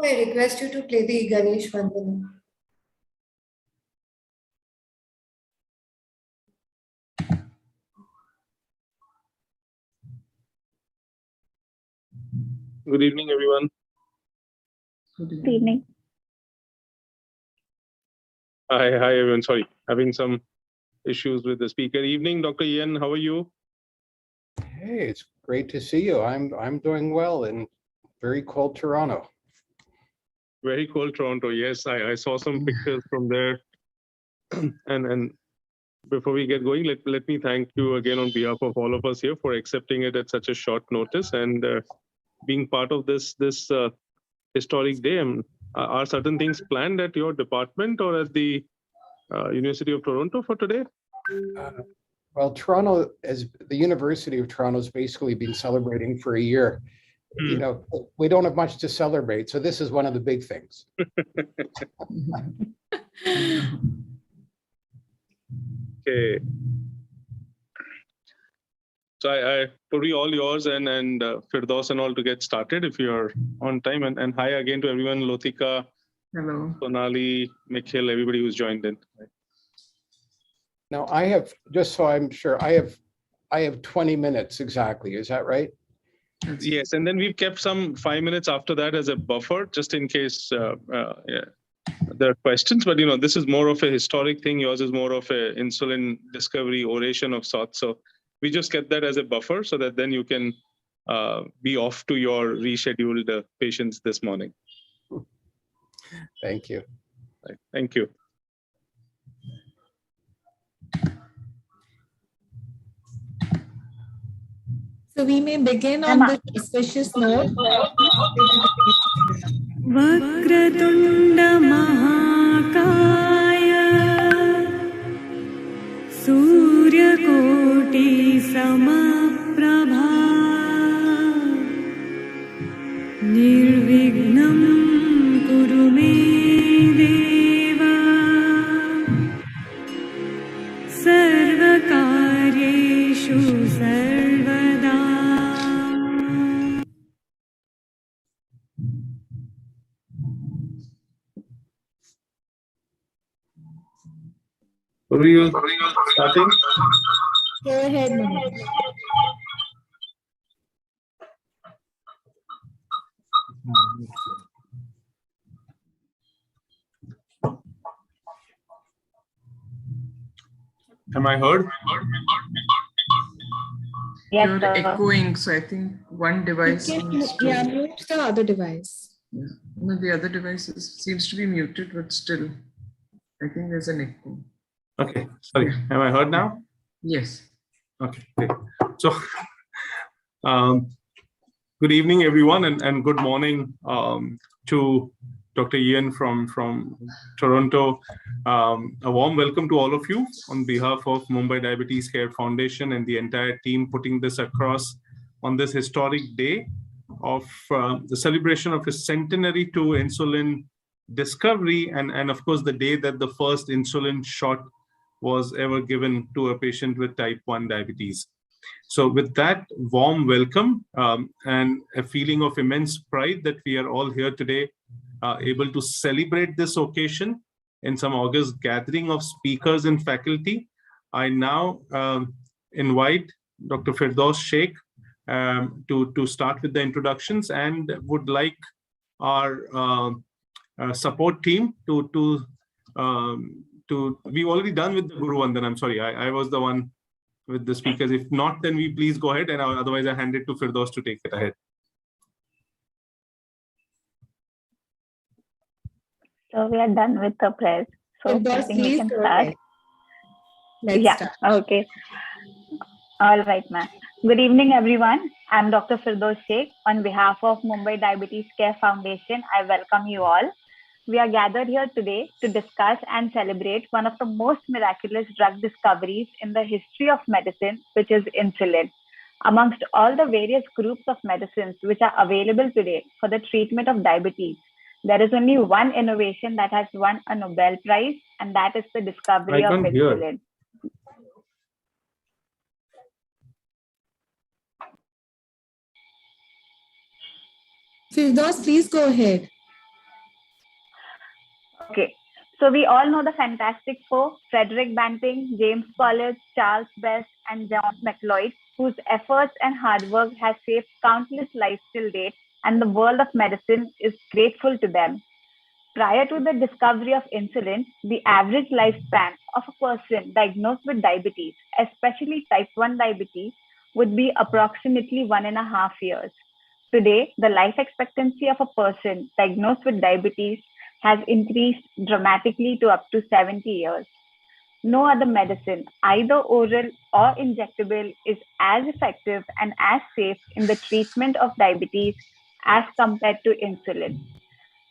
I request you to play the Ganesh Vandana. Good evening, everyone. Good evening. Hi, everyone. Sorry, having some issues with the speaker. Evening, Dr. Ian. How are you? Hey, it's great to see you. I'm doing well in very cold Toronto. Very cold Toronto. Yes, I saw some pictures from there. and before we get going, let me thank you again on behalf of all of us here for accepting it at such a short notice and being part of this historic day. Are certain things planned at your department or at the University of Toronto for today? Well, Toronto, as the University of Toronto, has basically been celebrating for a year. You know, we don't have much to celebrate, so this is one of the big things. Okay. So I probably all yours and Firdaus and all to get started if you're on time. And hi again to everyone, Lotika, Hello. Sonali, Nikhil, everybody who's joined in. Now I have, just so I'm sure, I have 20 minutes exactly. Is that right? Yes, and then we've kept some 5 minutes after that as a buffer, just in case there are questions. But this is more of a historic thing. Yours is more of a insulin discovery oration of sorts. So we just get that as a buffer so that then you can be off to your rescheduled patients this morning. Thank you. Right. Thank you. So we may begin on this auspicious note. Vakratunda Mahakaya Surya Koti Samaprabha Nirvignam Kuru me Deva Sarvakaryeshu Sarvada. Are you starting? Go ahead, Mama. Am I heard? Yes, you're echoing, so I think one device needs to... Yeah, mute the other device. Yeah. No, the other device seems to be muted, but still, I think there's an echo. Okay, sorry. Am I heard now? Yes. Okay, great. So, good evening, everyone, and good morning to Dr. Ian from Toronto. A warm welcome to all of you on behalf of Mumbai Diabetes Care Foundation and the entire team putting this across on this historic day of the celebration of a centenary to insulin discovery and of course the day that the first insulin shot was ever given to a patient with type 1 diabetes. So with that warm welcome and a feeling of immense pride that we are all here today able to celebrate this occasion in some august gathering of speakers and faculty, I now invite Dr. Firdaus Sheikh to start with the introductions and would like our support team to we've already done with the Guru Vandan. I'm sorry, I was the one with the speakers. If not, then we please go ahead, and otherwise I hand it to Firdaus to take it ahead. So we are done with the press. So I think we can start. Let's start. Okay. All right, ma'am. Good evening, everyone. I'm Dr. Firdaus Sheikh. On behalf of Mumbai Diabetes Care Foundation, I welcome you all. We are gathered here today to discuss and celebrate one of the most miraculous drug discoveries in the history of medicine, which is insulin. Amongst all the various groups of medicines which are available today for the treatment of diabetes, there is only one innovation that has won a Nobel Prize, and that is the discovery of insulin. Firdaus, please go ahead. Okay. So we all know the Fantastic Four: Frederick Banting, James Collins, Charles Best, and John McLeod, whose efforts and hard work has saved countless lives till date, and the world of medicine is grateful to them. Prior to the discovery of insulin, the average lifespan of a person diagnosed with diabetes, especially type 1 diabetes, would be approximately 1.5 years. Today, the life expectancy of a person diagnosed with diabetes has increased dramatically to up to 70 years. No other medicine, either oral or injectable, is as effective and as safe in the treatment of diabetes as compared to insulin.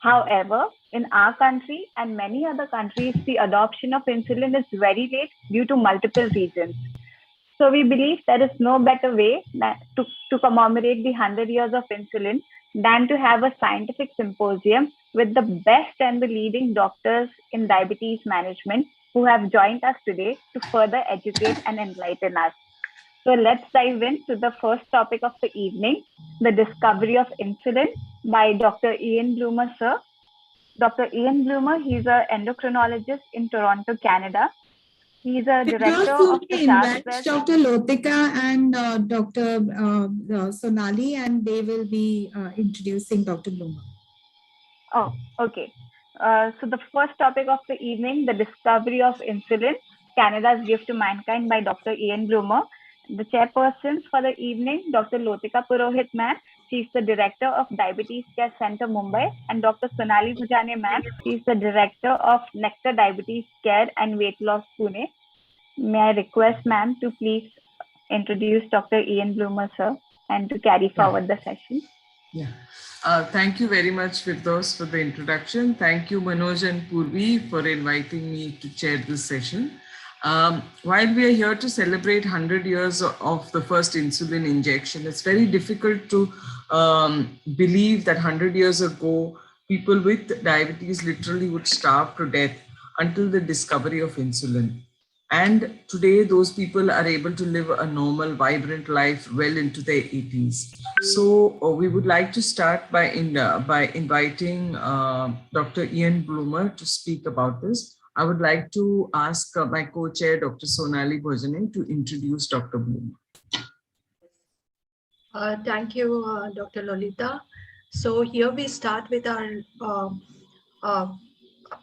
However, in our country and many other countries, the adoption of insulin is very late due to multiple reasons. So we believe there is no better way to commemorate the 100 years of insulin than to have a scientific symposium with the best and the leading doctors in diabetes management who have joined us today to further educate and enlighten us. So let's dive into the first topic of the evening, the discovery of insulin by Dr. Ian Bloomer, sir. Dr. Ian Bloomer, he's an endocrinologist in Toronto, Canada. He's a director of the invite Charles Dr. Lotika and Dr. Sonali, and they will be introducing Dr. Bloomer. Oh, okay. So the first topic of the evening, the discovery of insulin, Canada's gift to mankind by Dr. Ian Bloomer. The chairperson for the evening, Dr. Lotika Purohit ma'am. She's the director of Diabetes Care Center, Mumbai, and Dr. Sonali Bhujane ma'am. She's the director of Nectar Diabetes Care and Weight Loss, Pune. May I request ma'am to please introduce Dr. Ian Bloomer, sir, and to carry forward the session. Yeah. Thank you very much, Firdaus, for the introduction. Thank you, Manoj and Purvi, for inviting me to chair this session. While we are here to celebrate 100 years of the first insulin injection, it's very difficult to believe that 100 years ago, people with diabetes literally would starve to death until the discovery of insulin. And today, those people are able to live a normal, vibrant life well into their 80s. So we would like to start by inviting Dr. Ian Bloomer to speak about this. I would like to ask my co-chair, Dr. Sonali Bhojane, to introduce Dr. Bloomer. Thank you, Dr. Lolita. So here we start with our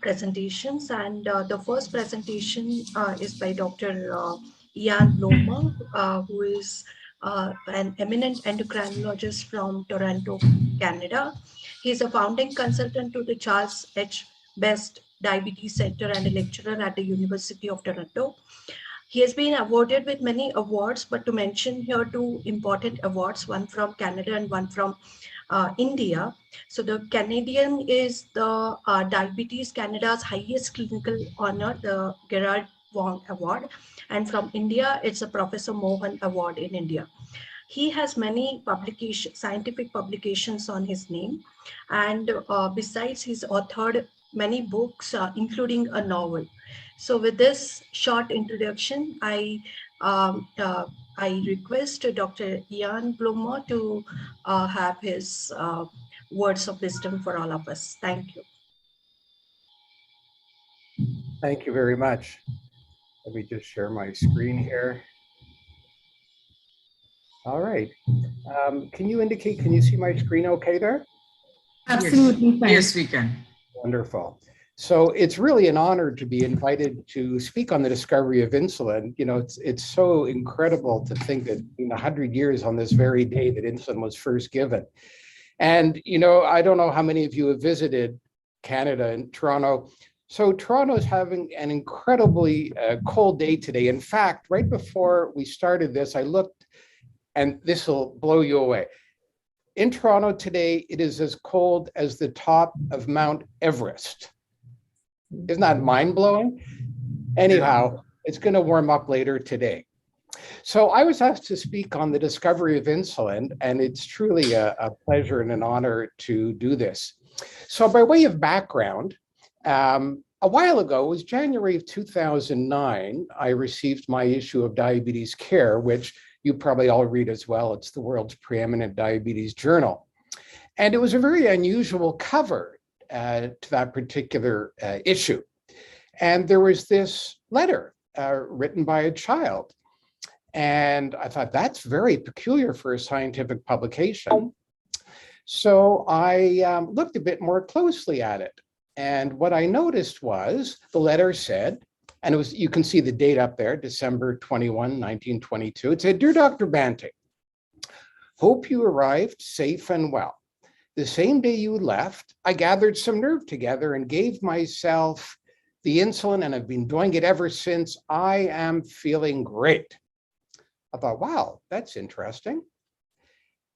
presentations, and the first presentation is by Dr. Ian Bloomer, who is an eminent endocrinologist from Toronto, Canada. He is a founding consultant to the Charles H. Best Diabetes Center and a lecturer at the University of Toronto. He has been awarded with many awards, but to mention here two important awards, one from Canada and one from India. So the Canadian is the Diabetes Canada's highest clinical honor, the Gerard Wong Award. And from India, it's a Professor Mohan Award in India. He has many scientific publications on his name. And besides, he's authored many books, including a novel. So with this short introduction, I request Dr. Ian Bloomer to have his words of wisdom for all of us. Thank you. Thank you very much. Let me just share my screen here. All right. Can you see my screen okay there? Absolutely fine. Yes, we can. Wonderful. So it's really an honor to be invited to speak on the discovery of insulin. You know, it's so incredible to think that in 100 years on this very day that insulin was first given. And, you know, I don't know how many of you have visited Canada and Toronto. So Toronto is having an incredibly cold day today. In fact, right before we started this, I looked, and this will blow you away. In Toronto today, it is as cold as the top of Mount Everest. Isn't that mind-blowing? Anyhow, it's going to warm up later today. So I was asked to speak on the discovery of insulin, and it's truly a pleasure and an honor to do this. So by way of background, a while ago, it was January of 2009, I received my issue of Diabetes Care, which you probably all read as well. It's the world's preeminent diabetes journal. And it was a very unusual cover. to that particular issue. And there was this letter written by a child. And I thought, that's very peculiar for a scientific publication. So I looked a bit more closely at it. And what I noticed was the letter said, and it was, you can see the date up there, December 21, 1922. It said, "Dear Dr. Banting, hope you arrived safe and well. The same day you left, I gathered some nerve together and gave myself the insulin, and I've been doing it ever since. I am feeling great." I thought, wow, that's interesting.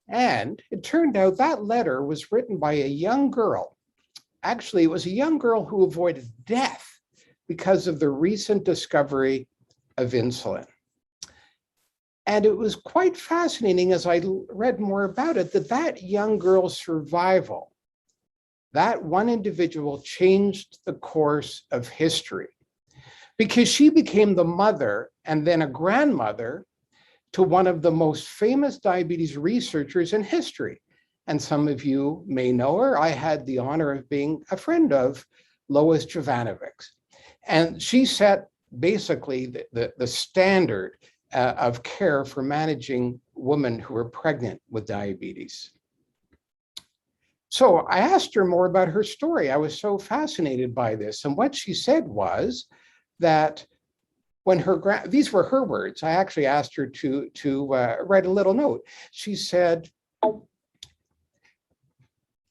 And it turned out that letter was written by a young girl. Actually, it was a young girl who avoided death because of the recent discovery of insulin. And it was quite fascinating as I read more about it, that young girl's survival, that one individual changed the course of history, because she became the mother and then a grandmother to one of the most famous diabetes researchers in history. And some of you may know her. I had the honor of being a friend of Lois Jovanovic. And she set basically the standard of care for managing women who are pregnant with diabetes. So I asked her more about her story. I was so fascinated by this. And what she said was that when these were her words, I actually asked her to write a little note. She said,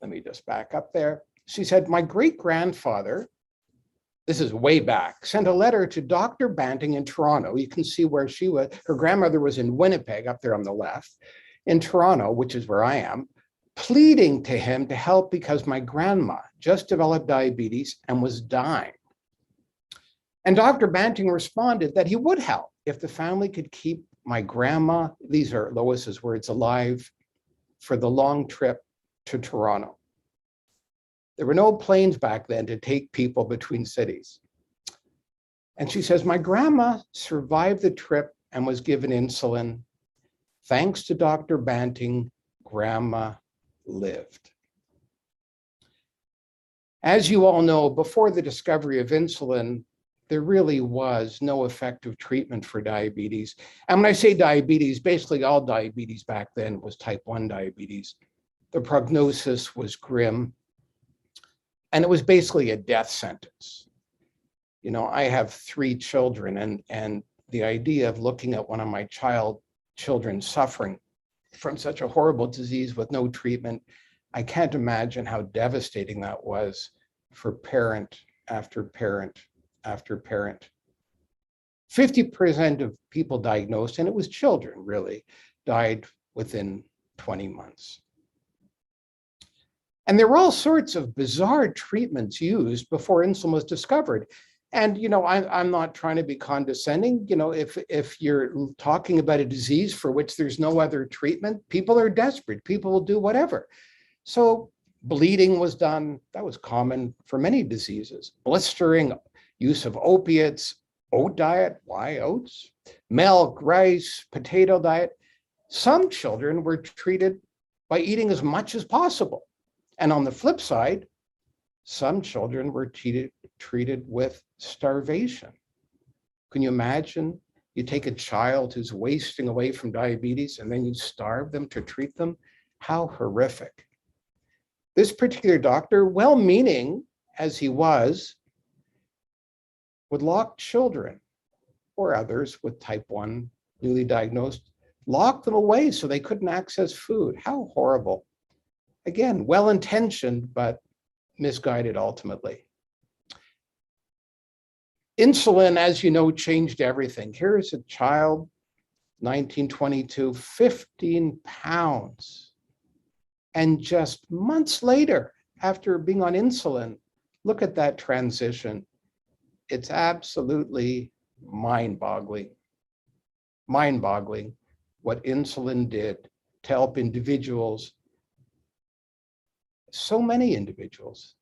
let me just back up there. She said, "My great-grandfather," this is way back, "sent a letter to Dr. Banting in Toronto." You can see where she was. Her grandmother was in Winnipeg, up there on the left, in Toronto, which is where I am, pleading to him to help because my grandma just developed diabetes and was dying. And Dr. Banting responded that he would help if the family could keep my grandma, these are Lois's words, alive for the long trip to Toronto. There were no planes back then to take people between cities. And she says, "My grandma survived the trip and was given insulin. Thanks to Dr. Banting, grandma lived." As you all know, before the discovery of insulin, there really was no effective treatment for diabetes. And when I say diabetes, basically all diabetes back then was type 1 diabetes. The prognosis was grim, and it was basically a death sentence. You know, I have 3 children, and the idea of looking at one of my children suffering from such a horrible disease with no treatment, I can't imagine how devastating that was for parent after parent after parent. 50% of people diagnosed, and it was children really, died within 20 months. And there were all sorts of bizarre treatments used before insulin was discovered. And, you know, I'm not trying to be condescending. You know, if you're talking about a disease for which there's no other treatment, people are desperate. People will do whatever. So bleeding was done. That was common for many diseases. Blistering, use of opiates, oat diet, why oats? Milk, rice, potato diet. Some children were treated by eating as much as possible. And on the flip side, some children were treated with starvation. Can you imagine? You take a child who's wasting away from diabetes and then you starve them to treat them? How horrific. This particular doctor, well-meaning as he was, would lock children or others with type 1 newly diagnosed, lock them away so they couldn't access food. How horrible. Again, well-intentioned, but misguided ultimately. Insulin, as you know, changed everything. Here is a child, 1922, 15 pounds. And just months later, after being on insulin, look at that transition. It's absolutely mind-boggling. Mind-boggling what insulin did to help individuals, so many individuals.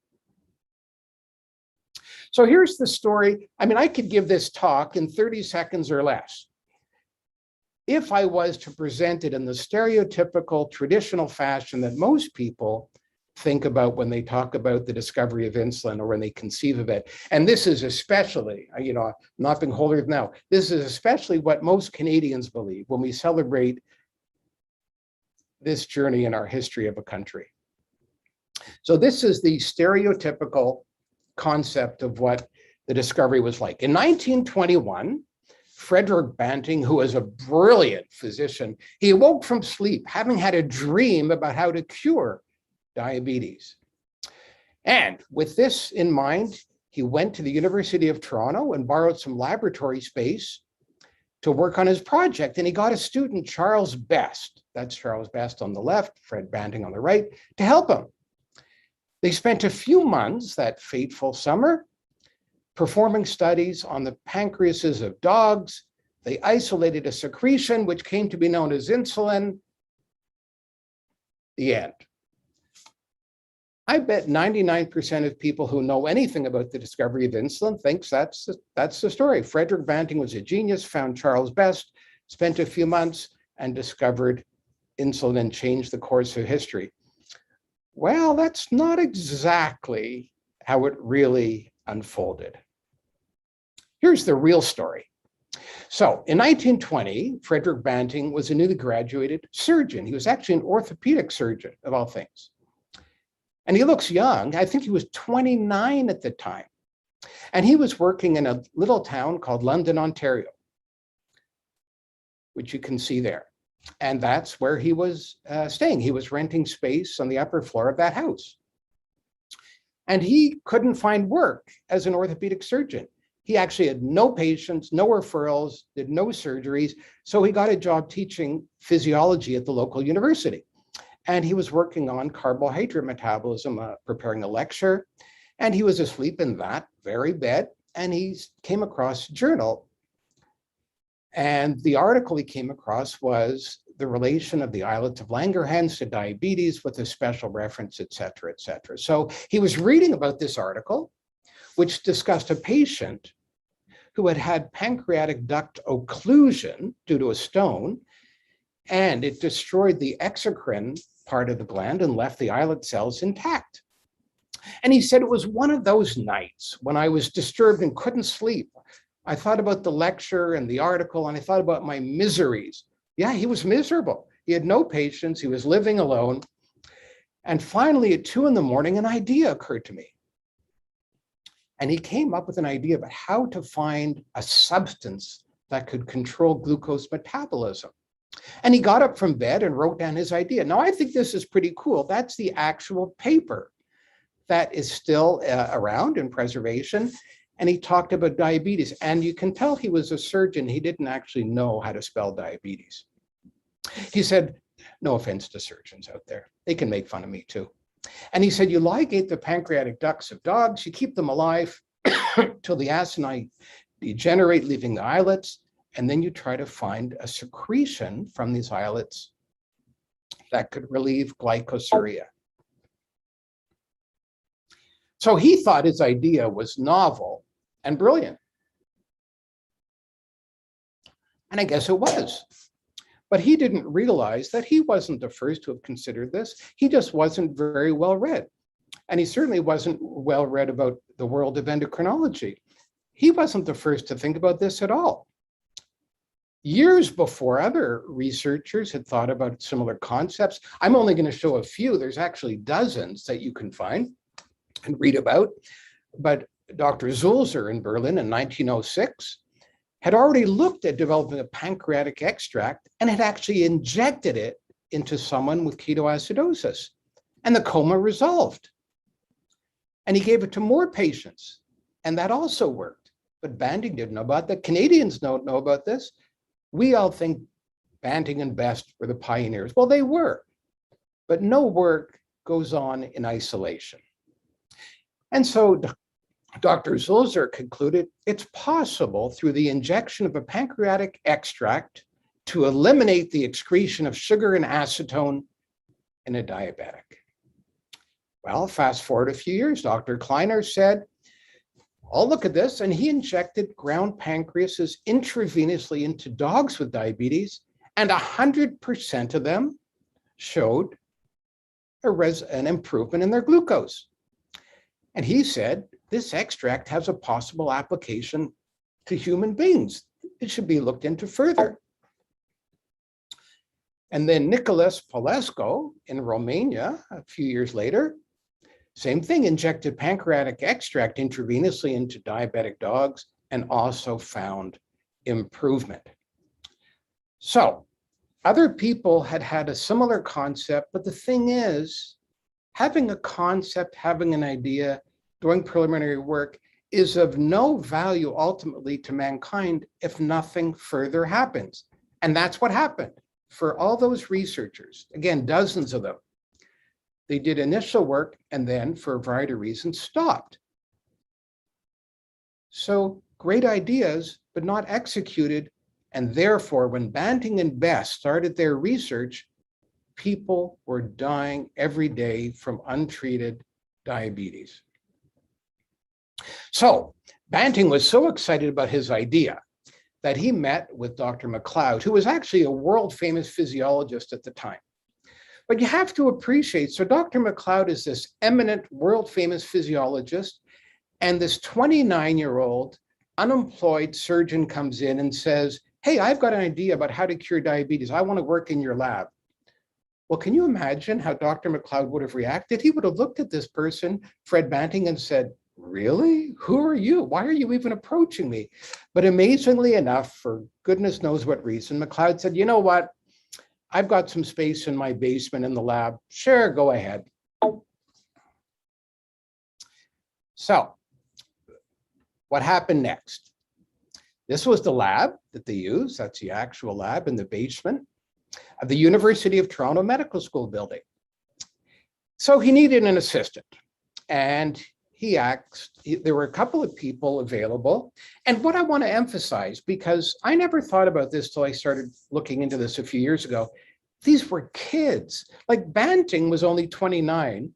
So here's the story. I mean, I could give this talk in 30 seconds or less if I was to present it in the stereotypical traditional fashion that most people think about when they talk about the discovery of insulin or when they conceive of it. And this is especially, not being holier than thou, this is especially what most Canadians believe when we celebrate this journey in our history of a country. So this is the stereotypical concept of what the discovery was like. In 1921, Frederick Banting, who was a brilliant physician, he awoke from sleep having had a dream about how to cure diabetes. And with this in mind, he went to the University of Toronto and borrowed some laboratory space to work on his project. And he got a student, Charles Best, that's Charles Best on the left, Fred Banting on the right, to help him. They spent a few months that fateful summer performing studies on the pancreases of dogs. They isolated a secretion which came to be known as insulin. The end. I bet 99% of people who know anything about the discovery of insulin thinks that's the story. Frederick Banting was a genius, found Charles Best, spent a few months and discovered insulin and changed the course of history. Well, that's not exactly how it really unfolded. Here's the real story. So in 1920, Frederick Banting was a newly graduated surgeon. He was actually an orthopedic surgeon, of all things. And he looks young. I think he was 29 at the time. And he was working in a little town called London, Ontario, which you can see there. And that's where he was staying. He was renting space on the upper floor of that house. And he couldn't find work as an orthopedic surgeon. He actually had no patients, no referrals, did no surgeries. So he got a job teaching physiology at the local university. And he was working on carbohydrate metabolism, preparing a lecture. And he was asleep in that very bed. And he came across a journal. And the article he came across was the relation of the islets of Langerhans to diabetes with a special reference, et cetera, et cetera. So he was reading about this article, which discussed a patient who had had pancreatic duct occlusion due to a stone, and it destroyed the exocrine part of the gland and left the islet cells intact. And he said, it was one of those nights when I was disturbed and couldn't sleep. I thought about the lecture and the article, and I thought about my miseries. Yeah, he was miserable. He had no patients. He was living alone. And finally, at 2 a.m, an idea occurred to me. And he came up with an idea about how to find a substance that could control glucose metabolism. And he got up from bed and wrote down his idea. Now, I think this is pretty cool. That's the actual paper that is still around in preservation. And he talked about diabetes. And you can tell he was a surgeon. He didn't actually know how to spell diabetes. He said, no offense to surgeons out there, they can make fun of me too. And he said, you ligate the pancreatic ducts of dogs, you keep them alive till the acini degenerate, leaving the islets, and then you try to find a secretion from these islets that could relieve glycosuria. So he thought his idea was novel and brilliant. And I guess it was. But he didn't realize that he wasn't the first to have considered this. He just wasn't very well read. And he certainly wasn't well read about the world of endocrinology. He wasn't the first to think about this at all. Years before, other researchers had thought about similar concepts. I'm only going to show a few. There's actually dozens that you can find and read about. But Dr. Sulzer in Berlin in 1906 had already looked at developing a pancreatic extract and had actually injected it into someone with ketoacidosis. And the coma resolved. And he gave it to more patients. And that also worked. But Banting didn't know about that. Canadians don't know about this. We all think Banting and Best were the pioneers. Well, they were. But no work goes on in isolation. And so Dr. Sulzer concluded it's possible through the injection of a pancreatic extract to eliminate the excretion of sugar and acetone in a diabetic. Well, fast forward a few years, Dr. Kleiner said, oh, look at this. And he injected ground pancreases intravenously into dogs with diabetes, and 100% of them showed an improvement in their glucose. And he said, this extract has a possible application to human beings. It should be looked into further. And then Nicholas Polescu in Romania, a few years later, same thing, injected pancreatic extract intravenously into diabetic dogs and also found improvement. So other people had had a similar concept, but the thing is, having a concept, having an idea, doing preliminary work is of no value ultimately to mankind if nothing further happens. And that's what happened for all those researchers, again, dozens of them. They did initial work and then, for a variety of reasons, stopped. So great ideas, but not executed. And therefore, when Banting and Best started their research, people were dying every day from untreated diabetes. So Banting was so excited about his idea that he met with Dr. MacLeod, who was actually a world famous physiologist at the time. But you have to appreciate, so Dr. MacLeod is this eminent world famous physiologist, and this 29-year-old unemployed surgeon comes in and says, hey, I've got an idea about how to cure diabetes. I want to work in your lab. Well, can you imagine how Dr. MacLeod would have reacted? He would have looked at this person, Fred Banting, and said, really? Who are you? Why are you even approaching me? But amazingly enough, for goodness knows what reason, MacLeod said, you know what? I've got some space in my basement in the lab. Sure, go ahead. So what happened next? This was the lab that they used. That's the actual lab in the basement of the University of Toronto Medical School building. So he needed an assistant, and he asked, there were a couple of people available. And what I want to emphasize, because I never thought about this till I started looking into this a few years ago, these were kids. Like Banting was only 29.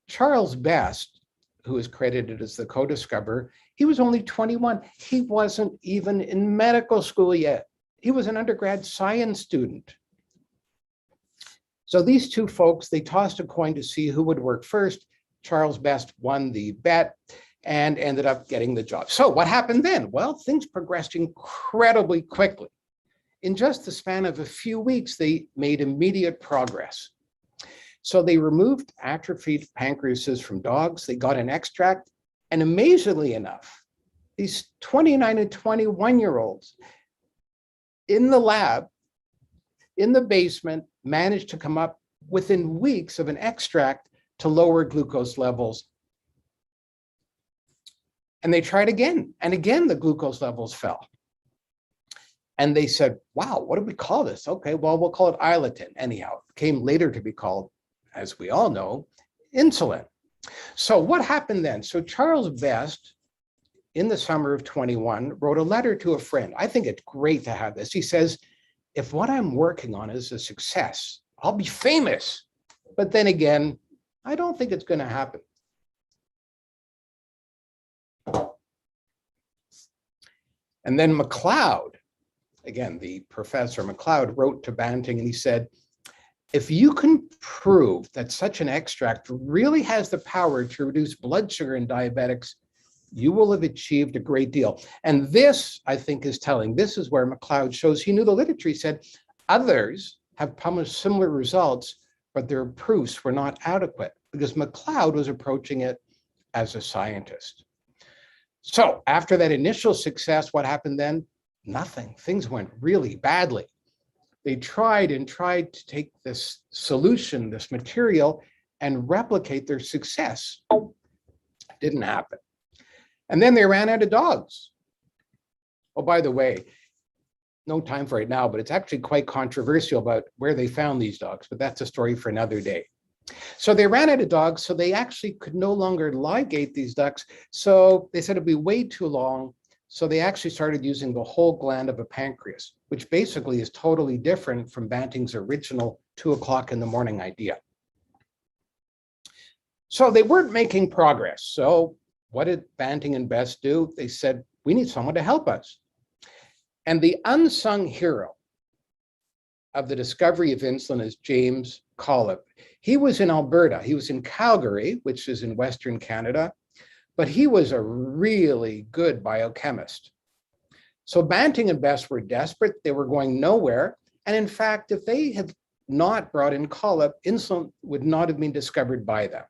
Charles Best, who is credited as the co-discoverer, he was only 21. He wasn't even in medical school yet. He was an undergrad science student. So these two folks, they tossed a coin to see who would work first. Charles Best won the bet and ended up getting the job. So what happened then? Well, things progressed incredibly quickly. In just the span of a few weeks, they made immediate progress. So they removed atrophied pancreases from dogs. They got an extract. And amazingly enough, these 29 and 21-year-olds in the lab, in the basement, managed to come up within weeks of an extract to lower glucose levels. And they tried again, and again, the glucose levels fell. And they said, wow, what do we call this? Okay, well, we'll call it islatin. Anyhow, it came later to be called, as we all know, insulin. So what happened then? So Charles Best, in the summer of 21, wrote a letter to a friend. I think it's great to have this. He says, if what I'm working on is a success, I'll be famous. But then again, I don't think it's going to happen. And then MacLeod, again, the professor MacLeod, wrote to Banting and he said, if you can prove that such an extract really has the power to reduce blood sugar in diabetics, you will have achieved a great deal. And this, I think, is telling. This is where MacLeod shows he knew the literature. He said, others have published similar results, but their proofs were not adequate because MacLeod was approaching it as a scientist. So after that initial success, what happened then? Nothing. Things went really badly. They tried and tried to take this solution, this material, and replicate their success. It didn't happen. And then they ran out of dogs. Oh, by the way, no time for it now, but it's actually quite controversial about where they found these dogs, but that's a story for another day. So they ran out of dogs, so they actually could no longer ligate these ducks. So they said it'd be way too long. So they actually started using the whole gland of a pancreas, which basically is totally different from Banting's original 2 o'clock in the morning idea. So they weren't making progress. So what did Banting and Best do? They said, we need someone to help us. And the unsung hero of the discovery of insulin is James Collip. He was in Alberta. He was in Calgary, which is in Western Canada, but he was a really good biochemist. So Banting and Best were desperate. They were going nowhere. And in fact, if they had not brought in Collip, insulin would not have been discovered by them.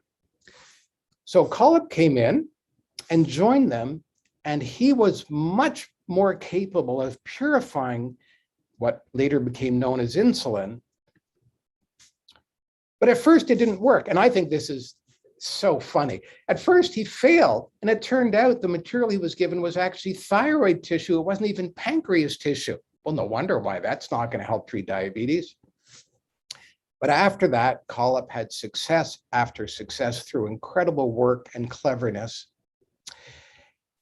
So Collip came in and joined them, and he was much more capable of purifying what later became known as insulin. But at first it didn't work. And I think this is so funny. At first he failed, and it turned out the material he was given was actually thyroid tissue. It wasn't even pancreas tissue. Well, no wonder why that's not going to help treat diabetes. But after that, Collip had success after success through incredible work and cleverness.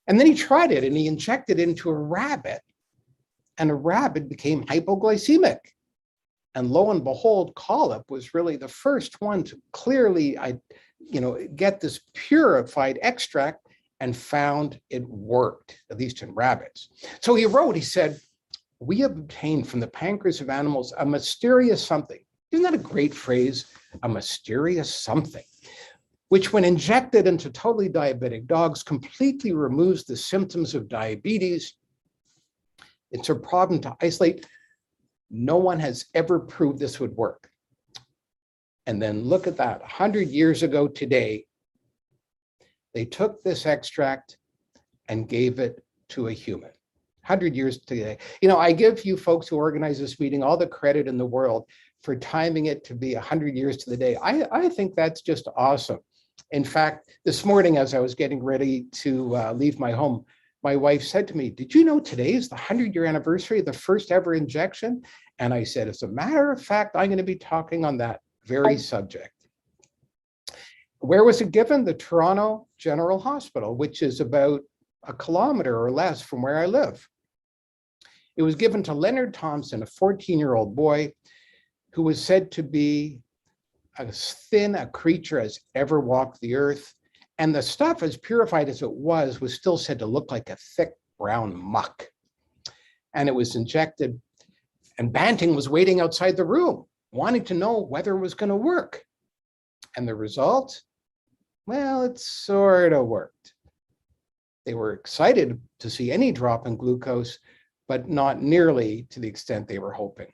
And then he tried it and he injected it into a rabbit, and a rabbit became hypoglycemic. And lo and behold, Collip was really the first one to clearly get this purified extract and found it worked, at least in rabbits. So he said, we have obtained from the pancreas of animals a mysterious something. Isn't that a great phrase? A mysterious something, which when injected into totally diabetic dogs completely removes the symptoms of diabetes. It's a problem to isolate. No one has ever proved this would work. And then look at that, 100 years ago today, they took this extract and gave it to a human. 100 years today. I give you folks who organize this meeting all the credit in the world for timing it to be 100 years to the day. I think that's just awesome. In fact, this morning, as I was getting ready to leave my home, my wife said to me, did you know today is the 100-year anniversary of the first ever injection? And I said, as a matter of fact, I'm going to be talking on that very subject. Where was it given? The Toronto General Hospital, which is about a kilometer or less from where I live. It was given to Leonard Thompson, a 14-year-old boy who was said to be as thin a creature as ever walked the earth. And the stuff, as purified as it was still said to look like a thick brown muck. And it was injected, and Banting was waiting outside the room, wanting to know whether it was going to work. And the result? Well, it sort of worked. They were excited to see any drop in glucose, but not nearly to the extent they were hoping.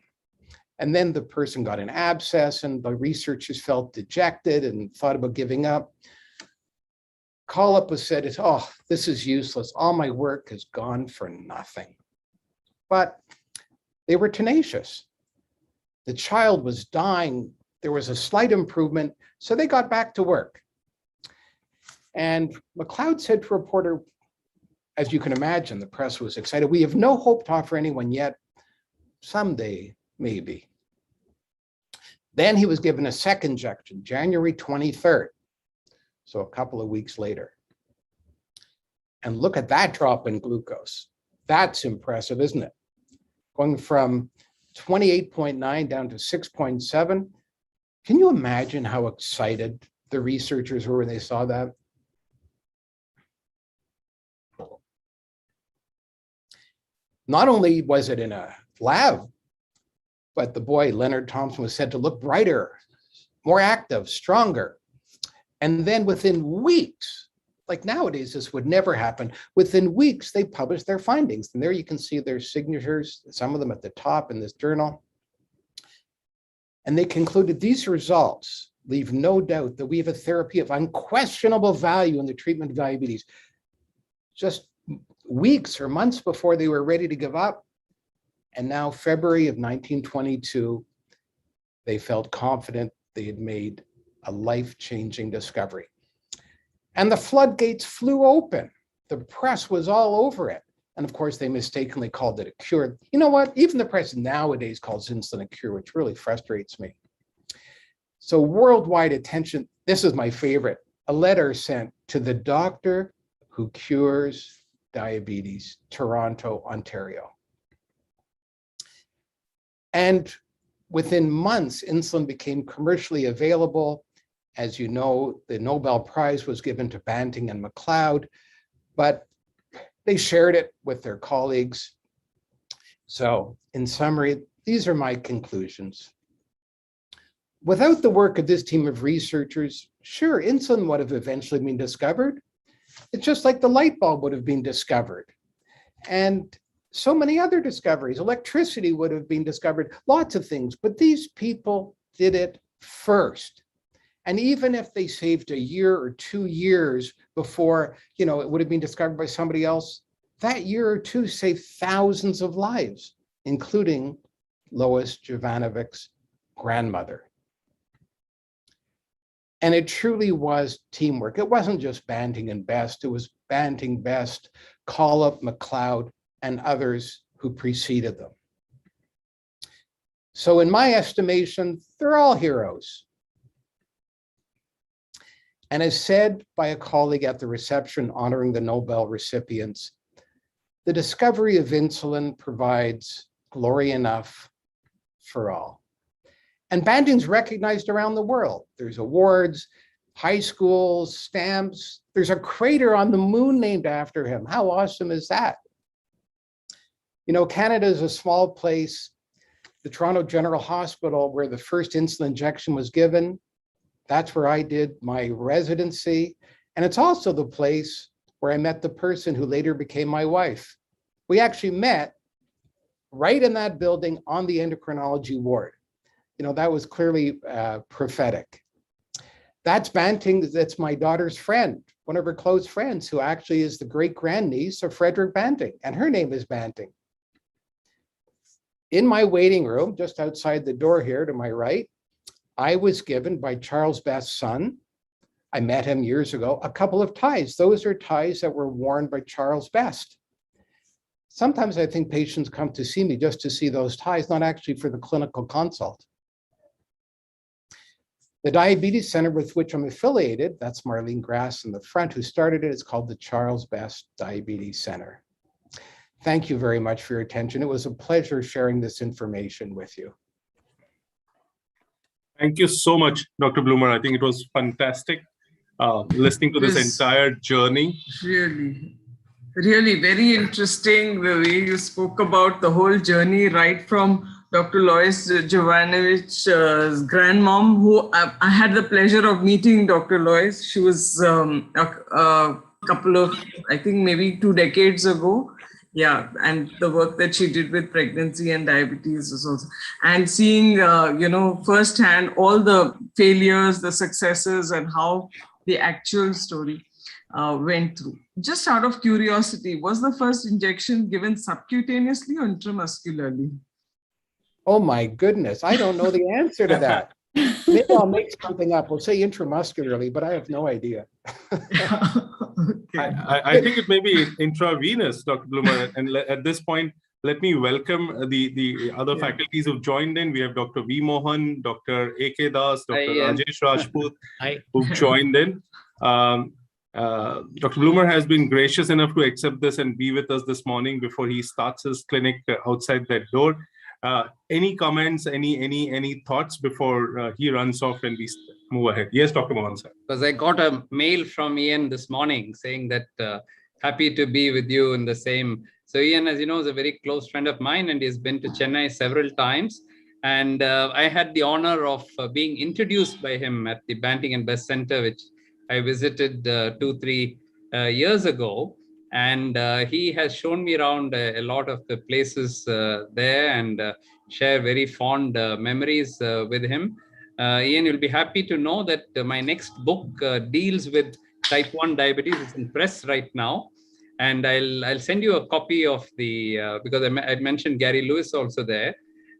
And then the person got an abscess, and the researchers felt dejected and thought about giving up. Collip was said, oh, this is useless. All my work has gone for nothing. But they were tenacious. The child was dying. There was a slight improvement, so they got back to work. And McLeod said to a reporter, as you can imagine, the press was excited. We have no hope to offer anyone yet. Someday, maybe. Then he was given a second injection, January 23rd. So a couple of weeks later. And look at that drop in glucose. That's impressive, isn't it? Going from 28.9 down to 6.7. Can you imagine how excited the researchers were when they saw that? Not only was it in a lab, but the boy, Leonard Thompson, was said to look brighter, more active, stronger. And then within weeks, like nowadays, this would never happen. Within weeks, they published their findings. And there you can see their signatures, some of them at the top in this journal. And they concluded these results leave no doubt that we have a therapy of unquestionable value in the treatment of diabetes. Just weeks or months before they were ready to give up. And now, February of 1922, they felt confident they had made a life-changing discovery. And the floodgates flew open. The press was all over it. And of course, they mistakenly called it a cure. You know what? Even the press nowadays calls insulin a cure, which really frustrates me. So worldwide attention, this is my favorite, a letter sent to the doctor who cures diabetes, Toronto, Ontario. And within months, insulin became commercially available. As you know, the Nobel Prize was given to Banting and McLeod, but they shared it with their colleagues. So in summary, these are my conclusions. Without the work of this team of researchers, sure, insulin would have eventually been discovered. It's just like the light bulb would have been discovered. And so many other discoveries. Electricity would have been discovered, lots of things, but these people did it first. And even if they saved a year or 2 years before, it would have been discovered by somebody else, that year or two saved thousands of lives, including Lois Jovanovic's grandmother. And it truly was teamwork. It wasn't just Banting and Best, it was Banting, Best, Collip, MacLeod, and others who preceded them. So in my estimation, they're all heroes. And as said by a colleague at the reception honoring the Nobel recipients, the discovery of insulin provides glory enough for all. And Banting's recognized around the world. There's awards, high schools, stamps. There's a crater on the moon named after him. How awesome is that? Canada is a small place. The Toronto General Hospital, where the first insulin injection was given, that's where I did my residency. And it's also the place where I met the person who later became my wife. We actually met right in that building on the endocrinology ward. That was clearly prophetic. That's Banting, that's my daughter's friend, one of her close friends, who actually is the great-grandniece of Frederick Banting, and her name is Banting. In my waiting room, just outside the door here to my right, I was given by Charles Best's son, I met him years ago, a couple of ties. Those are ties that were worn by Charles Best. Sometimes I think patients come to see me just to see those ties, not actually for the clinical consult. The diabetes center with which I'm affiliated, that's Marlene Grass in the front, who started it. It's called the Charles Best Diabetes Center. Thank you very much for your attention. It was a pleasure sharing this information with you. Thank you so much, Dr. Bloomer. I think it was fantastic listening to this entire journey. Really very interesting the way you spoke about the whole journey, right from Dr. Lois Jovanovic's grandmom, who I had the pleasure of meeting Dr. Lois. She was a couple of, I think maybe 2 decades ago. Yeah, and the work that she did with pregnancy and diabetes was also, and seeing, firsthand all the failures, the successes, and how the actual story went through. Just out of curiosity, was the first injection given subcutaneously or intramuscularly? Oh my goodness, I don't know the answer to that. Maybe I'll make something up. We'll say intramuscularly, but I have no idea. Okay. I think it may be intravenous, Dr. Bloomer. And at this point, let me welcome the other faculties who've joined in. We have Dr. V. Mohan, Dr. A.K. Das, Dr. Rajesh Rajput, who've joined in. Dr. Bloomer has been gracious enough to accept this and be with us this morning before he starts his clinic outside that door. Any comments, any thoughts before he runs off and we move ahead? Yes, Dr. Mohan, sir. Because I got a mail from Ian this morning saying that happy to be with you in the same. So Ian, as you know, is a very close friend of mine, and he's been to Chennai several times. And I had the honor of being introduced by him at the Banting and Best Center, which I visited 2-3 years ago. And he has shown me around a lot of the places there, and share very fond memories with him. Ian, you'll be happy to know that my next book deals with type 1 diabetes. It's in press right now. And I'll send you a copy of the, because I mentioned Gary Lewis also there.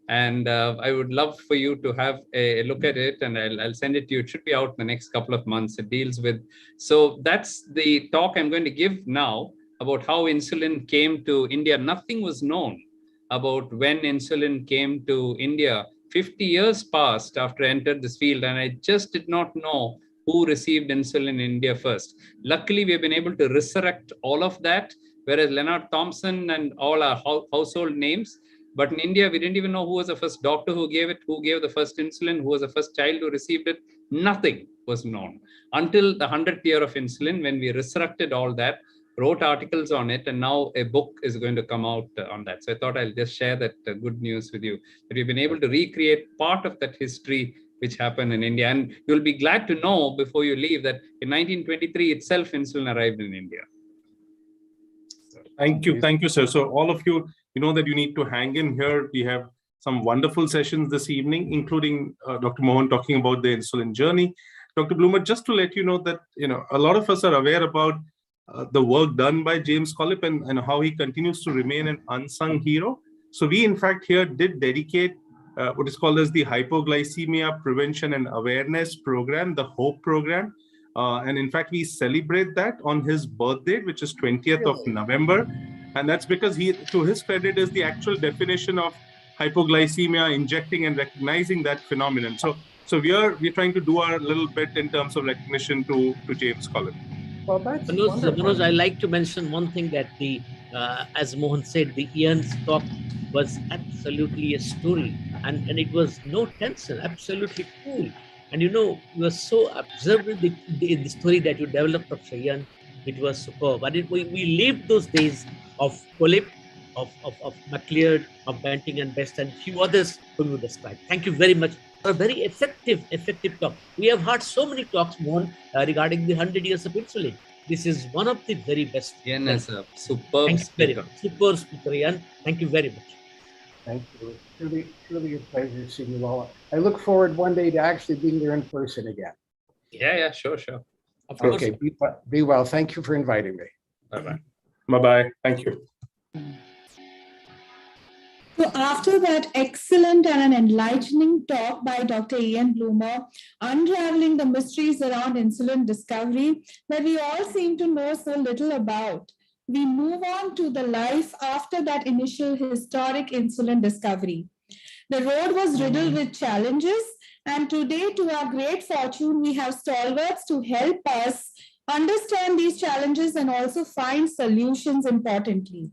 And I would love for you to have a look at it, and I'll send it to you. It should be out in the next couple of months. It deals with, so that's the talk I'm going to give now about how insulin came to India. Nothing was known about when insulin came to India. 50 years passed after I entered this field, and I just did not know who received insulin in India first. Luckily, we've been able to resurrect all of that, whereas Leonard Thompson and all our household names. But in India, we didn't even know who was the first doctor who gave it, who gave the first insulin, who was the first child who received it. Nothing was known until the 100th year of insulin, when we resurrected all that. wrote articles on it, and now a book is going to come out on that. So I thought I'll just share that good news with you, that we've been able to recreate part of that history which happened in India. And you'll be glad to know before you leave that in 1923 itself, insulin arrived in India. Thank you, sir. So all of you, you know that you need to hang in here. We have some wonderful sessions this evening, including Dr. Mohan talking about the insulin journey. Dr. Bloomer, just to let you know that, a lot of us are aware about the work done by James Collip and how he continues to remain an unsung hero. So we, in fact, here did dedicate what is called as the Hypoglycemia Prevention and Awareness Program, the HOPE program. And in fact, we celebrate that on his birthday, which is 20th of November. And that's because he, to his credit, is the actual definition of hypoglycemia, injecting and recognizing that phenomenon. So we're trying to do our little bit in terms of recognition to James Collip. Well, that's Manoj, I like to mention one thing that as Mohan said, the Ian's talk was absolutely a story, and it was no tension, absolutely cool. And you were so observant in the story that you developed of Ian. It was superb. And we lived those days of Collip, of MacLeod, of Banting and Best, and few others whom you described. Thank you very much for a very effective talk. We have heard so many talks, Mohan, regarding the 100 years of insulin. This is one of the very best. Ian is a superb speaker. Super speaker, Ian. Thank you very much. Thank you. It's truly a pleasure seeing you all. I look forward one day to actually being there in person again. Yeah, sure. Of course. Okay, be well. Thank you for inviting me. Bye-bye. Bye-bye. Thank you. So after that excellent and an enlightening talk by Dr. Ian Bloomer, unraveling the mysteries around insulin discovery that we all seem to know so little about, we move on to the life after that initial historic insulin discovery. The road was riddled with challenges, and today, to our great fortune, we have stalwarts to help us understand these challenges and also find solutions importantly.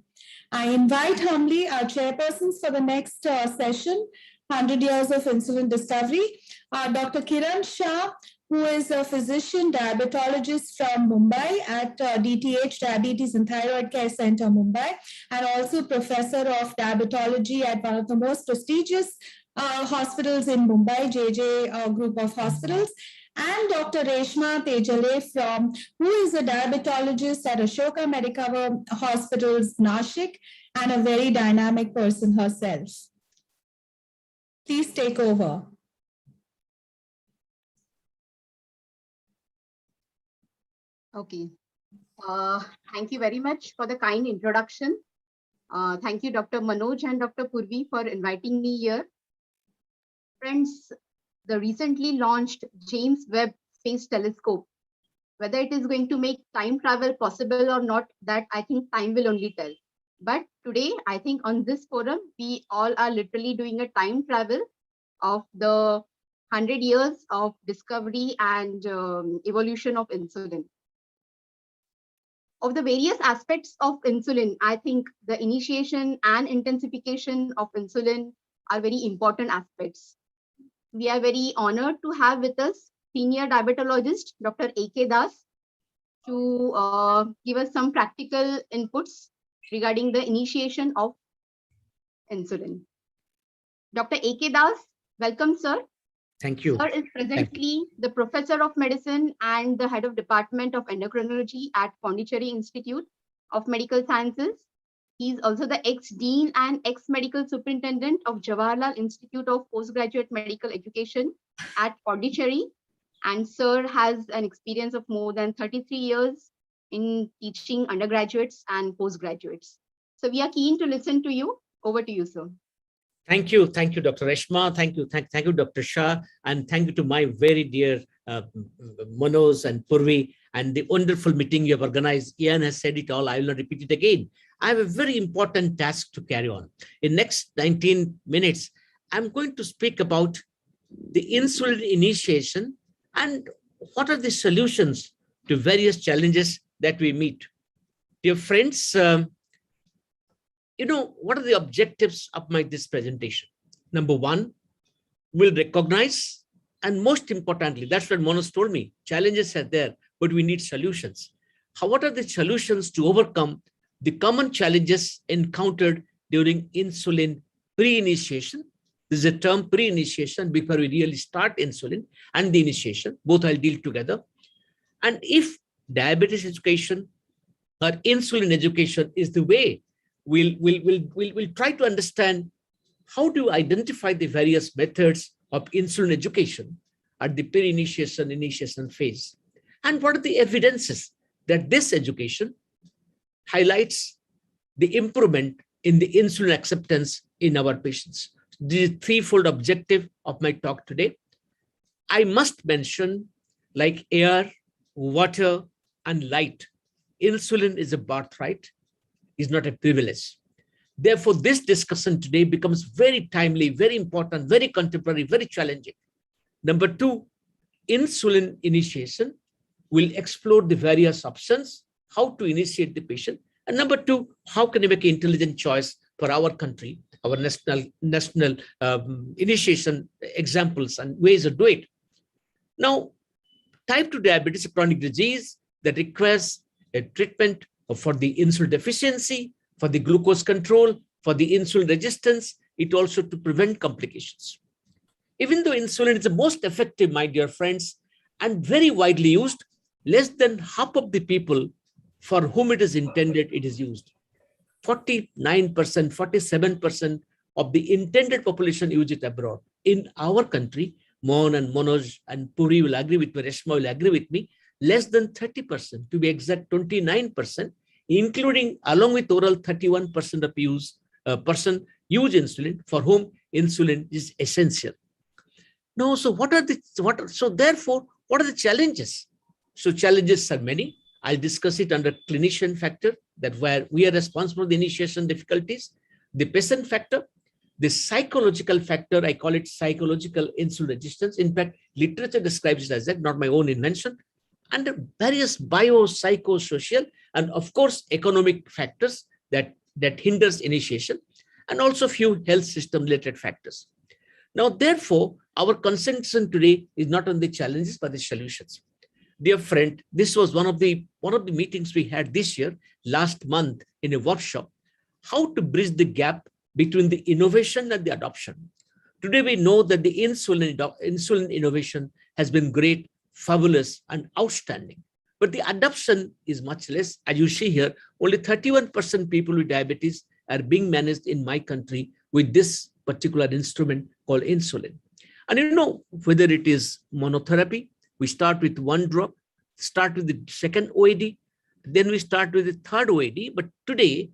I invite humbly our chairpersons for the next session, 100 Years of Insulin Discovery, Dr. Kiran Shah, who is a physician diabetologist from Mumbai at DTH, Diabetes and Thyroid Care Center, Mumbai, and also professor of diabetology at one of the most prestigious hospitals in Mumbai, JJ Group of Hospitals, and Dr. Reshma Tejale, who is a diabetologist at Ashoka Medicover Hospitals, Nashik, and a very dynamic person herself. Please take over. Okay. Thank you very much for the kind introduction. Thank you, Dr. Manoj and Dr. Purvi, for inviting me here. Friends, the recently launched James Webb Space Telescope, whether it is going to make time travel possible or not, that I think time will only tell. But today, I think on this forum, we all are literally doing a time travel of the 100 years of discovery and evolution of insulin. Of the various aspects of insulin, I think the initiation and intensification of insulin are very important aspects. We are very honored to have with us senior diabetologist, Dr. A.K. Das, to give us some practical inputs regarding the initiation of insulin. Dr. A.K. Das, welcome, sir. Thank you. Sir is presently the professor of medicine and the head of department of endocrinology at Pondicherry Institute of Medical Sciences. He is also the ex-dean and ex-medical superintendent of Jawaharlal Institute of Postgraduate Medical Education at Pondicherry. And sir has an experience of more than 33 years in teaching undergraduates and postgraduates. So we are keen to listen to you. Over to you, sir. Thank you, Dr. Reshma. Thank you, Dr. Shah, and thank you to my very dear Manoj and Purvi, and the wonderful meeting you have organized. Ian has said it all. I will not repeat it again. I have a very important task to carry on. In next 19 minutes, I'm going to speak about the insulin initiation and what are the solutions to various challenges that we meet. Dear friends, what are the objectives of this presentation? Number one, we'll recognize, and most importantly, that's what Manoj told me, challenges are there, but we need solutions. what are the solutions to overcome the common challenges encountered during insulin pre-initiation. This is a term, pre-initiation, before we really start insulin, and the initiation. Both I'll deal together. And if diabetes education or insulin education is the way, we'll try to understand how to identify the various methods of insulin education at the pre-initiation initiation phase. And what are the evidences that this education highlights the improvement in the insulin acceptance in our patients. The threefold objective of my talk today. I must mention, like air, water, and light, insulin is a birthright, is not a privilege. Therefore, this discussion today becomes very timely, very important, very contemporary, very challenging. Number two, insulin initiation will explore the various options, how to initiate the patient. And number two, how can we make an intelligent choice for our country, our national initiation examples and ways of doing it. Now, type 2 diabetes is a chronic disease that requires a treatment for the insulin deficiency, for the glucose control, for the insulin resistance, it also to prevent complications. Even though insulin is the most effective, my dear friends, and very widely used, less than half of the people for whom it is intended, it is used. 49%, 47% of the intended population use it abroad. In our country, Mohan and Manoj and Puri will agree with me, Reshma will agree with me, less than 30%, to be exact 29%, including along with oral 31% of use insulin, for whom insulin is essential. Now, so therefore, what are the challenges? So challenges are many. I'll discuss it under clinician factor, that where we are responsible for the initiation difficulties, the patient factor, the psychological factor, I call it psychological insulin resistance. In fact, literature describes it as that, not my own invention, and the various biopsychosocial and of course economic factors that hinders initiation, and also few health system related factors. Now, therefore, our concentration today is not on the challenges but the solutions. Dear friend, this was one of the meetings we had this year, last month in a workshop, how to bridge the gap between the innovation and the adoption. Today, we know that the insulin innovation has been great, fabulous, and outstanding. But the adoption is much less. As you see here, only 31% people with diabetes are being managed in my country with this particular instrument called insulin. And you know, whether it is monotherapy, we start with one drug, start with the second OAD, then we start with the third OAD. But today,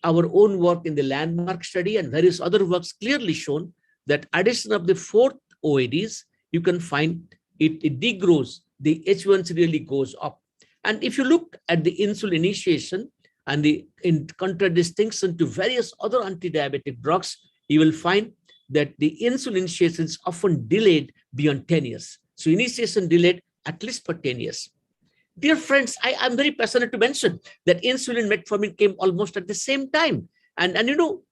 our own work in the landmark study and various other works clearly shown that addition of the fourth OADs, you can find it degrows, the H1C really goes up. And if you look at the insulin initiation and in contradistinction to various other anti-diabetic drugs, you will find that the insulin initiation is often delayed beyond 10 years. So initiation delayed at least for 10 years. Dear friends, I'm very passionate to mention that insulin metformin came almost at the same time. And you know,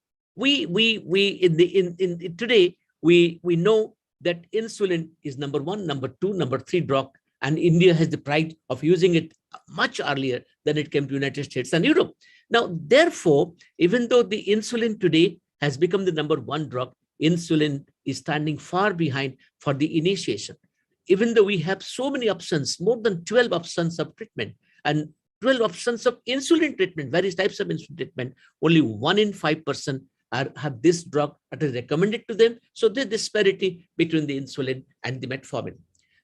today we know that insulin is number one, number two, number three drug, and India has the pride of using it much earlier than it came to United States and Europe. Now, therefore, even though the insulin today has become the number one drug, insulin is standing far behind for the initiation. Even though we have so many options, more than 12 options of treatment and 12 options of insulin treatment, various types of insulin treatment, only 1 in 5% have this drug that is recommended to them. So there's disparity between the insulin and the metformin.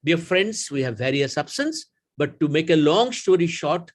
Dear friends, we have various options, but to make a long story short,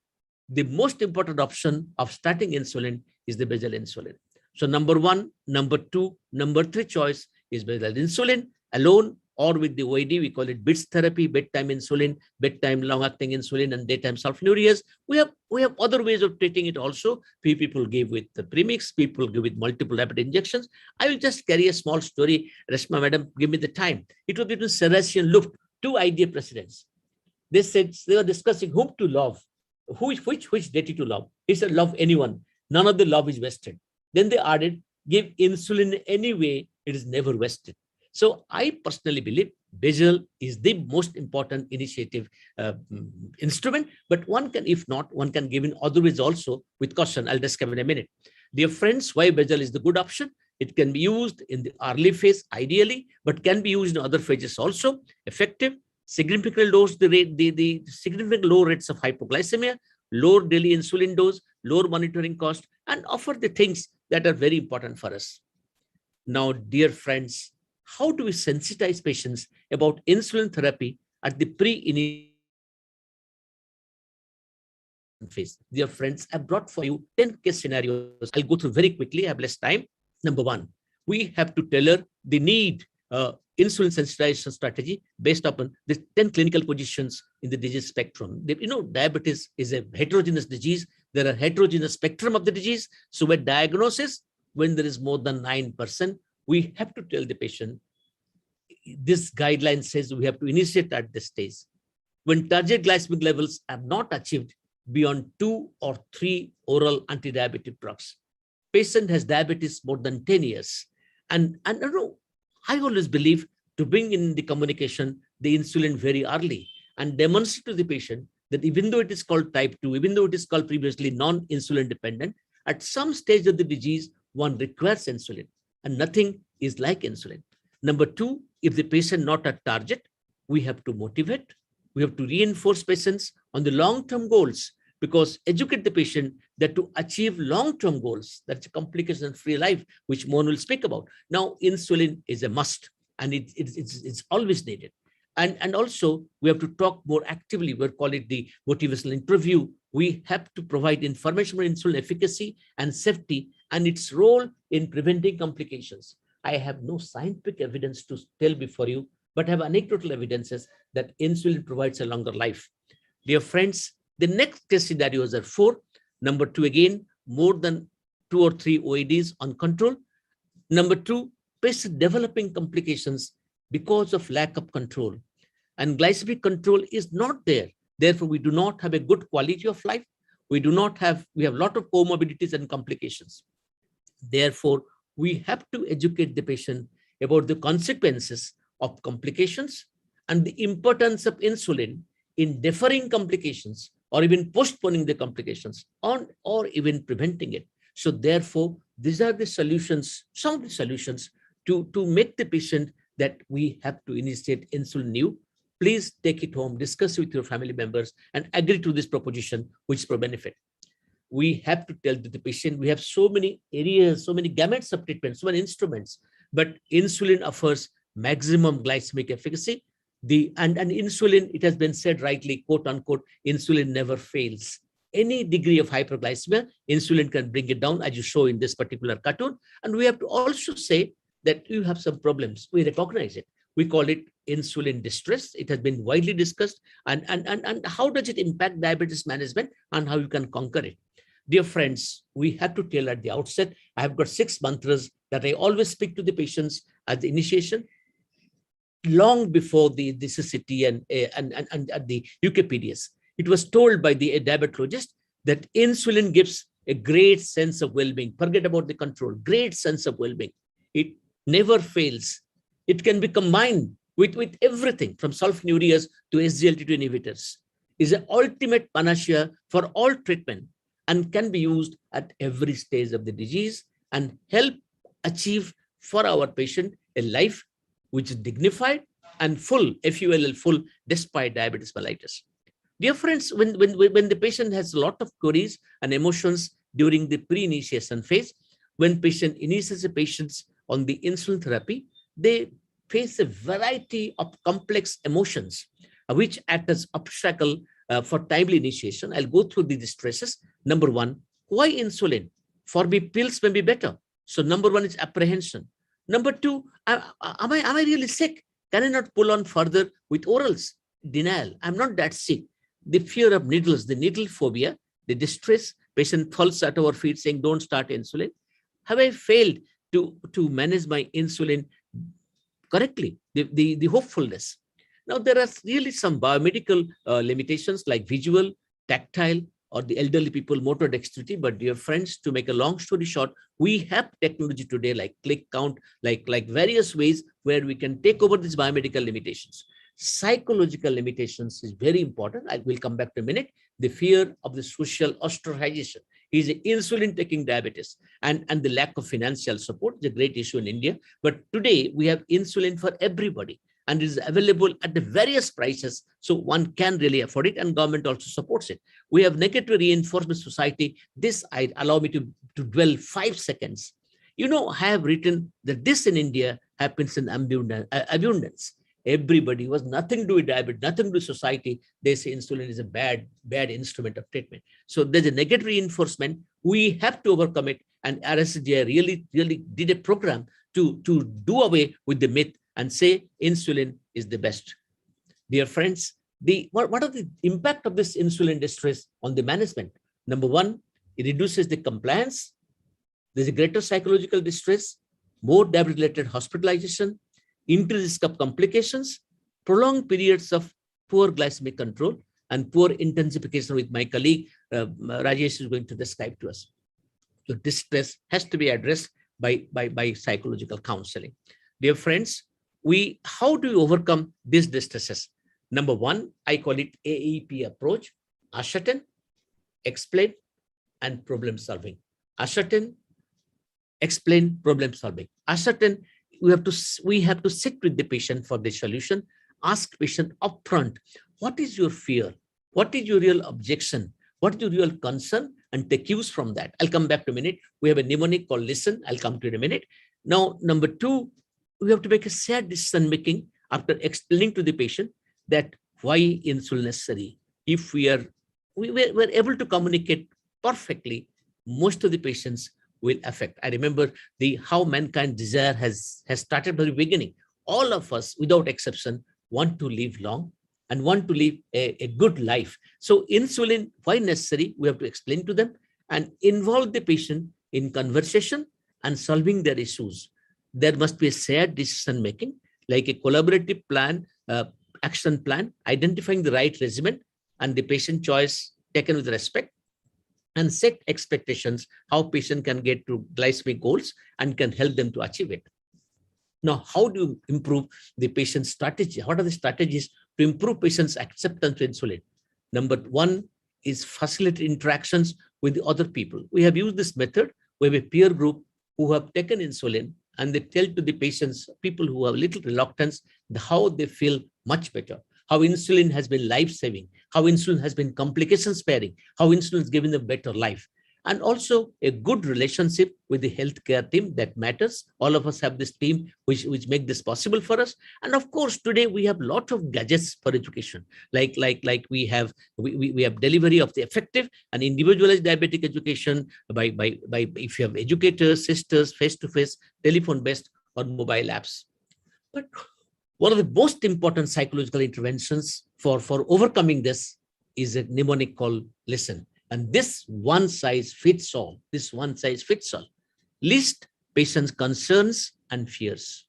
the most important option of starting insulin is the basal insulin. So number one, number two, number three choice is basal insulin alone, or with the OAD, we call it BITS therapy, bedtime insulin, bedtime long-acting insulin, and daytime sulfonylureas. We have other ways of treating it also. Few people give with the premix, people give with multiple rapid injections. I will just carry a small story. Reshma, madam, give me the time. It was between Sarasi and Luft, two idea presidents. They said they were discussing whom to love, which deity to love. He said, love anyone. None of the love is wasted. Then they added, give insulin anyway, it is never wasted. So I personally believe Basal is the most important initiative instrument, but one can, if not, one can give in other ways also with caution. I'll describe in a minute. Dear friends, why Basal is the good option? It can be used in the early phase ideally, but can be used in other phases also. Effective, significantly lowers the significant low rates of hypoglycemia, lower daily insulin dose, lower monitoring cost, and offer the things that are very important for us. Now, dear friends, how do we sensitize patients about insulin therapy at the pre-initiation phase? Dear friends, I brought for you 10 case scenarios. I'll go through very quickly. I have less time. Number one, we have to tailor the need insulin sensitization strategy based upon the 10 clinical positions in the disease spectrum. You know, diabetes is a heterogeneous disease. There are heterogeneous spectrum of the disease. So with diagnosis, when there is more than 9%, we have to tell the patient, this guideline says we have to initiate at this stage. When target glycemic levels are not achieved beyond 2 or 3 oral anti-diabetic drugs. Patient has diabetes more than 10 years. And I know, I always believe to bring in the communication, the insulin very early and demonstrate to the patient that even though it is called type 2, even though it is called previously non-insulin dependent, at some stage of the disease, one requires insulin and nothing is like insulin. Number two, if the patient not at target, we have to motivate, we have to reinforce patients on the long-term goals, because educate the patient that to achieve long-term goals, that's a complication-free life, which Mohan will speak about. Now, insulin is a must, and it's always needed. And also, we have to talk more actively. We'll call it the motivational interview. We have to provide information on insulin efficacy and safety and its role in preventing complications. I have no scientific evidence to tell before you, but have anecdotal evidences that insulin provides a longer life. Dear friends, the next case scenarios are 4. Number 2, again, more than 2 or 3 OADs on control. Number 2, patient developing complications because of lack of control. And glycemic control is not there. Therefore, we do not have a good quality of life. We have a lot of comorbidities and complications. Therefore, we have to educate the patient about the consequences of complications and the importance of insulin in deferring complications or even postponing the complications or even preventing it. So therefore, these are the solutions, some of the solutions to make the patient that we have to initiate insulin new. Please take it home, discuss with your family members and agree to this proposition, which is for benefit. We have to tell the patient, we have so many areas, so many gamuts of treatment, so many instruments, but insulin offers maximum glycemic efficacy. And insulin, it has been said rightly, quote unquote, insulin never fails. Any degree of hyperglycemia, insulin can bring it down, as you show in this particular cartoon. And we have to also say that you have some problems. We recognize it. We call it insulin distress. It has been widely discussed. And how does it impact diabetes management and how you can conquer it? Dear friends, we have to tell at the outset, I have got 6 mantras that I always speak to the patients at the initiation, long before the CCT and the UKPDS. It was told by the diabetologist that insulin gives a great sense of well-being. Forget about the control, great sense of well-being. It never fails. It can be combined with everything from sulfonylureas to SGLT2 inhibitors. Is an ultimate panacea for all treatment and can be used at every stage of the disease and help achieve for our patient a life which is dignified and full, FULL full, despite diabetes mellitus. Dear friends, when the patient has a lot of queries and emotions during the pre-initiation phase, when patient initiates the patients on the insulin therapy, they face a variety of complex emotions, which act as obstacle for timely initiation. I'll go through the distresses. Number 1, why insulin? For me, pills may be better. So number 1 is apprehension. Number 2, am I really sick? Can I not pull on further with orals? Denial. I'm not that sick. The fear of needles, the needle phobia, the distress, patient falls at our feet saying, don't start insulin. Have I failed to manage my insulin correctly? The hopefulness. Now, there are really some biomedical limitations like visual, tactile, or the elderly people motor dexterity. But dear friends, to make a long story short, we have technology today like click count, like various ways where we can take over these biomedical limitations. Psychological limitations is very important. I will come back to a minute. The fear of the social ostracization is insulin taking diabetes, and the lack of financial support is a great issue in India. But today we have insulin for everybody, and it is available at the various prices, so one can really afford it, and government also supports it. We have negative reinforcement society. This I allow me to dwell 5 seconds. You know, I have written that this in India happens in abundance. Everybody was nothing to do with diabetes, nothing to do with society. They say insulin is a bad instrument of treatment. So there's a negative reinforcement. We have to overcome it. And RSGI really did a program to do away with the myth and say insulin is the best. Dear friends, what are the impact of this insulin distress on the management? Number one, it reduces the compliance. There's a greater psychological distress, more diabetes-related hospitalization, increased risk of complications, prolonged periods of poor glycemic control, and poor intensification, with my colleague Rajesh is going to describe to us. So distress has to be addressed by psychological counseling. Dear friends, how do we overcome these distresses? Number one, I call it AEP approach: ascertain, explain, and problem solving. Ascertain, explain, problem solving. Ascertain, we have to sit with the patient for the solution. Ask patient upfront, what is your fear? What is your real objection? What is your real concern? And take cues from that. I'll come back to a minute. We have a mnemonic called listen. I'll come to it in a minute. Now, number two, we have to make a shared decision making after explaining to the patient that why insulin necessary. If we're able to communicate perfectly, most of the patients will affect. I remember how mankind desire has started from the beginning. All of us, without exception, want to live long and want to live a good life. So insulin, why necessary? We have to explain to them and involve the patient in conversation and solving their issues. There must be a shared decision making, like a collaborative plan, action plan, identifying the right regimen and the patient choice taken with respect, and set expectations how patient can get to glycemic goals and can help them to achieve it. Now, how do you improve the patient's strategy? What are the strategies to improve patient's acceptance to insulin? Number one is facilitate interactions with the other people. We have used this method. We have a peer group who have taken insulin, and they tell to the patients, people who have little reluctance, how they feel much better, how insulin has been life-saving, how insulin has been complication-sparing, how insulin has given them a better life. And also a good relationship with the healthcare team that matters. All of us have this team which make this possible for us. And of course, today we have a lot of gadgets for education, like we have delivery of the effective and individualized diabetic education by if you have educators, sisters, face-to-face, telephone-based or mobile apps. But one of the most important psychological interventions for overcoming this is a mnemonic called listen. And this one size fits all. List patient's concerns and fears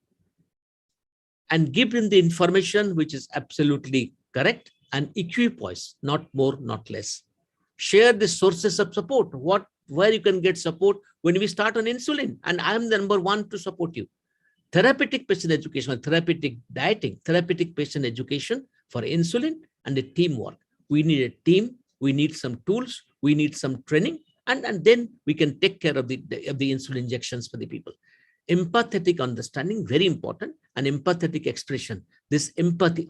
and give him the information which is absolutely correct and equipoise, not more, not less. Share the sources of support, where you can get support when we start on insulin, and I am the number one to support you. Therapeutic patient education, therapeutic dieting, therapeutic patient education for insulin, and the teamwork. We need a team, we need some tools, we need some training, and then we can take care of the insulin injections for the people. Empathetic understanding, very important, and empathetic expression. This empathy,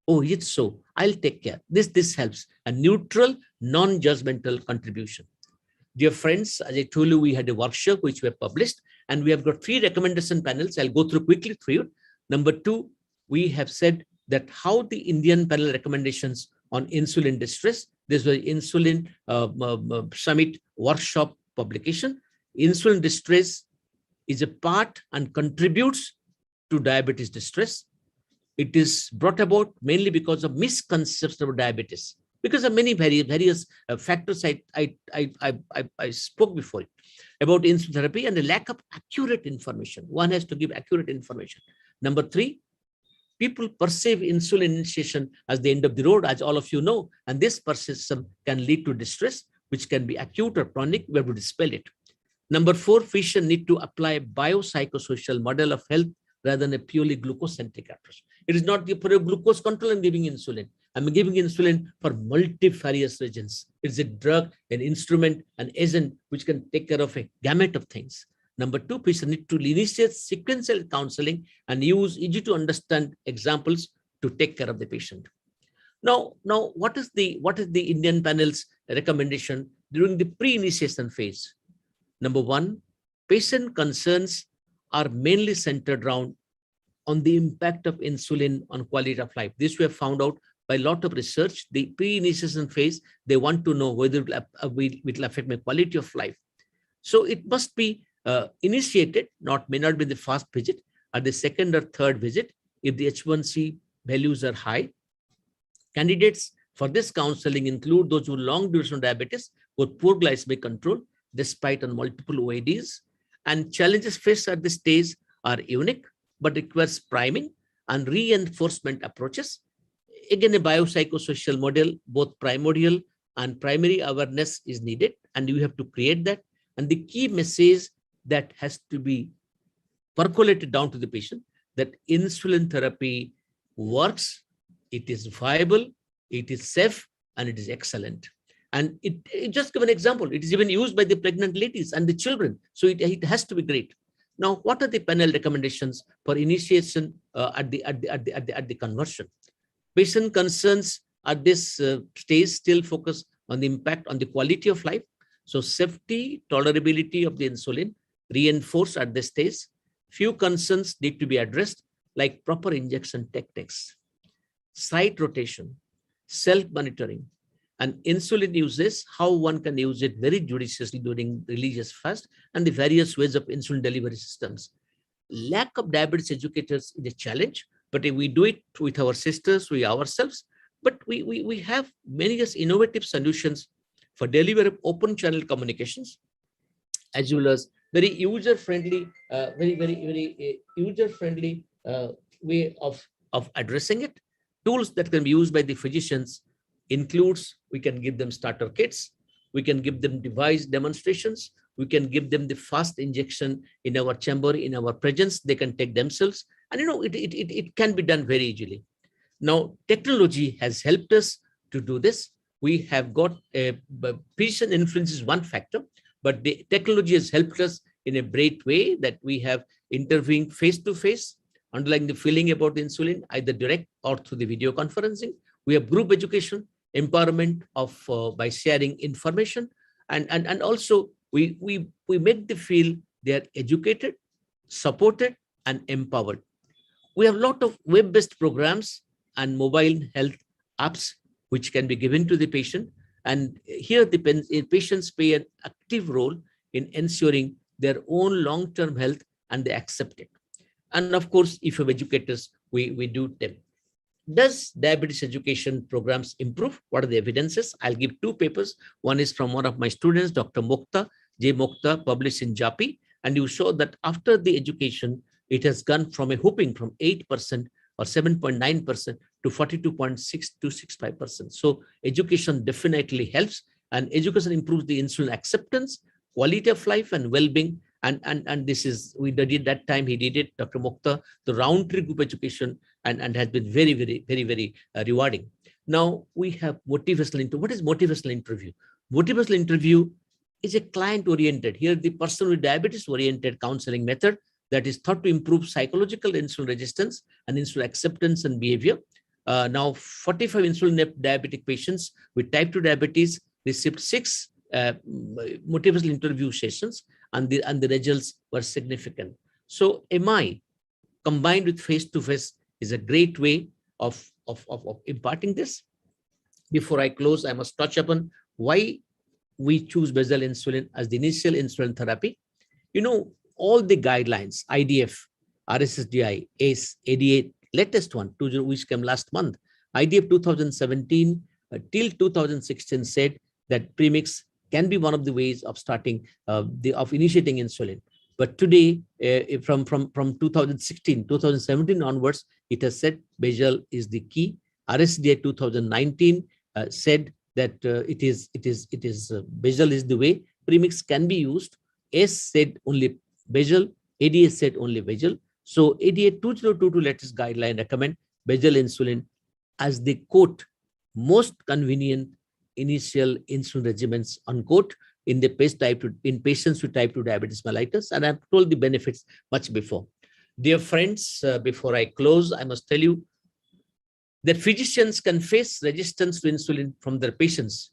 oh, it's so, I'll take care. This helps. A neutral, non-judgmental contribution. Dear friends, as I told you, we had a workshop which we have published, and we have got 3 recommendation panels. I'll go through quickly through it. Number 2, we have said that how the Indian panel recommendations on insulin distress. This was Insulin Summit workshop publication. Insulin distress is a part and contributes to diabetes distress. It is brought about mainly because of misconceptions of diabetes, because of many various factors I spoke before it, about insulin therapy and the lack of accurate information. One has to give accurate information. Number 3, people perceive insulin initiation as the end of the road, as all of you know, and this perception can lead to distress. which can be acute or chronic, we have to dispel it. Number 4, physician need to apply a biopsychosocial model of health rather than a purely glucose-centric approach. It is not for a glucose control I'm giving insulin. I'm giving insulin for multifarious regions. It's a drug, an instrument, an agent which can take care of a gamut of things. Number 2, physician need to initiate sequential counseling and use easy to understand examples to take care of the patient. Now, what is the Indian panel's recommendation during the pre-initiation phase? Number 1, patient concerns are mainly centered around on the impact of insulin on quality of life. This we have found out by a lot of research. The pre-initiation phase, they want to know whether it will affect my quality of life. So it must be initiated, may not be the first visit, at the second or third visit, if the H1C values are high. Candidates for this counseling include those with long duration diabetes with poor glycemic control, despite on multiple OADs, and challenges faced at this stage are unique, but requires priming and reinforcement approaches. Again, a biopsychosocial model, both primordial and primary awareness is needed, and you have to create that. And the key message that has to be percolated down to the patient, that insulin therapy works, it is viable, it is safe, and it is excellent. And it just give an example. It is even used by the pregnant ladies and the children. So it has to be great. Now, what are the panel recommendations for initiation at the conversion? Patient concerns at this stage still focus on the impact on the quality of life. So safety, tolerability of the insulin reinforced at this stage. Few concerns need to be addressed, like proper injection techniques, site rotation, self-monitoring, and insulin uses, how one can use it very judiciously during religious fast, and the various ways of insulin delivery systems. Lack of diabetes educators is a challenge, but if we do it with our sisters, we ourselves, but we have many innovative solutions for delivery of open channel communications, as well as very user-friendly, very user-friendly way of addressing it. Tools that can be used by the physicians includes, we can give them starter kits, we can give them device demonstrations, we can give them the fast injection in our chamber, in our presence, they can take themselves, and it can be done very easily. Now, technology has helped us to do this. We have got patient influence is one factor, but the technology has helped us in a great way that we have intervened face-to-face, underlying the feeling about the insulin, either direct or through the video conferencing. We have group education, empowerment of by sharing information, and also we make them feel they are educated, supported, and empowered. We have a lot of web-based programs and mobile health apps which can be given to the patient, and here the patients play an active role in ensuring their own long-term health, and they accept it. And of course, if you have educators, we do them. Does diabetes education programs improve? What are the evidences? I'll give two papers. One is from one of my students, Dr. Mokta, J. Mokta, published in JAPI, and you show that after the education, it has gone from a whooping from 8% or 7.9% to 42.6 to 65%. So education definitely helps, and education improves the insulin acceptance, quality of life, and well-being. And this is, we did that time, he did it, Dr. Mokta, the round-trip group education, and has been very, very, very, very rewarding. Now we have motivational interview. What is motivational interview? Motivational interview is a client-oriented, here the person with diabetes-oriented counseling method that is thought to improve psychological insulin resistance and insulin acceptance and behavior. Now 45 insulin diabetic patients with type 2 diabetes received 6 motivational interview sessions, and the results were significant. So MI combined with face-to-face is a great way of imparting this. Before I close, I must touch upon why we choose basal insulin as the initial insulin therapy. You know, all the guidelines, IDF, RSSDI, ACE, ADA, latest one, which came last month, IDF 2017 till 2016 said that premix can be one of the ways of starting of initiating insulin. But today, from 2016, 2017 onwards, it has said basal is the key. RSDA 2019 said that Basal is the way. Premix can be used. S said only Basal, ADA said only Basal. So ADA 2022 latest guideline recommend basal insulin as the quote most convenient initial insulin regimens unquote in the patients with type 2 diabetes mellitus, and I've told the benefits much before. Dear friends, before I close, I must tell you that physicians can face resistance to insulin from their patients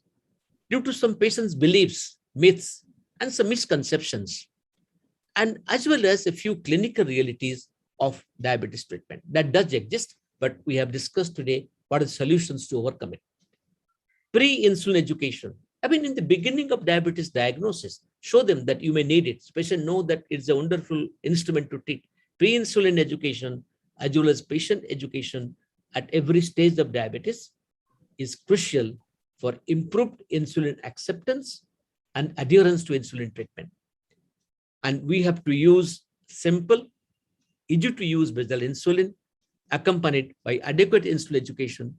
due to some patients' beliefs, myths, and some misconceptions, and as well as a few clinical realities of diabetes treatment. That does exist, but we have discussed today what are the solutions to overcome it. Pre-insulin education. I mean, in the beginning of diabetes diagnosis, show them that you may need it. Patients know that it's a wonderful instrument to treat. Pre-insulin education, as well as patient education at every stage of diabetes is crucial for improved insulin acceptance and adherence to insulin treatment. And we have to use simple, easy to use basal insulin accompanied by adequate insulin education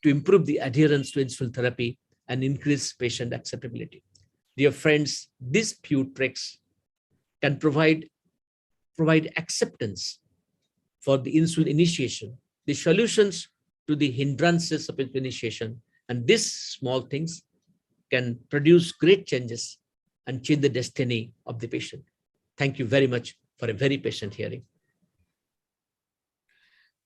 to improve the adherence to insulin therapy and increase patient acceptability. Dear friends, these few tricks can provide acceptance for the insulin initiation, the solutions to the hindrances of insulin initiation, and these small things can produce great changes and change the destiny of the patient. Thank you very much for a very patient hearing.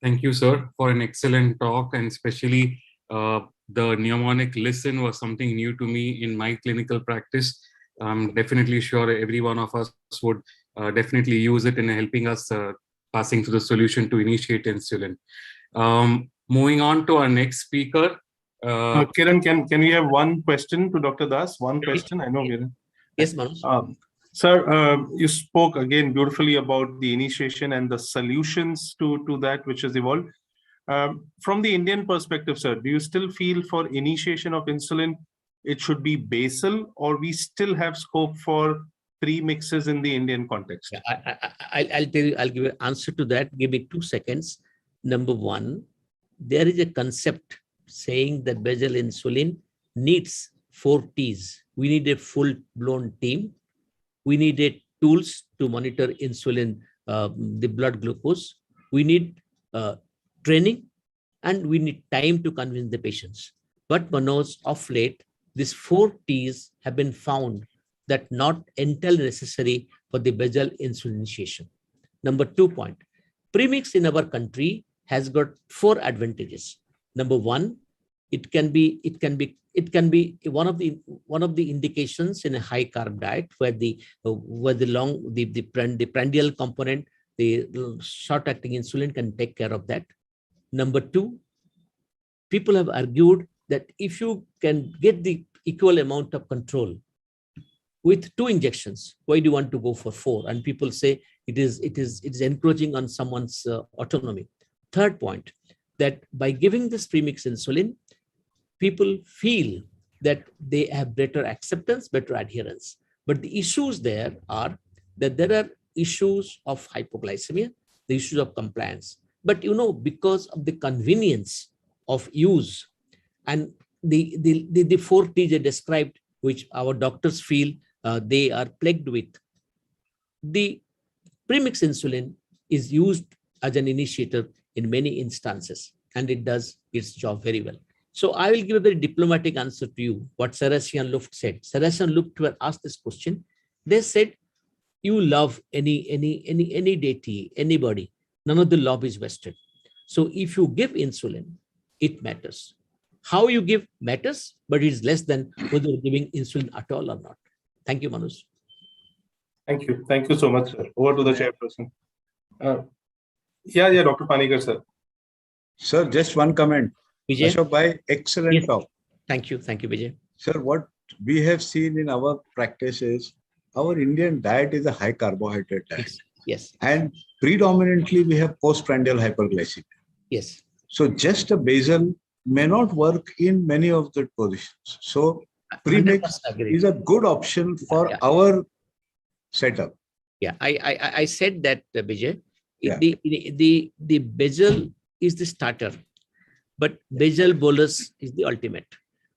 Thank you, sir, for an excellent talk, and especially the mnemonic listen was something new to me in my clinical practice. I'm definitely sure every one of us would definitely use it in helping us passing to the solution to initiate insulin. Moving on to our next speaker. Kiran, can we have one question to Dr. Das? One question? I know, Kiran. Yes, Manoj. Sir, you spoke again beautifully about the initiation and the solutions to that which has evolved. From the Indian perspective, sir, do you still feel for initiation of insulin, it should be basal, or we still have scope for premixes in the Indian context? Yeah, I'll tell you, I'll give an answer to that. Give me 2 seconds. Number one, there is a concept saying that basal insulin needs 4 T's. We need a full-blown team. We needed tools to monitor insulin, the blood glucose. We need training, and we need time to convince the patients. But Manoj, of late, these 4 T's have been found that not entirely necessary for the basal insulin initiation. Number 2 point, premix in our country has got 4 advantages. Number 1, it can be one of the indications in a high carb diet where the prandial component, the short acting insulin can take care of that. Number 2, people have argued that if you can get the equal amount of control with 2 injections, why do you want to go for 4? And people say it is encroaching on someone's autonomy. Third point, that by giving this premix insulin, people feel that they have better acceptance, better adherence. But the issues there are that there are issues of hypoglycemia, the issues of compliance. But because of the convenience of use and the 4 T's I described, which our doctors feel they are plagued with, the premix insulin is used as an initiator in many instances, and it does its job very well. So I will give a very diplomatic answer to you, what Sarasi and Luft said. Sarasi and Luft were asked this question. They said, you love any deity, anybody. None of the love is vested. So if you give insulin, it matters. How you give matters, but it's less than whether you're giving insulin at all or not. Thank you, Manoj. Thank you. Thank you so much, sir. Over to the chairperson. Yeah, Dr. Panikar, sir. Sir, just one comment. Vijay? Ashok Bhai, excellent talk. Thank you, Vijay. Sir, what we have seen in our practice is our Indian diet is a high carbohydrate diet. Yes. And predominantly we have postprandial hyperglycemia. Yes. So just a basal may not work in many of the positions. So premix is a good option for our setup. Yeah, I said that, Vijay. Yeah. The basal is the starter, but basal bolus is the ultimate.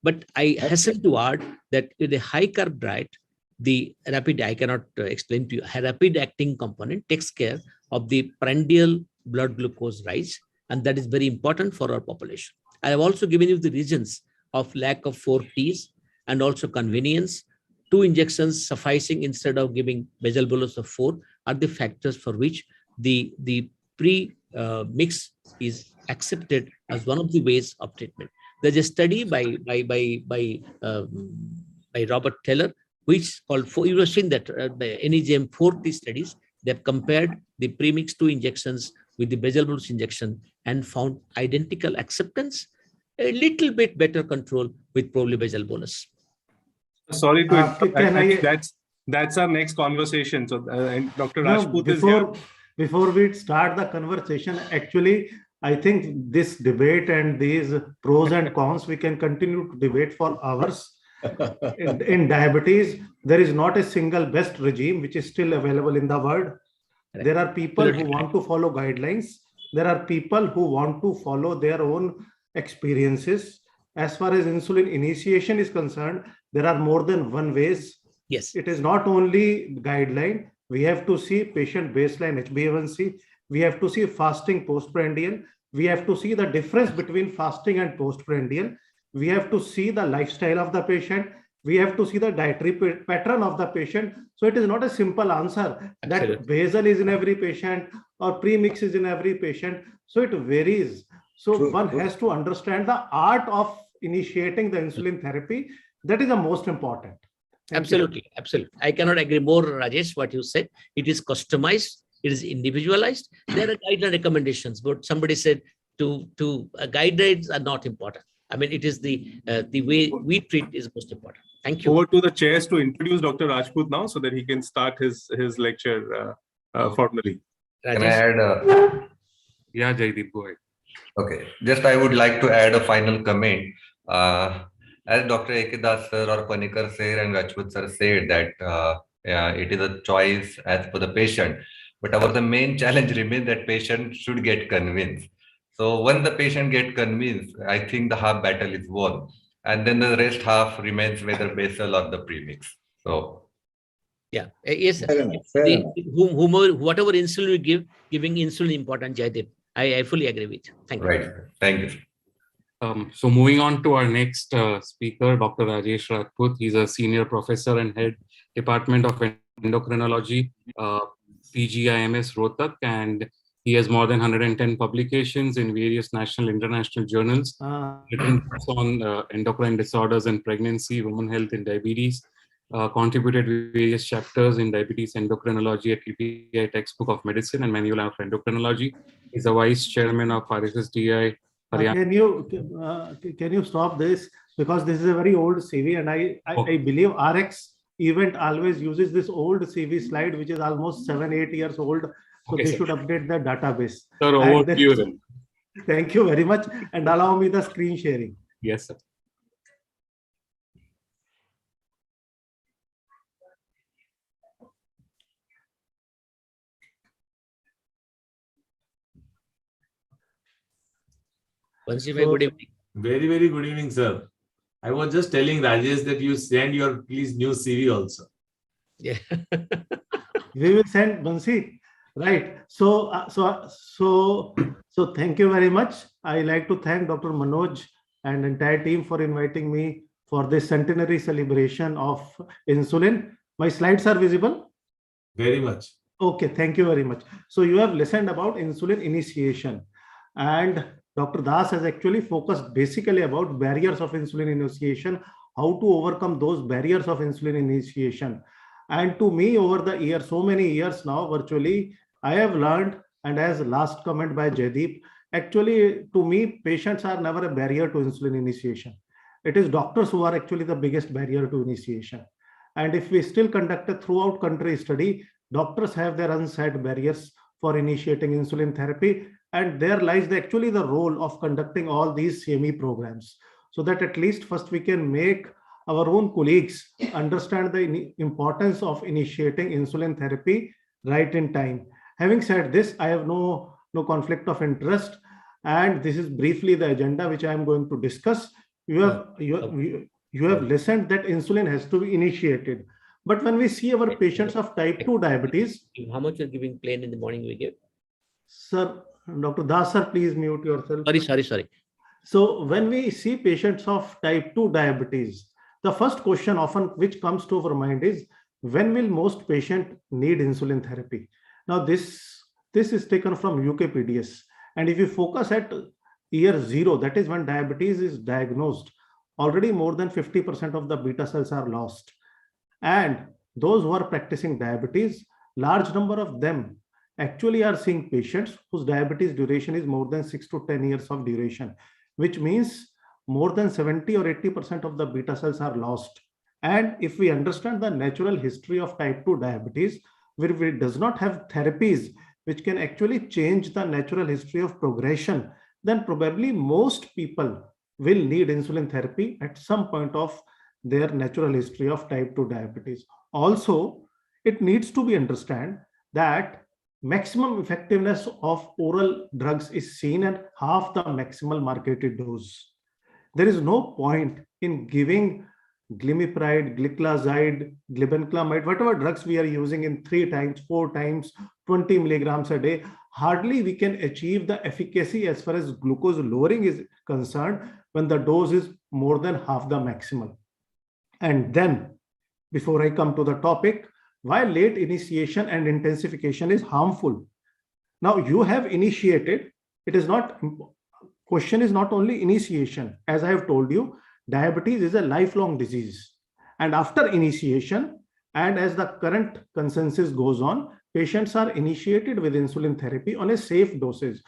But I hasten to add that with a high carb diet, the rapid, I cannot explain to you, a rapid acting component takes care of the prandial blood glucose rise, and that is very important for our population. I have also given you the reasons of lack of 4 Ts and also convenience. 2 injections sufficing instead of giving basal bolus of 4 are the factors for which the pre-mix is accepted as one of the ways of treatment. There's a study by Robert Taylor, which called, you have seen that the NEJM 4T studies, they have compared the premix 2 injections with the basal bolus injection and found identical acceptance, a little bit better control with probably basal bolus. Sorry to interrupt. That's our next conversation. So, Dr. Rajput is here. Before we start the conversation, actually, I think this debate and these pros and cons, we can continue to debate for hours. In diabetes, there is not a single best regime which is still available in the world. There are people who want to follow guidelines. There are people who want to follow their own experiences. As far as insulin initiation is concerned, there are more than one ways. Yes. It is not only guideline. We have to see patient baseline HbA1c. We have to see fasting postprandial. We have to see the difference between fasting and postprandial. We have to see the lifestyle of the patient. We have to see the dietary pattern of the patient. So it is not a simple answer that basal is in every patient or premix is in every patient. So it varies. So one has to understand the art of initiating the insulin therapy. That is the most important. Absolutely. I cannot agree more, Rajesh, what you said. It is customized. It is individualized. There are guideline recommendations, but somebody said guidelines are not important. I mean, it is the way we treat is most important. Thank you. Over to the chairs to introduce Dr. Rajput now, so that he can start his lecture formally. Can I add? Yeah, Jaideep, go ahead. Okay, just I would like to add a final comment. As Dr. Ekedas sir or Panikar sir and Rajput sir said that it is a choice as per the patient, but the main challenge remains that patient should get convinced. So when the patient gets convinced, I think the half battle is won, and then the rest half remains whether basal or the premix. So yeah, yes, whatever insulin we give, giving insulin important, Jaideep. I fully agree with you. Thank you. Right. Thank you. So moving on to our next speaker, Dr. Rajesh Rajput. He's a senior professor and head Department of Endocrinology, PGIMS Rohtak, and he has more than 110 publications in various national and international journals, written on endocrine disorders and pregnancy, women health and diabetes, contributed various chapters in diabetes endocrinology at PPI textbook of medicine and manual of endocrinology. He's a vice chairman of RSSDI. Can you stop this, because this is a very old CV, and I believe RX event always uses this old CV slide, which is almost 7-8 years old. So they should update the database. Sir, over to you then. Thank you very much, and allow me the screen sharing. Yes, sir. Good evening. Very, very good evening, sir. I was just telling Rajesh that you send your please new CV also. Yeah. We will send Bansi. Right. So thank you very much. I like to thank Dr. Manoj and entire team for inviting me for this centenary celebration of insulin. My slides are visible? Very much. Okay, thank you very much. So you have listened about insulin initiation, and Dr. Das has actually focused basically about barriers of insulin initiation, how to overcome those barriers of insulin initiation. And to me, over the years, so many years now, virtually, I have learned, and as last comment by Jaideep, actually, to me, patients are never a barrier to insulin initiation. It is doctors who are actually the biggest barrier to initiation. And if we still conduct a throughout country study, doctors have their unsaid barriers for initiating insulin therapy. And there lies actually the role of conducting all these CME programs, so that at least first we can make our own colleagues understand the importance of initiating insulin therapy right in time. Having said this, I have no conflict of interest, and this is briefly the agenda which I am going to discuss. you have listened that insulin has to be initiated. But when we see our patients of type 2 diabetes, how much you're giving plain in the morning we give? Sir, Dr. Das, sir, please mute yourself. Sorry. So when we see patients of type 2 diabetes, the first question often which comes to our mind is, when will most patient need insulin therapy? Now this is taken from UKPDS. And if you focus at year 0, that is when diabetes is diagnosed, already more than 50% of the beta cells are lost. And those who are practicing diabetes, large number of them actually are seeing patients whose diabetes duration is more than 6 to 10 years of duration, which means more than 70 or 80% of the beta cells are lost. And if we understand the natural history of type 2 diabetes, where we does not have therapies which can actually change the natural history of progression, then probably most people will need insulin therapy at some point of their natural history of type 2 diabetes. Also, it needs to be understood that maximum effectiveness of oral drugs is seen at half the maximal marketed dose. There is no point in giving glimepiride, gliclazide, glibenclamide, whatever drugs we are using in 3 times, 4 times, 20 milligrams a day. Hardly we can achieve the efficacy as far as glucose lowering is concerned when the dose is more than half the maximal. And then, before I come to the topic, why late initiation and intensification is harmful. Now you have initiated, it is not, question is not only initiation. As I have told you, diabetes is a lifelong disease. And after initiation, and as the current consensus goes on, patients are initiated with insulin therapy on a safe dosage,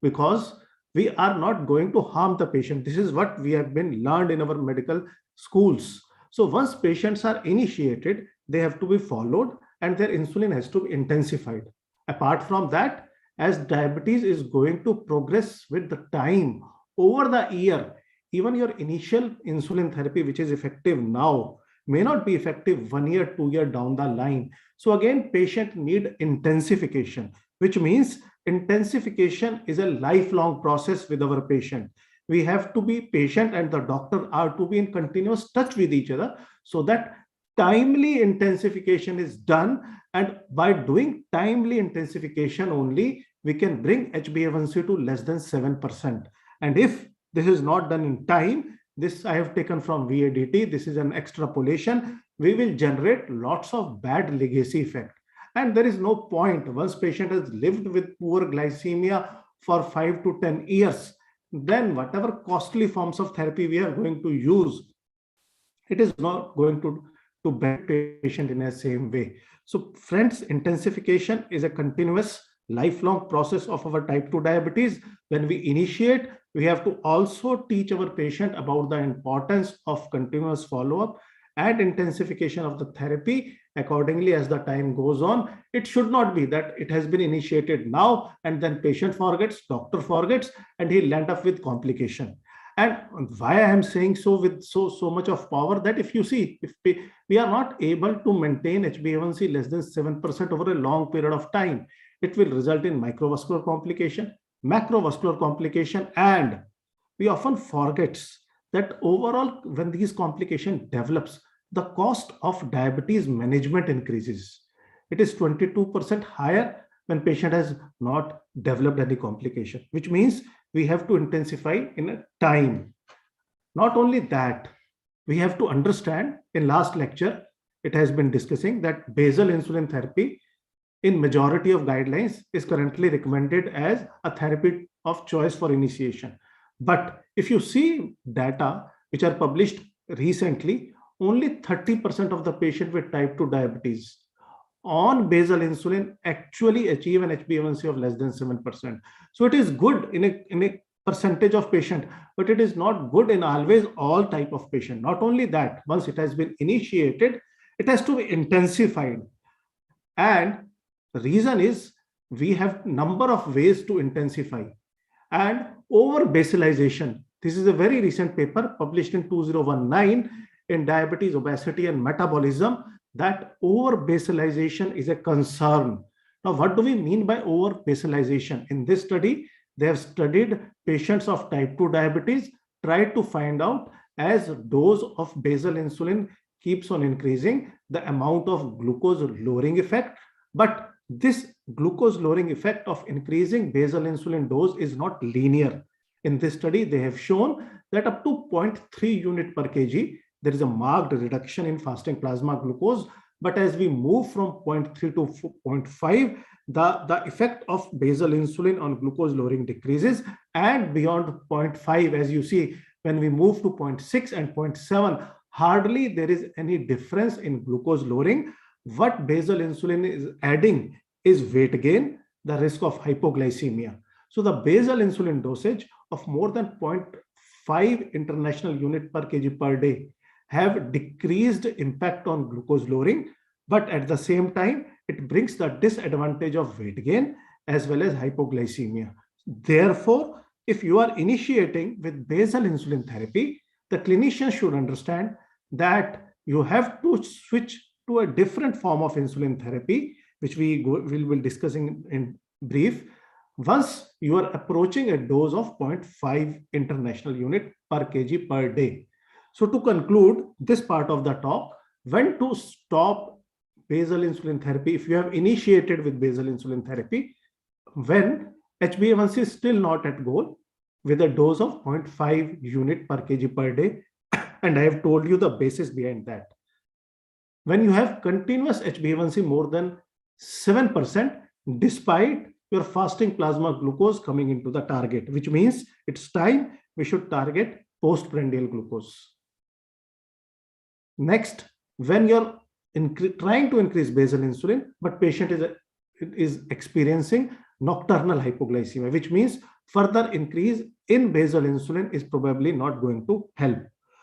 because we are not going to harm the patient. This is what we have been learned in our medical schools. So once patients are initiated, they have to be followed and their insulin has to be intensified. Apart from that, as diabetes is going to progress with the time over the year, even your initial insulin therapy, which is effective now, may not be effective 1 year, 2 year down the line. So again, patient need intensification, which means intensification is a lifelong process with our patient. We have to be patient and the doctor are to be in continuous touch with each other so that timely intensification is done. And by doing timely intensification only, we can bring HbA1c to less than 7%. And if this is not done in time, this I have taken from VADT, this is an extrapolation, we will generate lots of bad legacy effect. And there is no point, once patient has lived with poor glycemia for 5 to 10 years, then whatever costly forms of therapy we are going to use, it is not going to benefit patient in the same way. So friends, intensification is a continuous lifelong process of our type 2 diabetes. When we initiate, we have to also teach our patient about the importance of continuous follow-up and intensification of the therapy accordingly as the time goes on. It should not be that it has been initiated now and then patient forgets, doctor forgets, and he'll end up with complication. And why I am saying so with so much of power, that if you see, if we are not able to maintain HbA1c less than 7% over a long period of time, it will result in microvascular complication, macrovascular complication, and we often forget that overall when these complications develops, the cost of diabetes management increases. It is 22% higher when patient has not developed any complication, which means we have to intensify in a time. Not only that, we have to understand, in last lecture, it has been discussing that basal insulin therapy in majority of guidelines is currently recommended as a therapy of choice for initiation. But if you see data which are published recently, only 30% of the patient with type 2 diabetes on basal insulin actually achieve an HbA1c of less than 7%. So it is good in a percentage of patient, but it is not good in always all type of patient. Not only that, once it has been initiated, it has to be intensified. And the reason is we have number of ways to intensify. And over basalization, this is a very recent paper published in 2019 in Diabetes, Obesity and Metabolism, that over basalization is a concern. Now, what do we mean by over basalization? In this study, they have studied patients of type 2 diabetes, tried to find out as dose of basal insulin keeps on increasing, the amount of glucose lowering effect. But this glucose lowering effect of increasing basal insulin dose is not linear. In this study, they have shown that up to 0.3 unit per kg, there is a marked reduction in fasting plasma glucose. But as we move from 0.3 to 0.5, the effect of basal insulin on glucose lowering decreases. And beyond 0.5, as you see, when we move to 0.6 and 0.7, hardly there is any difference in glucose lowering. What basal insulin is adding is weight gain, the risk of hypoglycemia. So the basal insulin dosage of more than 0.5 international unit per kg per day have decreased impact on glucose lowering, but at the same time, it brings the disadvantage of weight gain as well as hypoglycemia. Therefore, if you are initiating with basal insulin therapy, the clinician should understand that you have to switch to a different form of insulin therapy, which we will be discussing in brief, once you are approaching a dose of 0.5 international unit per kg per day. So to conclude this part of the talk, when to stop basal insulin therapy if you have initiated with basal insulin therapy, when HbA1c is still not at goal with a dose of 0.5 unit per kg per day. And I have told you the basis behind that. When you have continuous HbA1c more than 7%, despite your fasting plasma glucose coming into the target, which means it's time we should target postprandial glucose. Next, when you're trying to increase basal insulin, but patient is experiencing nocturnal hypoglycemia, which means further increase in basal insulin is probably not going to help.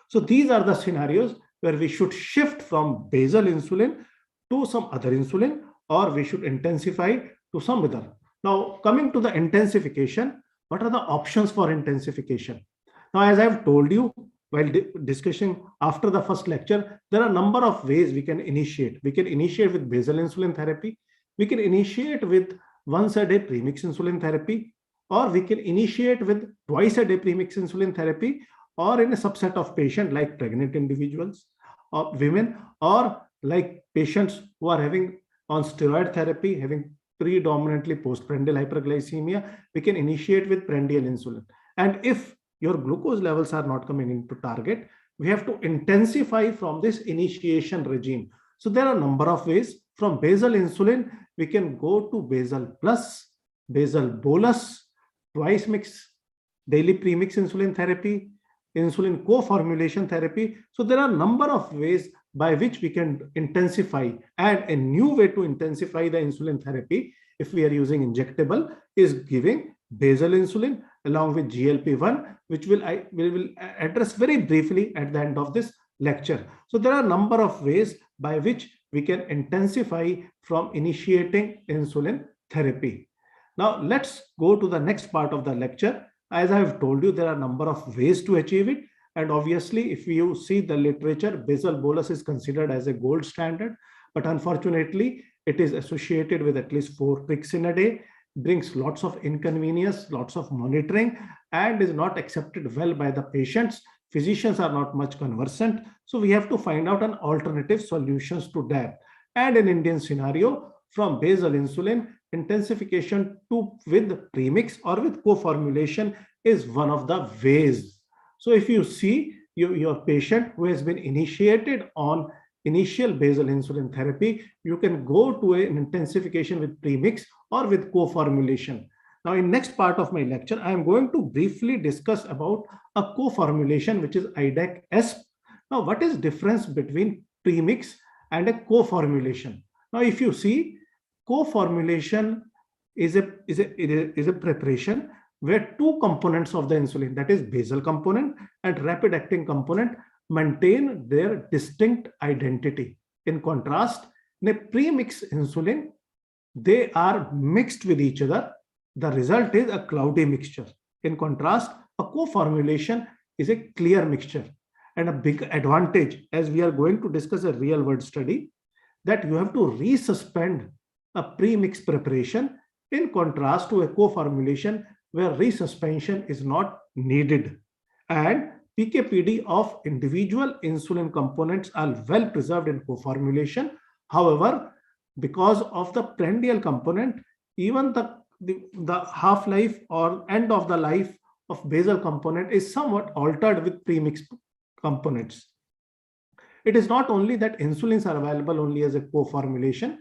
So these are the scenarios where we should shift from basal insulin to some other insulin, or we should intensify to some other. Now, coming to the intensification, what are the options for intensification? Now, as I've told you, while discussing after the first lecture, there are a number of ways we can initiate. We can initiate with basal insulin therapy. We can initiate with once a day premix insulin therapy, or we can initiate with twice a day premix insulin therapy, or in a subset of patients like pregnant individuals or women, or like patients who are having on steroid therapy, having predominantly postprandial hyperglycemia, we can initiate with prandial insulin. And if your glucose levels are not coming into target, we have to intensify from this initiation regime. So there are a number of ways. From basal insulin, we can go to basal plus, basal bolus, twice mix, daily premix insulin therapy, insulin co-formulation therapy. So there are a number of ways by which we can intensify, and a new way to intensify the insulin therapy, if we are using injectable, is giving basal insulin along with GLP-1, which we will address very briefly at the end of this lecture. So there are a number of ways by which we can intensify from initiating insulin therapy. Now let's go to the next part of the lecture. As I have told you, there are a number of ways to achieve it. And obviously, if you see the literature, basal bolus is considered as a gold standard, but unfortunately, it is associated with at least 4 pricks in a day, brings lots of inconvenience, lots of monitoring, and is not accepted well by the patients. Physicians are not much conversant. So we have to find out an alternative solutions to that. And in Indian scenario, from basal insulin, intensification to with premix or with co-formulation is one of the ways. So if you see your patient who has been initiated on initial basal insulin therapy, you can go to an intensification with premix or with co-formulation. Now, in next part of my lecture, I am going to briefly discuss about a co-formulation, which is IDAC-ESP. Now, what is difference between premix and a co-formulation? Now, if you see, co-formulation is a preparation where two components of the insulin, that is basal component and rapid acting component, maintain their distinct identity. In contrast, in a premix insulin, they are mixed with each other. The result is a cloudy mixture. In contrast, a co-formulation is a clear mixture. And a big advantage, as we are going to discuss a real world study, that you have to resuspend a premix preparation in contrast to a co-formulation where resuspension is not needed. And PK/PD of individual insulin components are well preserved in co-formulation. However, because of the prendial component, even the half-life or end of the life of basal component is somewhat altered with premix components. It is not only that insulins are available only as a co-formulation.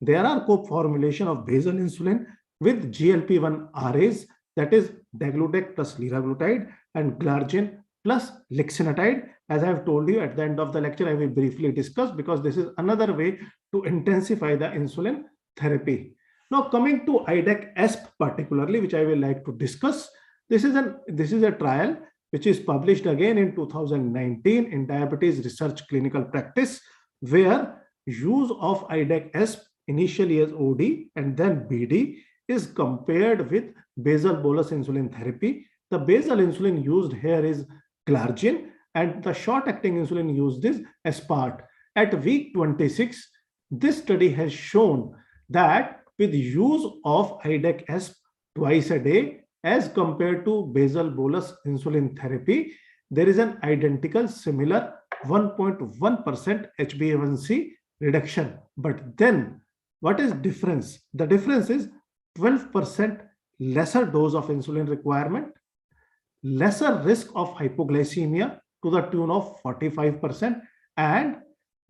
There are co-formulation of basal insulin with GLP-1 RAs, that is degludec plus liraglutide and glargine plus lixisenatide. As I have told you at the end of the lecture, I will briefly discuss, because this is another way to intensify the insulin therapy. Now coming to IDEC-ESP particularly, which I will like to discuss. This is a trial which is published again in 2019 in Diabetes Research Clinical Practice, where use of IDEC-ESP initially as OD and then BD is compared with basal bolus insulin therapy. The basal insulin used here is glargine, and the short-acting insulin used is aspart. At week 26, this study has shown that with use of IDEC-ESP twice a day as compared to basal bolus insulin therapy, there is an identical similar 1.1% HbA1c reduction. But then what is difference? The difference is 12% lesser dose of insulin requirement, lesser risk of hypoglycemia to the tune of 45%, and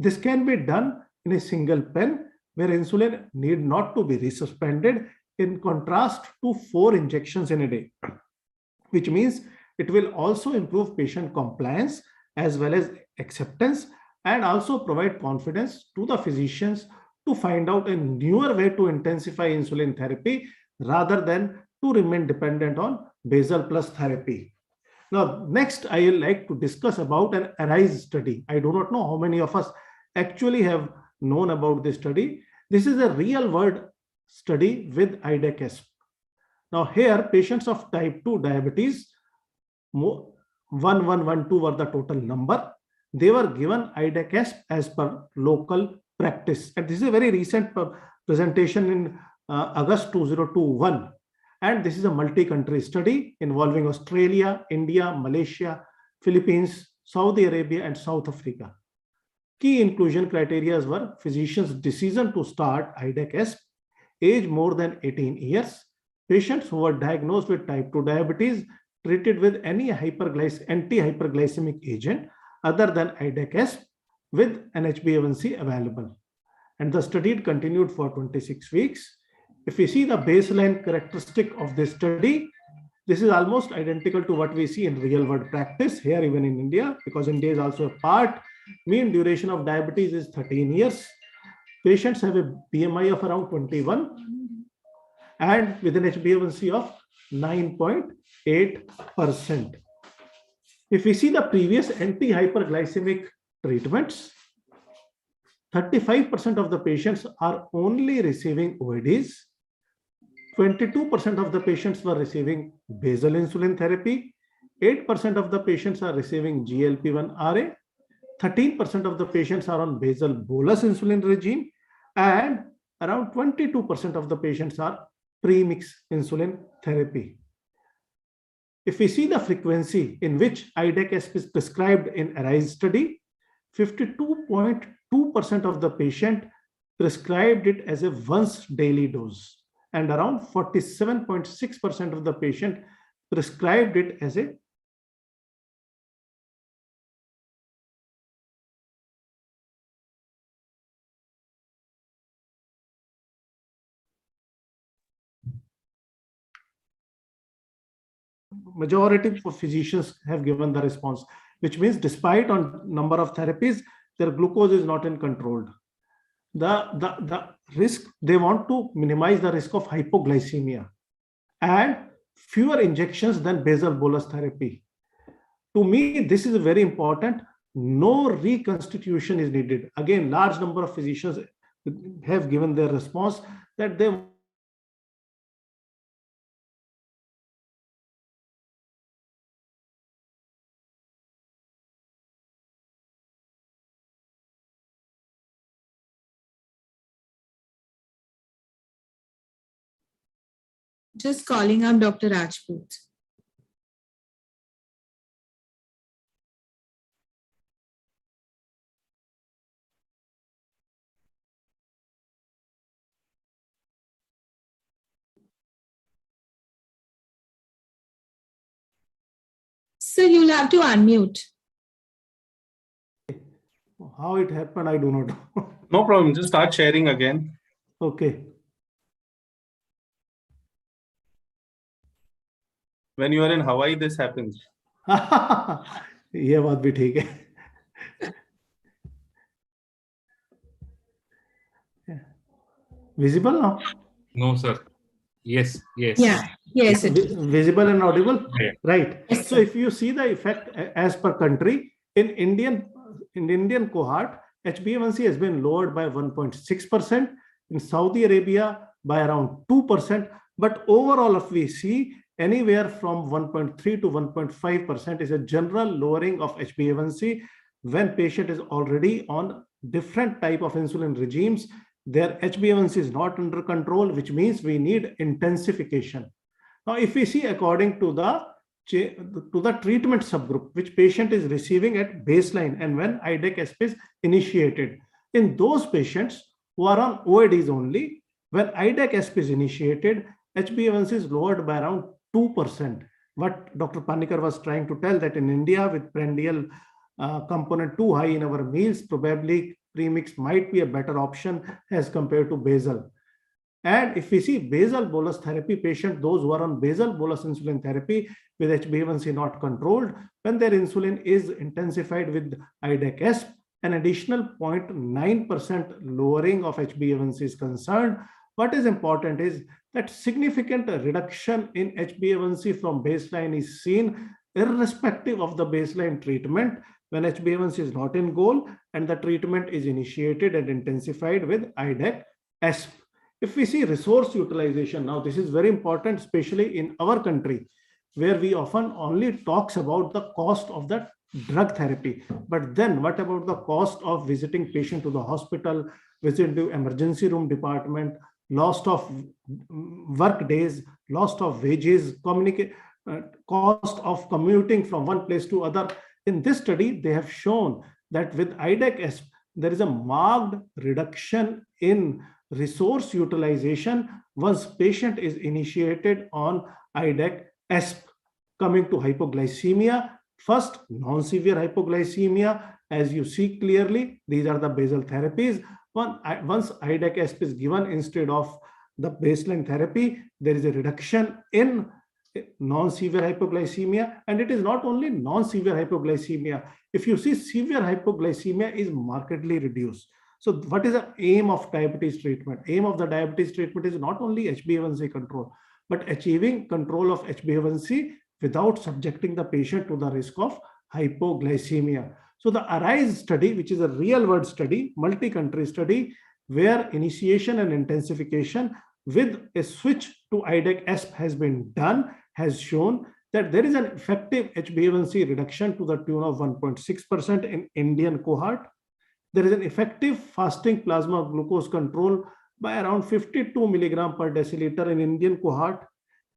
this can be done in a single pen where insulin need not to be resuspended, in contrast to 4 injections in a day, which means it will also improve patient compliance as well as acceptance, and also provide confidence to the physicians to find out a newer way to intensify insulin therapy rather than to remain dependent on basal plus therapy. Now, next I would like to discuss about an ARISE study. I do not know how many of us actually have known about this study. This is a real world study with IDEC-ESP. Now here patients of type 2 diabetes, 1112 were the total number. They were given IDEC-ESP as per local practice. And this is a very recent presentation in August 2021. And this is a multi-country study involving Australia, India, Malaysia, Philippines, Saudi Arabia, and South Africa. Key inclusion criteria were physician's decision to start IDEC-ESP, age more than 18 years, patients who were diagnosed with type 2 diabetes, treated with any anti-hyperglycemic agent other than IDEC-ESP, with an HbA1c available. And the study continued for 26 weeks. If we see the baseline characteristic of this study, this is almost identical to what we see in real world practice here, even in India, because India is also a part. Mean duration of diabetes is 13 years. Patients have a BMI of around 21 and with an HbA1c of 9.8%. If we see the previous anti-hyperglycemic treatments, 35% of the patients are only receiving OADs. 22% of the patients were receiving basal insulin therapy. 8% of the patients are receiving GLP-1 RA. 13% of the patients are on basal bolus insulin regime, and around 22% of the patients are premix insulin therapy. If we see the frequency in which IDEC-ESP is prescribed in ARISE study, 52.2% of the patient prescribed it as a once daily dose, and around 47.6% of the patient prescribed it as a majority of physicians have given the response, which means despite on number of therapies, their glucose is not in control. The risk, they want to minimize the risk of hypoglycemia and fewer injections than basal bolus therapy. To me, this is very important. No reconstitution is needed. Again, large number of physicians have given their response that they Just calling up Dr. Rajput. So you'll have to unmute. How it happened, I do not know. No problem. Just start sharing again. Okay. When you are in Hawaii, this happens. ये बात भी ठीक है. Visible now? No, sir. Yes, yes. Yeah, yes. Visible and audible? Yeah. Right. Yes, So if you see the effect as per country, in Indian cohort, HbA1c has been lowered by 1.6%, in Saudi Arabia by around 2%, but overall if we see anywhere from 1.3 to 1.5% is a general lowering of HbA1c when patient is already on different type of insulin regimes. Their HbA1c is not under control, which means we need intensification. Now, if we see according to the treatment subgroup, which patient is receiving at baseline and when IDEC-SP is initiated, in those patients who are on OADs only, when IDEC-SP is initiated, HbA1c is lowered by around 2%. What Dr. Panikar was trying to tell that in India with prandial component too high in our meals, probably Premix might be a better option as compared to Basal. And if we see basal bolus therapy patient, those who are on basal bolus insulin therapy with HbA1c not controlled, when their insulin is intensified with IDEC-SP, an additional 0.9% lowering of HbA1c is concerned. What is important is that significant reduction in HbA1c from baseline is seen irrespective of the baseline treatment when HbA1c is not in goal and the treatment is initiated and intensified with IDEC-SP. If we see resource utilization, now this is very important, especially in our country, where we often only talks about the cost of the drug therapy. But then what about the cost of visiting patient to the hospital, visit to emergency room department, loss of work days, loss of wages, cost of commuting from one place to other. In this study, they have shown that with IDEC-SP, there is a marked reduction in resource utilization once patient is initiated on IDEC-SP. Coming to hypoglycemia, first, non-severe hypoglycemia, as you see clearly, these are the basal therapies. Once IDEC-SP is given instead of the baseline therapy, there is a reduction in non-severe hypoglycemia, and it is not only non-severe hypoglycemia. If you see severe hypoglycemia is markedly reduced. So what is the aim of diabetes treatment? Aim of the diabetes treatment is not only HbA1c control, but achieving control of HbA1c without subjecting the patient to the risk of hypoglycemia. So the ARISE study, which is a real world study, multi-country study, where initiation and intensification with a switch to IDEC-SP has been done, has shown that there is an effective HbA1c reduction to the tune of 1.6% in Indian cohort. There is an effective fasting plasma glucose control by around 52 milligram per deciliter in Indian cohort.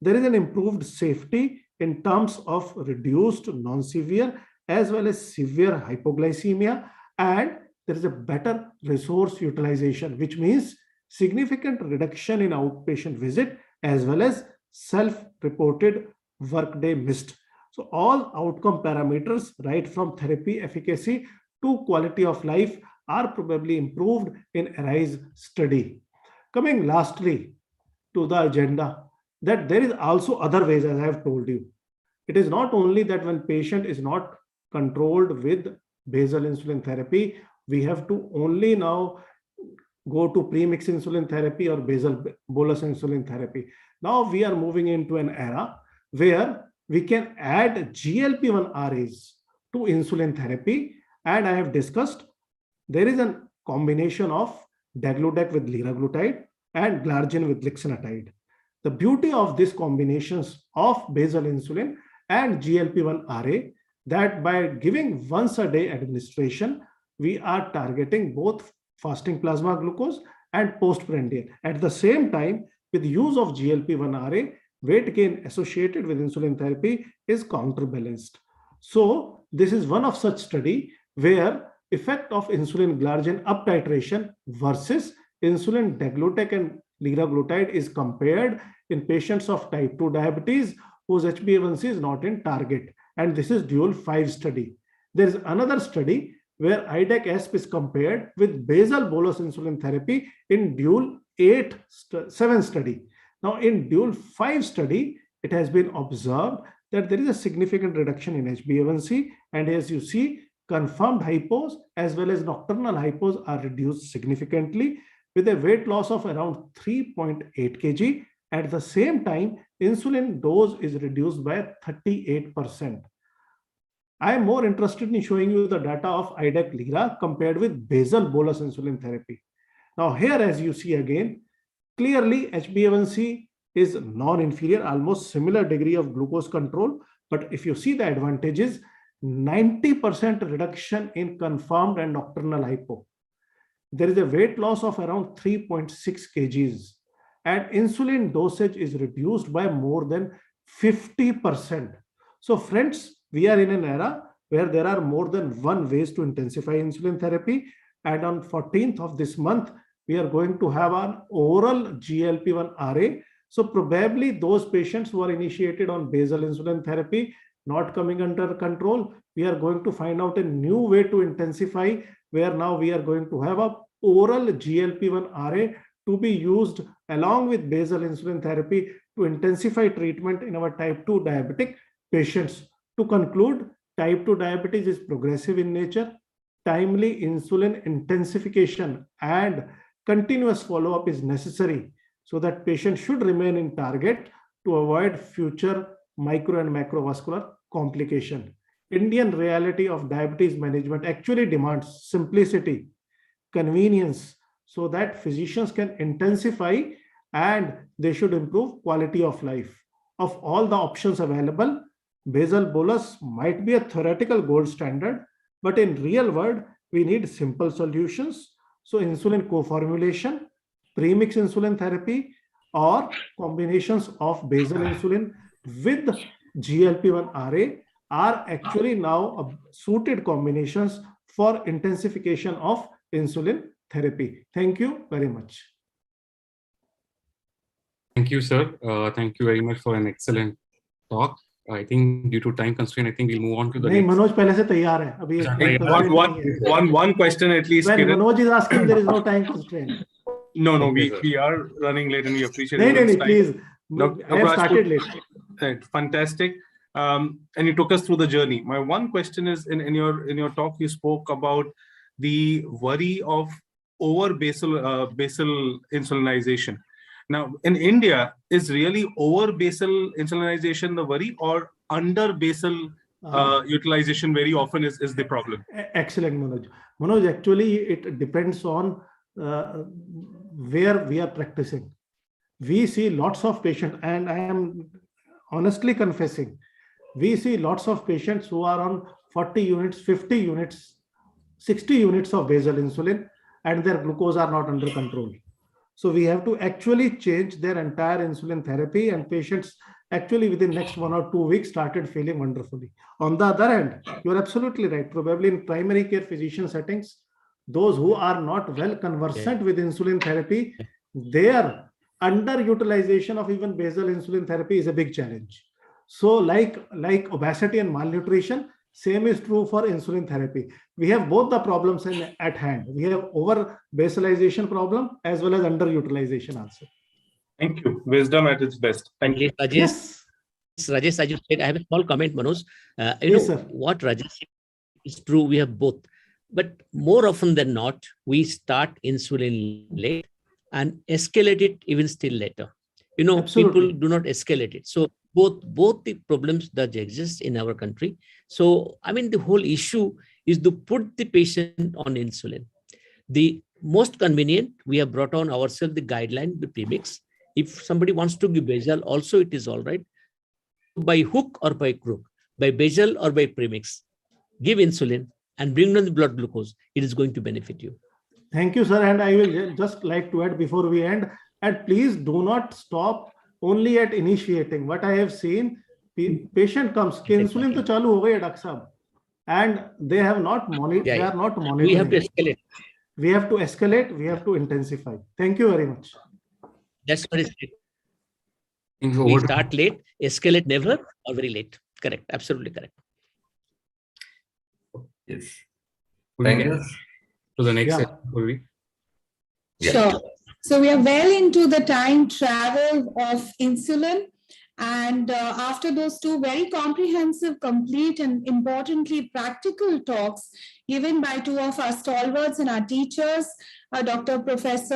There is an improved safety in terms of reduced non-severe as well as severe hypoglycemia, and there is a better resource utilization, which means significant reduction in outpatient visit as well as self-reported workday missed. So all outcome parameters, right from therapy efficacy to quality of life, are probably improved in ARISE study. Coming lastly to the agenda, that there is also other ways, as I have told you. It is not only that when patient is not controlled with basal insulin therapy, we have to only now go to premix insulin therapy or basal bolus insulin therapy. Now we are moving into an era where we can add GLP-1 RAs to insulin therapy, and I have discussed there is a combination of degludec with liraglutide and glargine with lixisenatide. The beauty of these combinations of basal insulin and GLP-1 RA, that by giving once a day administration, we are targeting both fasting plasma glucose and postprandial. At the same time, with use of GLP-1 RA, weight gain associated with insulin therapy is counterbalanced. So this is one of such study where effect of insulin glargine up titration versus insulin degludec and liraglutide is compared in patients of type 2 diabetes whose HbA1c is not in target. and this is dual 5 study. There is another study where IDEC-ESP is compared with basal bolus insulin therapy in dual 7 study. Now in dual 5 study, it has been observed that there is a significant reduction in HbA1c, and as you see, confirmed hypos as well as nocturnal hypos are reduced significantly with a weight loss of around 3.8 kg. At the same time, insulin dose is reduced by 38%. I am more interested in showing you the data of IDEC-LIRA compared with basal bolus insulin therapy. Now here, as you see again, clearly HbA1c is non-inferior, almost similar degree of glucose control. But if you see the advantages, 90% reduction in confirmed and nocturnal hypo. There is a weight loss of around 3.6 kgs, and insulin dosage is reduced by more than 50%. So friends, we are in an era where there are more than one ways to intensify insulin therapy. And on 14th of this month, we are going to have an oral GLP-1 RA. So probably those patients who are initiated on basal insulin therapy not coming under control, we are going to find out a new way to intensify, where now we are going to have a oral GLP-1 RA to be used along with basal insulin therapy to intensify treatment in our type 2 diabetic patients. To conclude, type 2 diabetes is progressive in nature. Timely insulin intensification and continuous follow-up is necessary so that patients should remain in target to avoid future micro and macrovascular complication. Indian reality of diabetes management actually demands simplicity, convenience, so that physicians can intensify and they should improve quality of life. Of all the options available, basal bolus might be a theoretical gold standard, but in real world, we need simple solutions. So insulin co-formulation, premix insulin therapy, or combinations of basal insulin with GLP-1 RA are actually now suited combinations for intensification of insulin therapy. Thank you very much. Thank you, sir. Thank you very much for an excellent talk. I think due to time constraint, I think we'll move on to the next. Manoj पहले से तैयार है. अभी one question at least. When Manoj is asking, there is no time constraint. No, we are running late and we appreciate it. No, please. I have started late. Right, fantastic. And you took us through the journey. My one question is, in your talk, you spoke about the worry of over basal insulinization. Now, in India, is really over basal insulinization the worry, or under basal utilization very often is the problem? Excellent, Manoj. Manoj, actually, it depends on where we are practicing. We see lots of patients, and I am honestly confessing, we see lots of patients who are on 40 units, 50 units, 60 units of basal insulin, and their glucose are not under control. So we have to actually change their entire insulin therapy, and patients actually within next 1 or 2 weeks started feeling wonderfully. On the other hand, you're absolutely right. Probably in primary care physician settings, those who are not well conversant with insulin therapy, their underutilization of even basal insulin therapy is a big challenge. So like obesity and malnutrition, same is true for insulin therapy. We have both the problems at hand. We have over basalization problem as well as underutilization also. Thank you. Wisdom at its best. Thank you. Rajesh, yes. Rajesh, as you said, I have a small comment, Manoj. Yes, sir. What Rajesh said is true. We have both. But more often than not, we start insulin late and escalate it even still later. People do not escalate it. So both the problems that exist in our country. So, I mean, the whole issue is to put the patient on insulin. The most convenient, we have brought on ourselves the guideline, the premix. If somebody wants to give basal, also it is all right. By hook or by crook, by basal or by premix, give insulin and bring down the blood glucose. It is going to benefit you. Thank you, sir. And I will just like to add before we end, and please do not stop only at initiating. What I have seen, patient comes, insulin to chalu ho gayi, Doctor Sahab, and they have not monitored. They are not monitoring. We have to escalate. We have to escalate. We have to intensify. Thank you very much. That's what it is. We start late, escalate never, or very late. Correct. Absolutely correct. Yes. Could Thank we you. get to the next Yeah. session, Purvi? Sure. So we are well into the time travel of insulin. And after those two very comprehensive, complete, and importantly practical talks given by two of our stalwarts and our teachers, Dr. Professor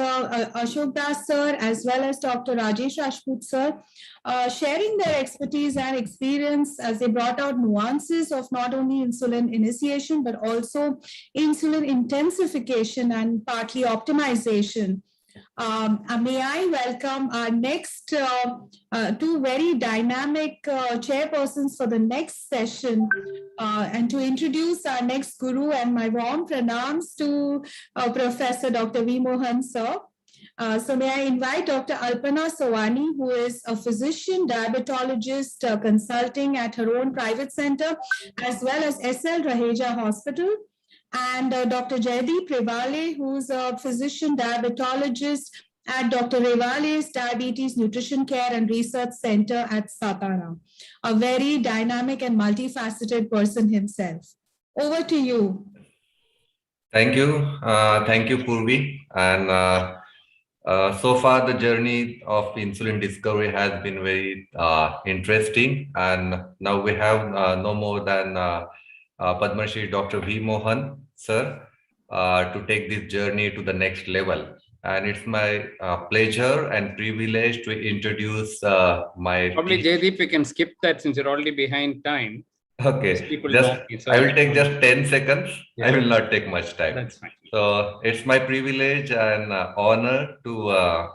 Ashok Das sir, as well as Dr. Rajesh Rajput sir, sharing their expertise and experience as they brought out nuances of not only insulin initiation, but also insulin intensification and partly optimization. May I welcome our next two very dynamic chairpersons for the next session, and to introduce our next guru, and my warm pranams to Professor Dr. V. Mohan sir. So may I invite Dr. Alpana Sawani, who is a physician, diabetologist, consulting at her own private center, as well as SL Raheja Hospital, and Dr. Jaydeep Revale, who's a physician diabetologist at Dr. Revale's Diabetes Nutrition Care and Research Center at Satara, a very dynamic and multifaceted person himself. Over to you. Thank you. Thank you, Purvi. And so far, the journey of insulin discovery has been very interesting. And now we have no more than Padma Shri Dr. V. Mohan, sir, to take this journey to the next level. And it's my pleasure and privilege to introduce my Probably Jaydeep, we can skip that since you're already behind time. Okay, Talking, so I will take just 10 seconds. Yeah. I will not take much time. That's fine. So it's my privilege and honor to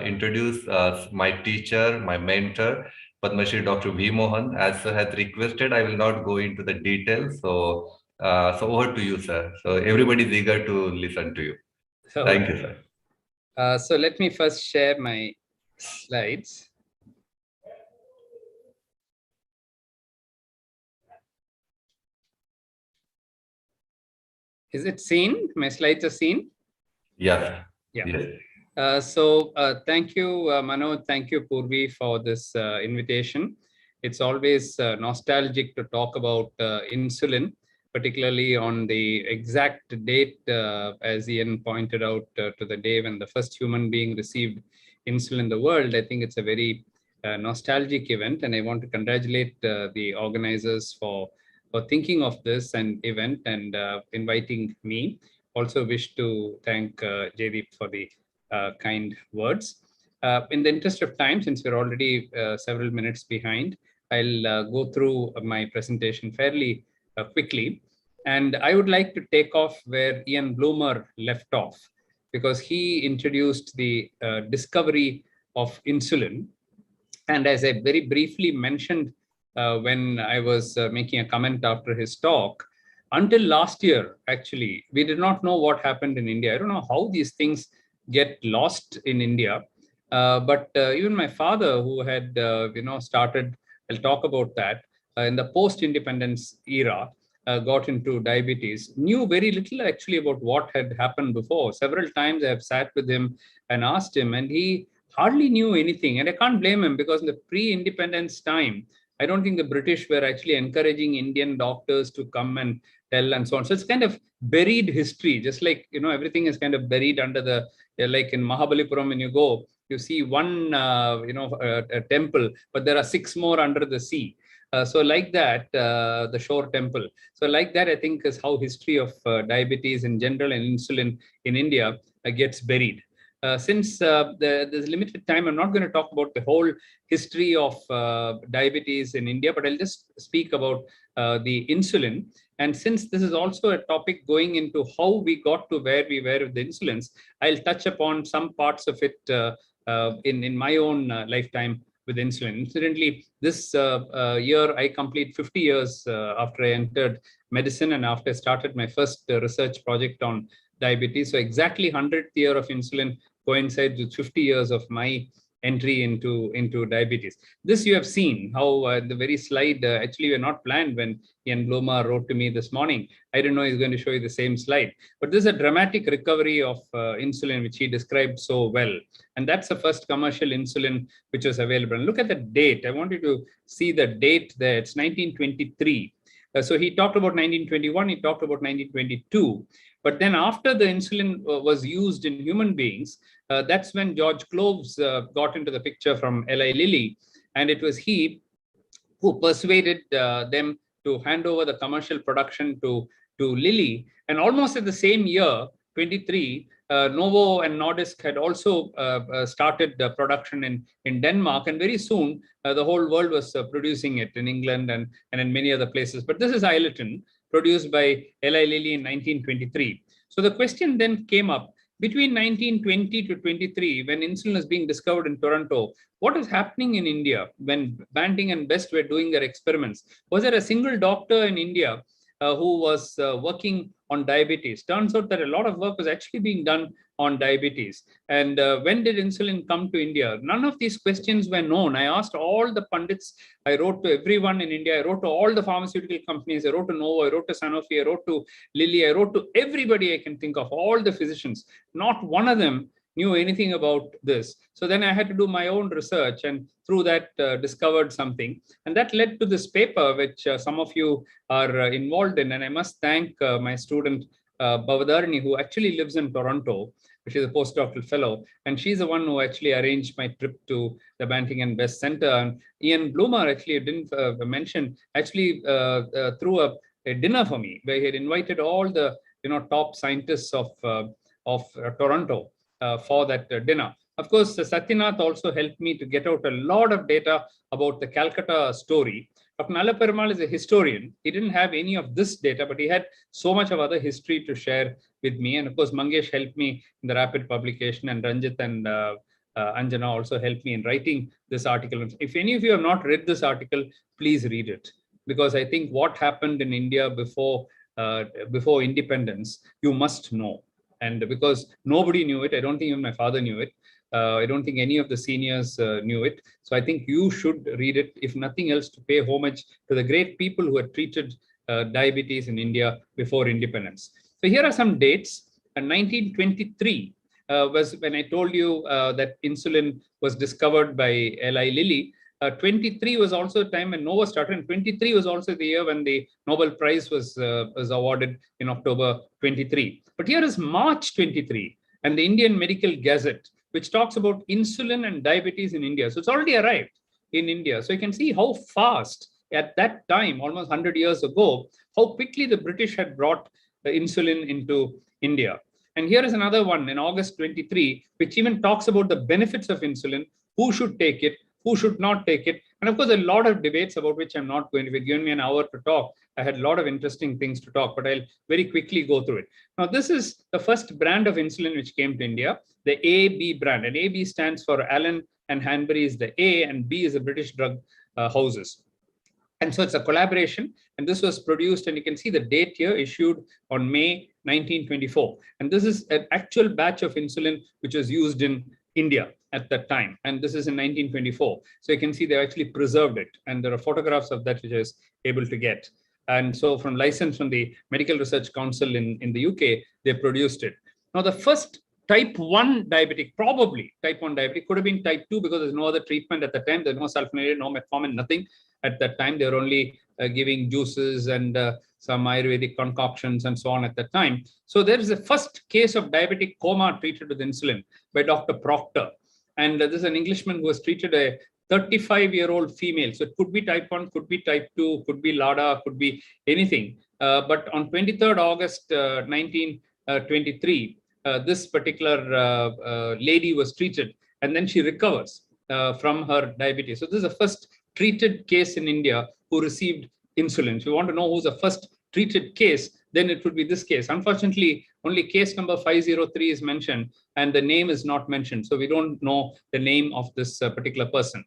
introduce my teacher, my mentor, Padma Shri Dr. V. Mohan. As sir has requested, I will not go into the details. So, so over to you, sir. So everybody is eager to listen to you. So, thank you, sir. So let me first share my slides. Is it seen? My slides are seen? Yeah. Yeah. Yes. Thank you, Manoj. Thank you, Purvi, for this invitation. It's always nostalgic to talk about insulin, particularly on the exact date, as Ian pointed out, to the day when the first human being received insulin in the world. I think it's a very nostalgic event, and I want to congratulate the organizers for thinking of this and event and inviting me. Also wish to thank Jaydeep for the kind words. In the interest of time, since we're already several minutes behind, I'll go through my presentation fairly quickly. And I would like to take off where Ian Bloomer left off, because he introduced the discovery of insulin. And as I very briefly mentioned when I was making a comment after his talk, until last year, actually, we did not know what happened in India. I don't know how these things get lost in India. But even my father, who had started, I'll talk about that, in the post-independence era, got into diabetes, knew very little actually about what had happened before. Several times I have sat with him and asked him, and he hardly knew anything. And I can't blame him, because in the pre-independence time, I don't think the British were actually encouraging Indian doctors to come and tell and so on. So it's kind of buried history, just like, everything is kind of buried under the, like in Mahabalipuram, when you go, you see one, a temple, but there are 6 more under the sea. So like that, the shore temple. So like that, I think is how history of diabetes in general and insulin in India gets buried. Since there's limited time, I'm not going to talk about the whole history of diabetes in India, but I'll just speak about the insulin. And since this is also a topic going into how we got to where we were with the insulins, I'll touch upon some parts of it in my own lifetime with insulin. Incidentally, this year I complete 50 years after I entered medicine and after I started my first research project on diabetes. So exactly 100th year of insulin coincides with 50 years of my entry into diabetes. This you have seen how the very slide actually were not planned when Ian Bloomer wrote to me this morning. I didn't know he's going to show you the same slide, but this is a dramatic recovery of insulin, which he described so well. And that's the first commercial insulin which was available. And look at the date. I want you to see the date there. It's 1923. So he talked about 1921, he talked about 1922. But then after the insulin was used in human beings, that's when George Cloves got into the picture from Eli Lilly. And it was he who persuaded them to hand over the commercial production to Lilly. And almost at the same year, 23, Novo and Nordisk had also started production in Denmark. And very soon, the whole world was producing it in England and in many other places. But this is Ileton, produced by Eli Lilly in 1923. So the question then came up, between 1920 to 23, when insulin was being discovered in Toronto, what is happening in India when Banting and Best were doing their experiments? Was there a single doctor in India who was working on diabetes? Turns out that a lot of work was actually being done on diabetes. And when did insulin come to India? None of these questions were known. I asked all the pundits. I wrote to everyone in India. I wrote to all the pharmaceutical companies. I wrote to Novo. I wrote to Sanofi. I wrote to Lilly. I wrote to everybody I can think of, all the physicians. Not one of them knew anything about this. So then I had to do my own research, and through that discovered something. And that led to this paper, which some of you are involved in. And I must thank my student, Bavadarani, who actually lives in Toronto. She's a postdoctoral fellow. And she's the one who actually arranged my trip to the Banting and Best Center. And Ian Bloomer actually didn't mention, actually threw up a dinner for me, where he had invited all the top scientists of Toronto for that dinner. Of course, Satyanath also helped me to get out a lot of data about the Calcutta story. Dr. Nalla Perumal is a historian. He didn't have any of this data, but he had so much of other history to share with me. And of course, Mangesh helped me in the rapid publication, and Ranjit and Anjana also helped me in writing this article. If any of you have not read this article, please read it, because I think what happened in India before independence, you must know. And because nobody knew it, I don't think even my father knew it. I don't think any of the seniors knew it. So I think you should read it, if nothing else, to pay homage to the great people who had treated diabetes in India before independence. So here are some dates. 1923 was when I told you that insulin was discovered by Eli Lilly. 23 was also a time when Novo started, and 23 was also the year when the Nobel Prize was awarded in October 23. But here is March 23 and the Indian Medical Gazette, which talks about insulin and diabetes in India. So it's already arrived in India. So you can see how fast at that time, almost 100 years ago, how quickly the British had brought the insulin into India. And here is another one in August 23, which even talks about the benefits of insulin, who should take it, who should not take it. And of course, a lot of debates about which I'm not going to be given me an hour to talk. I had a lot of interesting things to talk, but I'll very quickly go through it. Now, this is the first brand of insulin which came to India, the AB brand. And AB stands for Allen and Hanbury is the A, and B is the British drug houses. And so it's a collaboration, and this was produced, and you can see the date here, issued on May 1924. And this is an actual batch of insulin which was used in India at that time. And this is in 1924. So you can see they actually preserved it. And there are photographs of that which I was able to get. And so from license from the Medical Research Council in the UK, they produced it. Now, the first type 1 diabetic, probably type 1 diabetic, could have been type 2 because there's no other treatment at the time. There's no sulfonylurea, no metformin, nothing at that time. They were only giving juices and some Ayurvedic concoctions and so on at that time. So there is a first case of diabetic coma treated with insulin by Dr. Proctor. And this is an Englishman who has treated a 35-year-old female. So it could be type 1, could be type 2, could be LADA, could be anything. But on 23rd August 1923, this particular lady was treated, and then she recovers from her diabetes. So this is the first treated case in India who received insulin. If you want to know who's the first treated case, then it would be this case. Unfortunately, only case number 503 is mentioned, and the name is not mentioned. So we don't know the name of this particular person.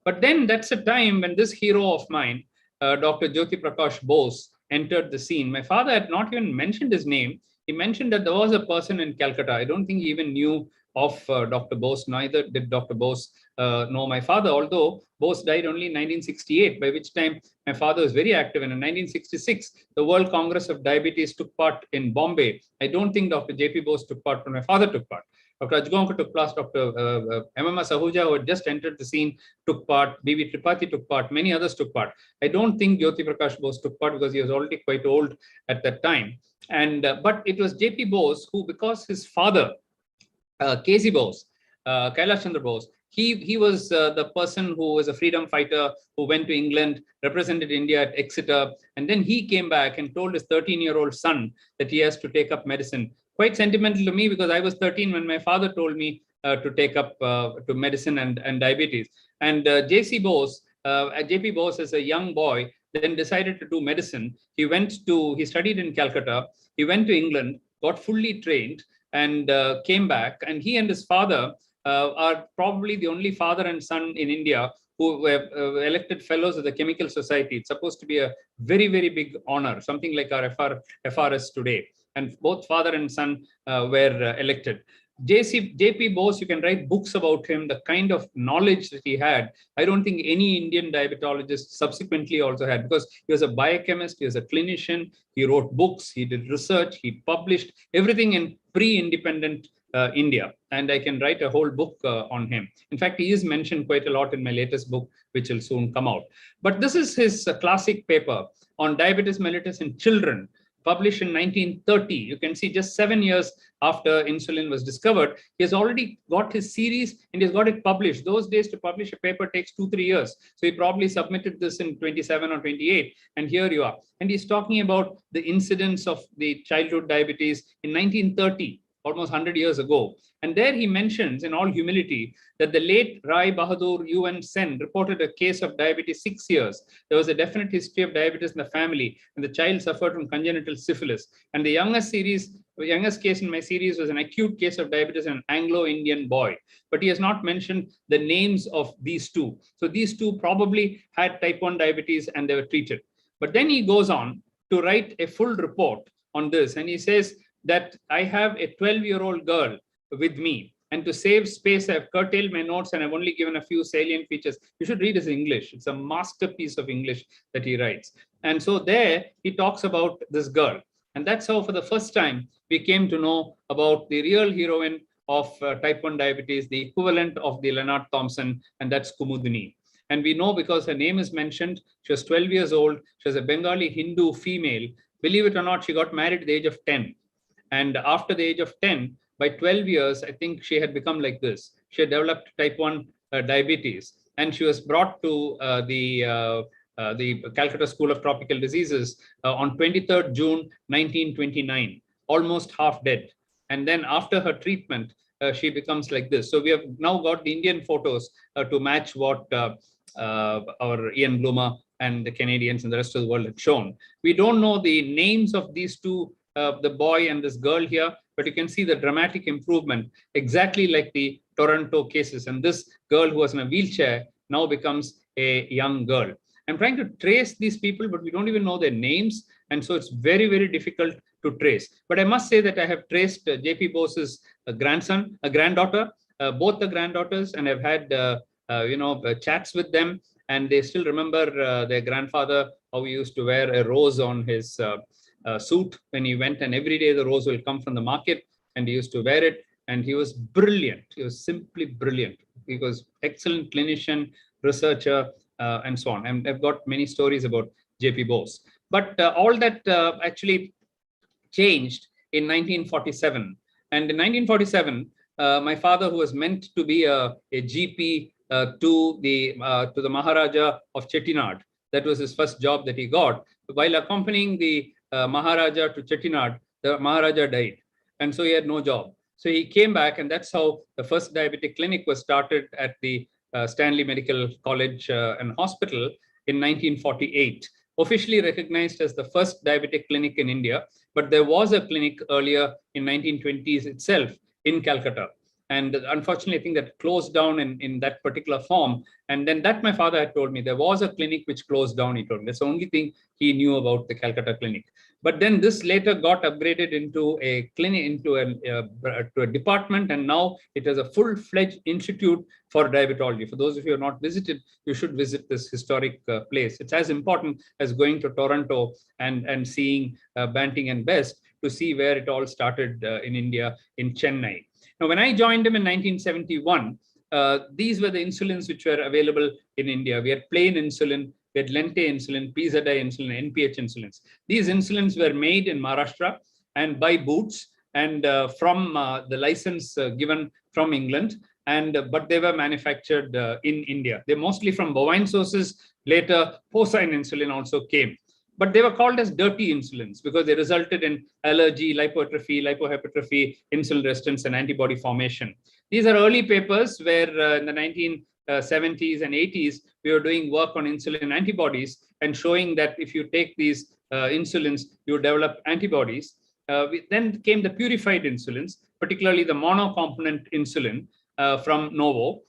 But then that's a time when this hero of mine, Dr. Jyoti Prakash Bose, entered the scene. My father had not even mentioned his name. He mentioned that there was a person in Calcutta. I don't think he even knew of Dr. Bose. Neither did Dr. Bose know my father, although Bose died only in 1968, by which time my father was very active. And in 1966, the World Congress of Diabetes took part in Bombay. I don't think Dr. J.P. Bose took part, but my father took part. Dr. Ajgonka took part, Dr. M.M.S. Ahuja, who had just entered the scene, took part, B.B. Tripathi took part, many others took part. I don't think Jyoti Prakash Bose took part because he was already quite old at that time. And but it was J.P. Bose who, because his father, K.C. Bose, Kailash Chandra Bose, he was the person who was a freedom fighter who went to England, represented India at Exeter, and then he came back and told his 13-year-old son that he has to take up medicine. Quite sentimental to me because I was 13 when my father told me to take up to medicine and diabetes. And J.C. Bose, J.P. Bose as a young boy, then decided to do medicine. He studied in Calcutta, he went to England, got fully trained, and came back. And he and his father are probably the only father and son in India who were elected fellows of the Chemical Society. It's supposed to be a very, very big honor, something like our FRS today. And both father and son were elected. J.P. Bose, you can write books about him, the kind of knowledge that he had. I don't think any Indian diabetologist subsequently also had, because he was a biochemist, he was a clinician, he wrote books, he did research, he published everything in pre-independent India. And I can write a whole book on him. In fact, he is mentioned quite a lot in my latest book, which will soon come out. But this is his classic paper on diabetes mellitus in children, published in 1930. You can see just 7 years after insulin was discovered, he has already got his series and he's got it published. Those days to publish a paper takes 2-3 years. So he probably submitted this in 27 or 28, and here you are. And he's talking about the incidence of the childhood diabetes in 1930, almost 100 years ago. And there he mentions, in all humility, that the late Rai Bahadur UN Sen reported a case of diabetes 6 years. There was a definite history of diabetes in the family, and the child suffered from congenital syphilis. And the youngest case in my series was an acute case of diabetes in an Anglo-Indian boy. But he has not mentioned the names of these two. So these two probably had type 1 diabetes and they were treated. But then he goes on to write a full report on this. And he says that I have a 12-year-old girl with me, and to save space, I've curtailed my notes and I've only given a few salient features. You should read his English. It's a masterpiece of English that he writes. And so there he talks about this girl. And that's how for the first time we came to know about the real heroine of type 1 diabetes, the equivalent of the Leonard Thompson, and that's Kumudini. And we know because her name is mentioned. She was 12 years old. She was a Bengali Hindu female. Believe it or not, she got married at the age of 10. And after the age of 10, by 12 years, I think she had become like this. She had developed type 1 diabetes, and she was brought to the Calcutta School of Tropical Diseases on 23rd June 1929, almost half dead. And then after her treatment, she becomes like this. So we have now got the Indian photos to match what our Ian Bloomer and the Canadians and the rest of the world had shown. We don't know the names of these two, the boy and this girl here, but you can see the dramatic improvement, exactly like the Toronto cases. And this girl who was in a wheelchair now becomes a young girl. I'm trying to trace these people, but we don't even know their names. And so it's very, very difficult to trace. But I must say that I have traced J.P. Bose's granddaughter, both the granddaughters, and I've had chats with them. And they still remember their grandfather, how he used to wear a rose on his suit when he went, and every day the rose will come from the market, and he used to wear it. And he was brilliant. He was simply brilliant. He was excellent clinician, researcher, and so on. And I've got many stories about J.P. Bose. But all that actually changed in 1947. And in 1947, my father, who was meant to be a GP to the Maharaja of Chettinad, that was his first job that he got. While accompanying the Maharaja to Chettinad, the Maharaja died, and so he had no job. So he came back, and that's how the first diabetic clinic was started at the Stanley Medical College and Hospital in 1948, officially recognized as the first diabetic clinic in India. But there was a clinic earlier in 1920s itself in Calcutta. And unfortunately, I think that closed down in that particular form. And then that my father had told me there was a clinic which closed down. He told me that's the only thing he knew about the Calcutta clinic. But then this later got upgraded into a clinic, into to a department, and now it is a full-fledged institute for diabetology. For those of you who have not visited, you should visit this historic place. It's as important as going to Toronto and seeing Banting and Best to see where it all started in India, in Chennai. Now, when I joined him in 1971, these were the insulins which were available in India. We had plain insulin, we had lente insulin, PZI insulin, NPH insulins. These insulins were made in Maharashtra and by Boots and from the license given from England, but they were manufactured in India. They're mostly from bovine sources. Later, porcine insulin also came. But they were called as dirty insulins because they resulted in allergy, lipoatrophy, lipohypertrophy, insulin resistance, and antibody formation. These are early papers where in the 1970s and 80s, we were doing work on insulin antibodies and showing that if you take these insulins, you develop antibodies. Then came the purified insulins, particularly the monocomponent insulin from Novo,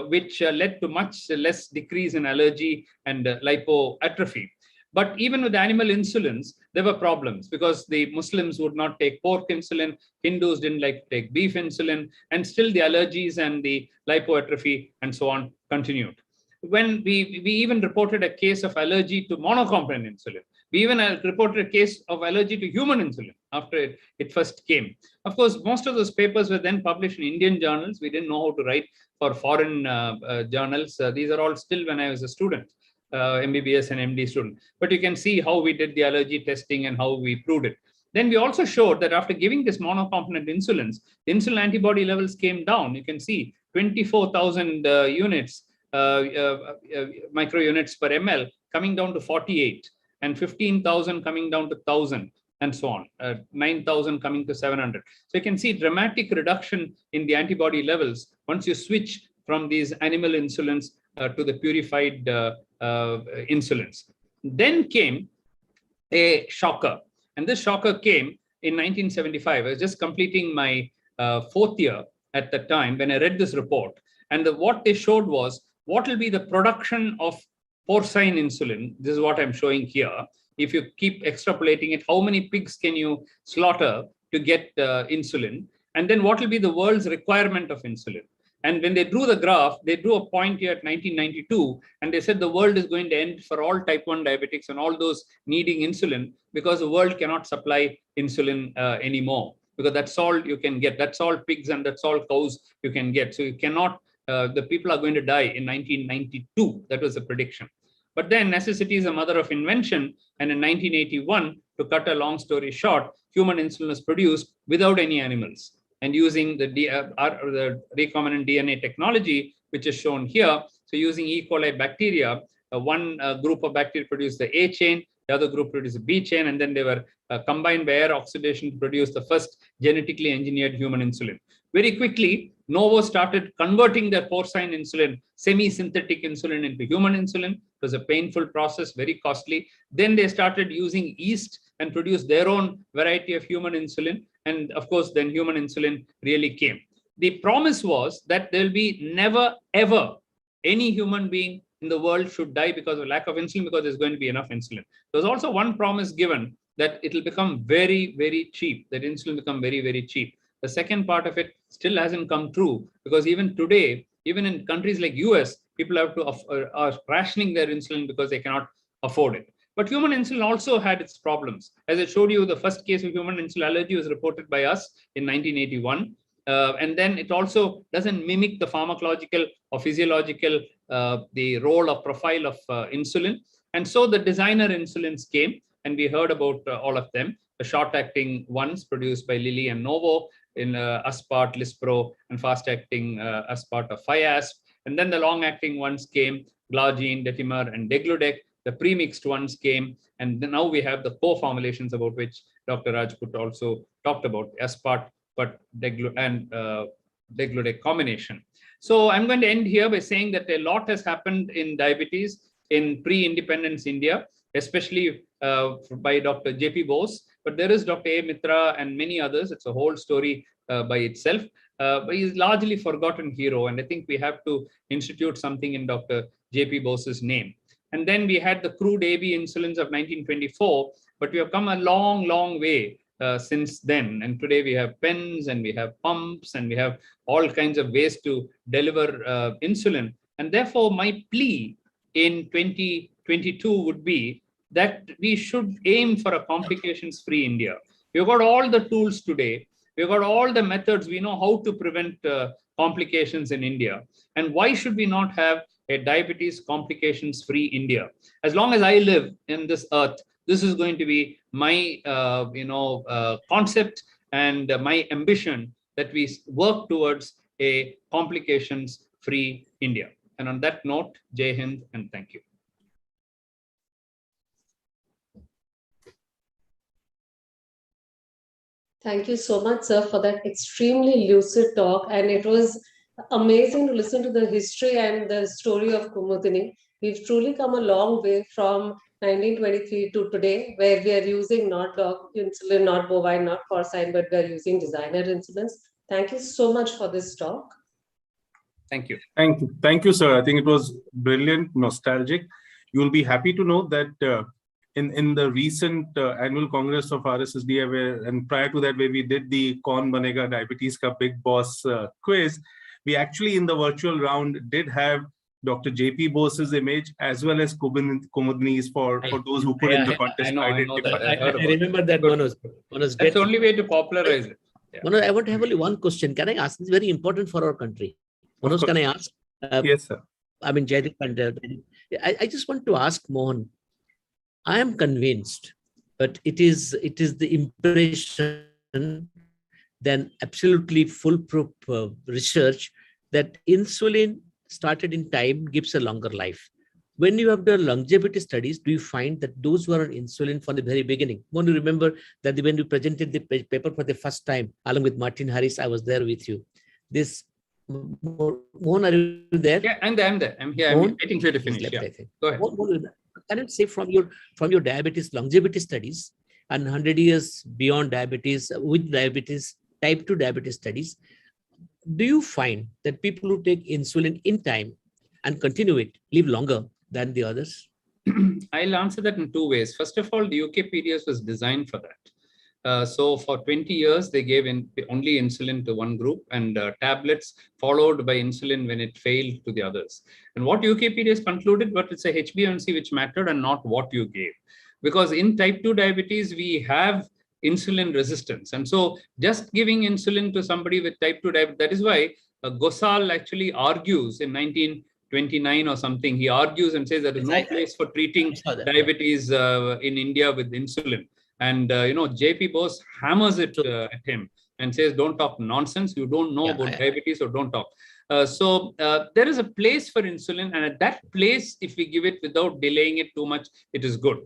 which led to much less decrease in allergy and lipoatrophy. But even with animal insulins, there were problems because the Muslims would not take pork insulin, Hindus didn't like to take beef insulin, and still the allergies and the lipoatrophy and so on continued. When we even reported a case of allergy to monocomponent insulin. We even reported a case of allergy to human insulin after it first came. Of course, most of those papers were then published in Indian journals. We didn't know how to write for foreign journals. These are all still when I was a student. MBBS and MD student. But you can see how we did the allergy testing and how we proved it. Then we also showed that after giving this monocomponent insulins, the insulin antibody levels came down. You can see 24,000 units, micro units per ml coming down to 48 and 15,000 coming down to 1,000 and so on, 9,000 coming to 700. So you can see dramatic reduction in the antibody levels once you switch from these animal insulins to the purified insulins. Then came a shocker, and this shocker came in 1975. I was just completing my fourth year at the time when I read this report, and what they showed was what will be the production of porcine insulin. This is what I'm showing here. If you keep extrapolating it, how many pigs can you slaughter to get insulin? And then what will be the world's requirement of insulin? And when they drew the graph, they drew a point here at 1992, and they said the world is going to end for all type 1 diabetics and all those needing insulin because the world cannot supply insulin anymore, because that's all you can get. That's all pigs and that's all cows you can get. So you cannot, the people are going to die in 1992. That was the prediction. But then necessity is a mother of invention. And in 1981, to cut a long story short, human insulin was produced without any animals, and using the recombinant DNA technology, which is shown here. So using E. coli bacteria, one group of bacteria produced the A chain, the other group produced the B chain, and then they were combined by air oxidation to produce the first genetically engineered human insulin. Very quickly, Novo started converting their porcine insulin, semi-synthetic insulin, into human insulin. It was a painful process, very costly. Then they started using yeast and produced their own variety of human insulin. And of course, then human insulin really came. The promise was that there will be never, ever any human being in the world should die because of lack of insulin, because there's going to be enough insulin. There was also one promise given that it will become very, very cheap, that insulin will become very, very cheap. The second part of it still hasn't come true, because even today, even in countries like US, people have to are rationing their insulin because they cannot afford it. But human insulin also had its problems. As I showed you, the first case of human insulin allergy was reported by us in 1981. And then it also doesn't mimic the pharmacological or physiological, the role or profile of insulin. And so the designer insulins came, and we heard about all of them. The short-acting ones produced by Lilly and Novo in Aspart, Lispro, and fast-acting Aspart of 5-ASP. And then the long-acting ones came, Glargine, Detimar, and Degludec. The premixed ones came, and now we have the co-formulations about which Dr. Rajput also talked about, Aspart, but Degludec combination. So I'm going to end here by saying that a lot has happened in diabetes in pre-independence India, especially by Dr. J.P. Bose, but there is Dr. A. Mitra and many others. It's a whole story by itself. But he's largely forgotten hero. And I think we have to institute something in Dr. J.P. Bose's name. And then we had the crude AB insulins of 1924, but we have come a long, long way since then. And today we have pens and we have pumps and we have all kinds of ways to deliver insulin. And therefore, my plea in 2022 would be that we should aim for a complications-free India. We've got all the tools today. We've got all the methods. We know how to prevent complications in India. And why should we not have a diabetes complications-free India? As long as I live in this earth, this is going to be my concept and my ambition, that we work towards a complications-free India. And on that note, Jai Hind and thank you. Thank you so much, sir, for that extremely lucid talk. And it was amazing to listen to the history and the story of Kumudini. We've truly come a long way from 1923 to today, where we are using not dog insulin, not bovine, not porcine, but we are using designer insulins. Thank you so much for this talk. Thank you. Thank you. Thank you, sir. I think it was brilliant, nostalgic. You'll be happy to know that in the recent annual Congress of RSSDA, and prior to that, where we did the Kaun Banega Diabetes Ka Big Boss quiz, we actually in the virtual round did have Dr. J.P. Bose's image as well as Kumudini's for those who put in the contest. I remember that, Manoj. That's the only way to popularize it. Yeah. Manoj, I want to have only one question. Can I ask? It's very important for our country. Manoj, can I ask? Yes, sir. I mean, Jaideep and I just want to ask Mohan. I am convinced, but it is the impression, then absolutely foolproof research, that insulin started in time gives a longer life. When you have done longevity studies, do you find that those who are on insulin from the very beginning? When you remember that when you presented the paper for the first time, along with Martin Harris, I was there with you. This, Mohan, are you there? Yeah, I'm there. I'm here. Mohan? I'm waiting for you to finish. Left, Yeah. I think. Go ahead. Can you say from your diabetes longevity studies and 100 years beyond diabetes, with diabetes, type 2 diabetes studies, do you find that people who take insulin in time and continue it live longer than the others? I'll answer that in two ways. First of all, the UK PDS was designed for that. So for 20 years, they gave only insulin to one group and tablets followed by insulin when it failed to the others. And what UK PDS concluded, but it's a HbA1c which mattered and not what you gave. Because in type 2 diabetes, we have insulin resistance. And so just giving insulin to somebody with type 2 diabetes, that is why Basal actually argues in 1929 or something, he argues and says there is no place for treating diabetes in India with insulin. And, J.P. Bose hammers it at him and says, don't talk nonsense. You don't know about diabetes, so don't talk. So there is a place for insulin. And at that place, if we give it without delaying it too much, it is good.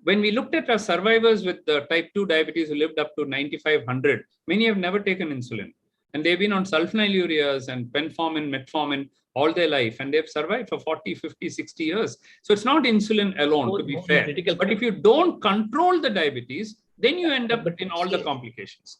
When we looked at our survivors with type 2 diabetes who lived up to 9,500, many have never taken insulin. And they've been on sulfonylureas and penformin, metformin all their life. And they've survived for 40, 50, 60 years. So it's not insulin alone, to be fair. But if you don't control the diabetes, then you end up in all the complications.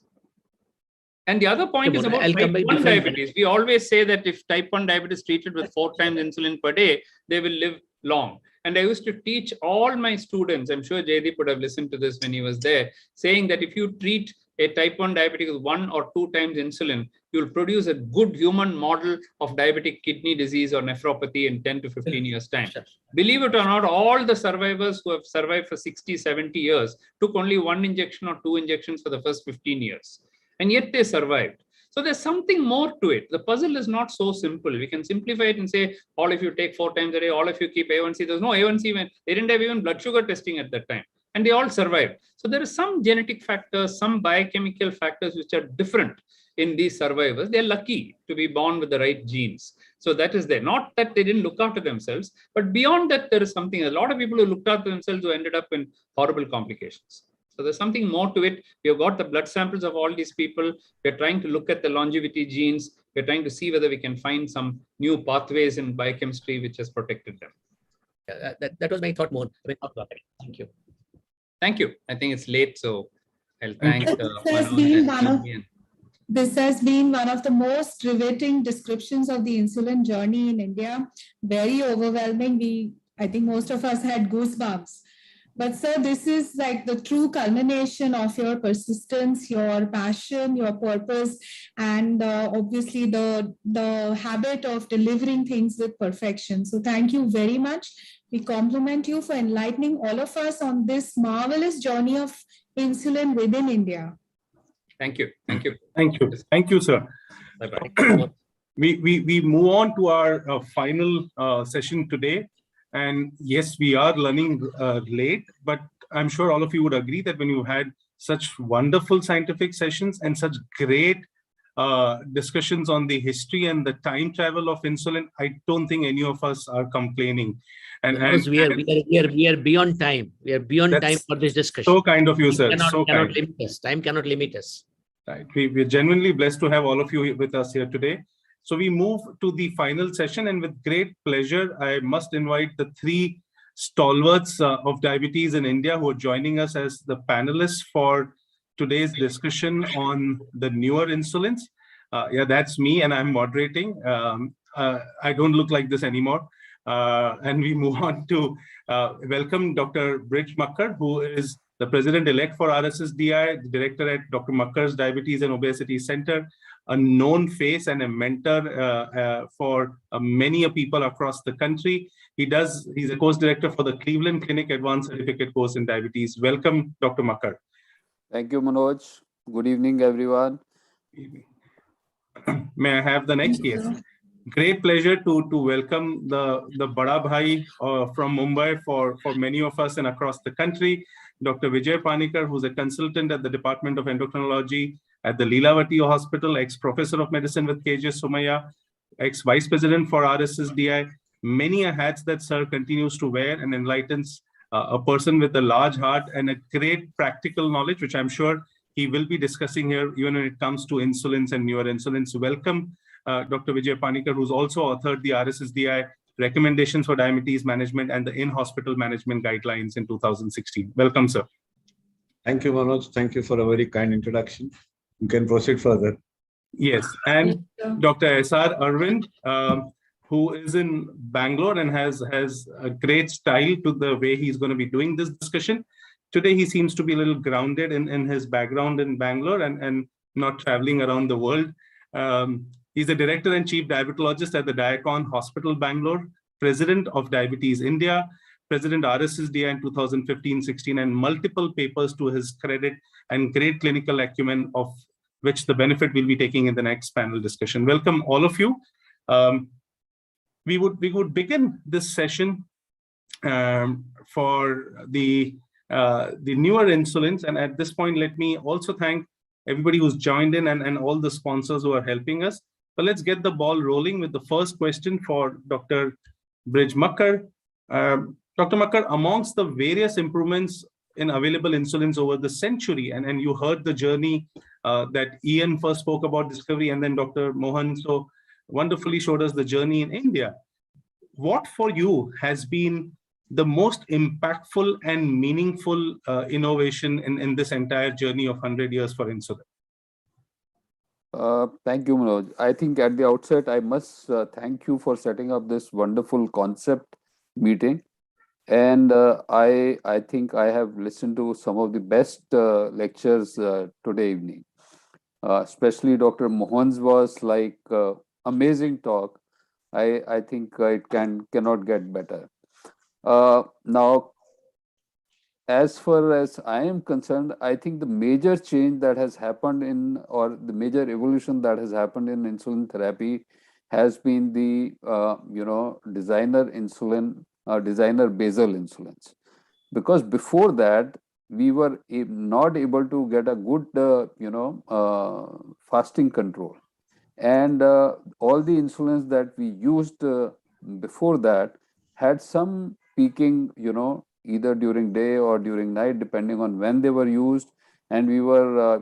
And the other point is about type 1 diabetes. We always say that if type 1 diabetes treated with 4 times insulin per day, they will live long. And I used to teach all my students, I'm sure Jaideep would have listened to this when he was there, saying that if you treat a type 1 diabetic with 1 or 2 times insulin, you'll produce a good human model of diabetic kidney disease or nephropathy in 10 to 15 years' time. Believe it or not, all the survivors who have survived for 60, 70 years took only 1 injection or 2 injections for the first 15 years. And yet they survived. So there's something more to it. The puzzle is not so simple. We can simplify it and say, all of you take 4 times a day, all of you keep A1C. There's no A1C when they didn't have even blood sugar testing at that time. And they all survived. So there are some genetic factors, some biochemical factors which are different in these survivors. They're lucky to be born with the right genes. So that is there. Not that they didn't look after themselves, but beyond that, there is something. A lot of people who looked after themselves who ended up in horrible complications. So there's something more to it. We have got the blood samples of all these people. We're trying to look at the longevity genes. We're trying to see whether we can find some new pathways in biochemistry which has protected them. That was my thought, Mohan. Thank you. Thank you. I think it's late, so I'll thank This has been one of the most riveting descriptions of the insulin journey in India. Very overwhelming. I think most of us had goosebumps. But sir, this is like the true culmination of your persistence, your passion, your purpose, and obviously the habit of delivering things with perfection. So thank you very much. We compliment you for enlightening all of us on this marvelous journey of insulin within India. Thank you. Thank you. Thank you. Thank you, sir. Bye-bye. We move on to our final session today. And yes, we are running late, but I'm sure all of you would agree that when you had such wonderful scientific sessions and such great discussions on the history and the time travel of insulin, I don't think any of us are complaining. And we are beyond time. We are beyond time for this discussion. So kind of you, sir. Cannot limit us. Time cannot limit us. Right. We're genuinely blessed to have all of you with us here today. So we move to the final session, and with great pleasure, I must invite the three stalwarts of diabetes in India who are joining us as the panelists for today's discussion on the newer insulins. Yeah, that's me, and I'm moderating. I don't look like this anymore. And we move on to welcome Dr. Vijay Panikar, who is the president-elect for RSSDI, the director at Dr. Makar's Diabetes and Obesity Center, a known face and a mentor for many people across the country. He's a course director for the Cleveland Clinic Advanced Certificate course in diabetes. Welcome, Dr. Panikar. Thank you, Manoj. Good evening, everyone. May I have the next? Yes. Great pleasure to welcome the Bada Bhai from Mumbai for many of us and across the country, Dr. Vijay Panikar, who's a consultant at the Department of Endocrinology at the Leelavati Hospital, ex-professor of medicine with KJ Somaya, ex-vice president for RSSDI. Many hats that sir continues to wear and enlightens a person with a large heart and a great practical knowledge, which I'm sure he will be discussing here, even when it comes to insulins and newer insulins. Welcome, Dr. Vijay Panikar, who's also authored the RSSDI recommendations for diabetes management and the in-hospital management guidelines in 2016. Welcome, sir. Thank you, Manoj. Thank you for a very kind introduction. You can proceed further. Yes, and Dr. S.R. Arvind, who is in Bangalore and has a great style to the way he's going to be doing this discussion. Today, he seems to be a little grounded in his background in Bangalore and not traveling around the world. He's the director and chief diabetologist at the Diacon Hospital, Bangalore, president of Diabetes India, president RSSDI in 2015-16, and multiple papers to his credit and great clinical acumen, of which the benefit we'll be taking in the next panel discussion. Welcome, all of you. We would begin this session for the newer insulins. And at this point, let me also thank everybody who's joined in and all the sponsors who are helping us. But let's get the ball rolling with the first question for Dr. Vijay Panikar. Dr. Panikar, amongst the various improvements in available insulins over the century, and you heard the journey that Ian first spoke about discovery, and then Dr. Mohan so wonderfully showed us the journey in India. What for you has been the most impactful and meaningful innovation in this entire journey of 100 years for insulin? Thank you, Manoj. I think at the outset, I must thank you for setting up this wonderful concept meeting. And I think I have listened to some of the best lectures today evening. Especially Dr. Mohan's was like amazing talk. I think it cannot get better. Now, as far as I am concerned, I think the major change that has happened or the major evolution that has happened in insulin therapy has been the designer basal insulins. Because before that, we were not able to get a good fasting control, and all the insulins that we used before that had some peaking, either during day or during night, depending on when they were used. And we were,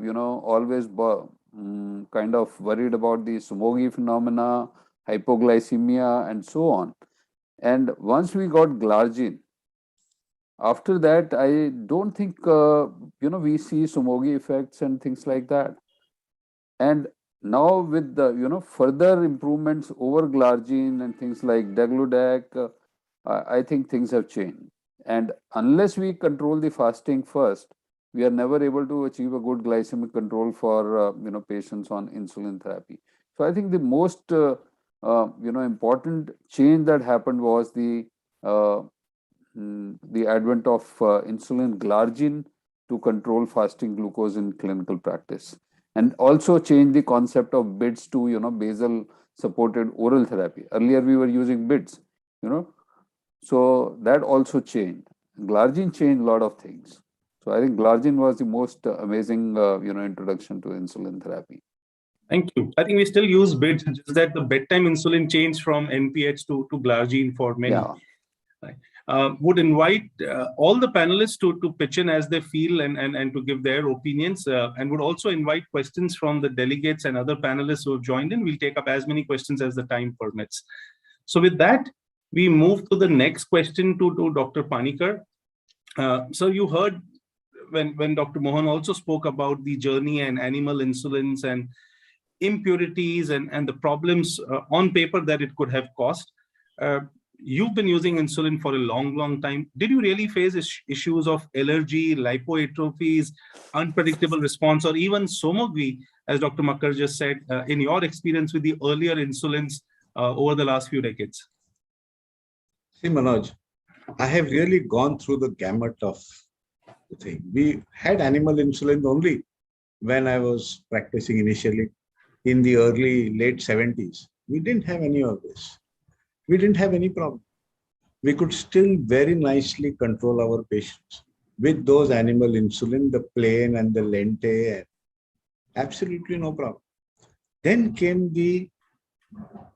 always kind of worried about the Somogyi phenomena, hypoglycemia, and so on. And once we got glargine, after that, I don't think, we see Somogyi effects and things like that. And now with the further improvements over glargine and things like degludec, I think things have changed. And unless we control the fasting first, we are never able to achieve a good glycemic control for patients on insulin therapy. So I think the most important change that happened was the advent of insulin glargine to control fasting glucose in clinical practice, and also change the concept of BIDs to basal supported oral therapy. Earlier we were using BIDs, so that also changed. Glargine changed a lot of things. So I think glargine was the most amazing introduction to insulin therapy. Thank you. I think we still use BIDs, just that the bedtime insulin changed from NPH to glargine for many. Yeah. Right. Would invite all the panelists to pitch in as they feel and to give their opinions, and would also invite questions from the delegates and other panelists who have joined in. We'll take up as many questions as the time permits. So with that, we move to the next question to Dr. Panikar. So you heard when Dr. Mohan also spoke about the journey and animal insulins and impurities and the problems on paper that it could have caused. You've been using insulin for a long time. Did you really face issues of allergy, lipoatrophies, unpredictable response, or even somogamy, as Dr. Makkar just said, in your experience with the earlier insulins over the last few decades? See, Manoj, I have really gone through the gamut of the thing. We had animal insulin only when I was practicing initially in the late 70s. We didn't have any of this. We didn't have any problem. We could still very nicely control our patients with those animal insulin, the plain and the lente, absolutely no problem. Then came the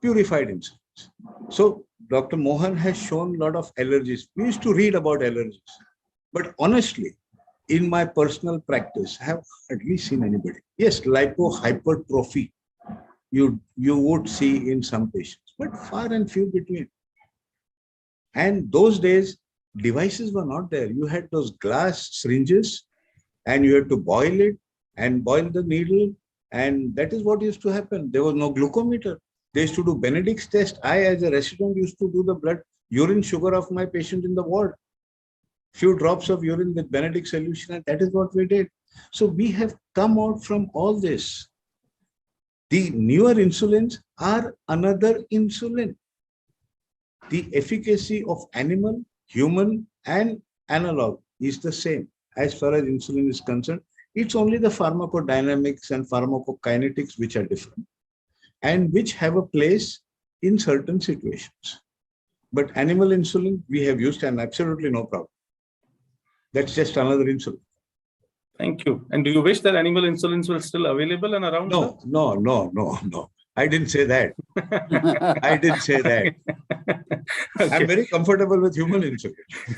purified insulins. So Dr. Mohan has shown a lot of allergies. We used to read about allergies, but honestly, in my personal practice, I have hardly seen anybody. Yes, lipohypertrophy you would see in some patients, but far and few between. And those days, devices were not there. You had those glass syringes and you had to boil it and boil the needle. And that is what used to happen. There was no glucometer. They used to do Benedict's test. I, as a resident, used to do the urine sugar of my patient in the ward. Few drops of urine with Benedict solution, and that is what we did. So we have come out from all this. The newer insulins are another insulin. The efficacy of animal, human, and analog is the same as far as insulin is concerned. It's only the pharmacodynamics and pharmacokinetics which are different and which have a place in certain situations. But animal insulin we have used and absolutely no problem. That's just another insulin. Thank you. And do you wish that animal insulins were still available and around? No. I didn't say that. I didn't say that. Okay. I'm very comfortable with human insulin.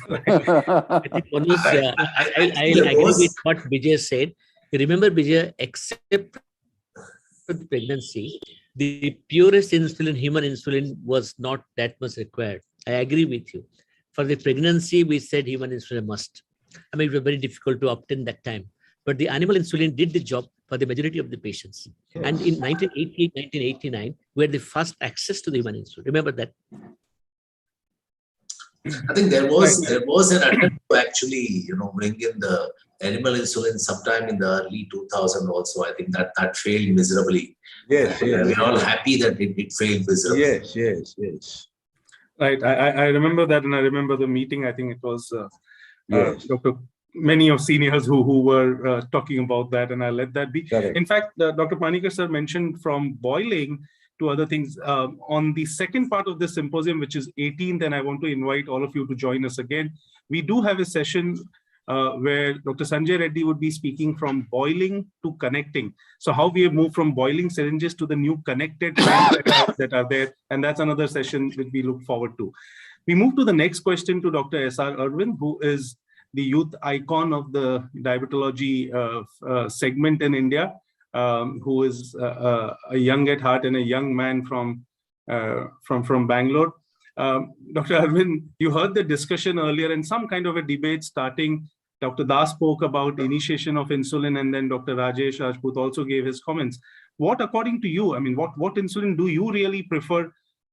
I think I'll agree with what Vijay said. Remember, Vijay, except for the pregnancy, the purest insulin, human insulin, was not that much required. I agree with you. For the pregnancy, we said human insulin must. I mean, it was very difficult to obtain that time. But the animal insulin did the job for the majority of the patients. Yes. And in 1988, 1989, we had the first access to the human insulin. Remember that? I think there was an attempt to actually, bring in the animal insulin sometime in the early 2000s also. I think that failed miserably. Yes. We're all happy that it failed miserably. Yes. Right. I remember that, and I remember the meeting. I think it was many of seniors who were talking about that, and I let that be. Correct. In fact, Dr. Panikar sir mentioned from boiling to other things on the second part of this symposium, which is 18th, and I want to invite all of you to join us again. We do have a session where Dr. Sanjay Reddy would be speaking from boiling to connecting. So how we have moved from boiling syringes to the new connected that are there. And that's another session that we look forward to. We move to the next question to Dr. S.R. Irwin, who is the youth icon of the diabetology segment in India, who is a young at heart and a young man from Bangalore. Dr. Arvind, you heard the discussion earlier and some kind of a debate starting. Dr. Das spoke about initiation of insulin, and then Dr. Rajesh Rajput also gave his comments. what, according to you, I mean, what insulin do you really prefer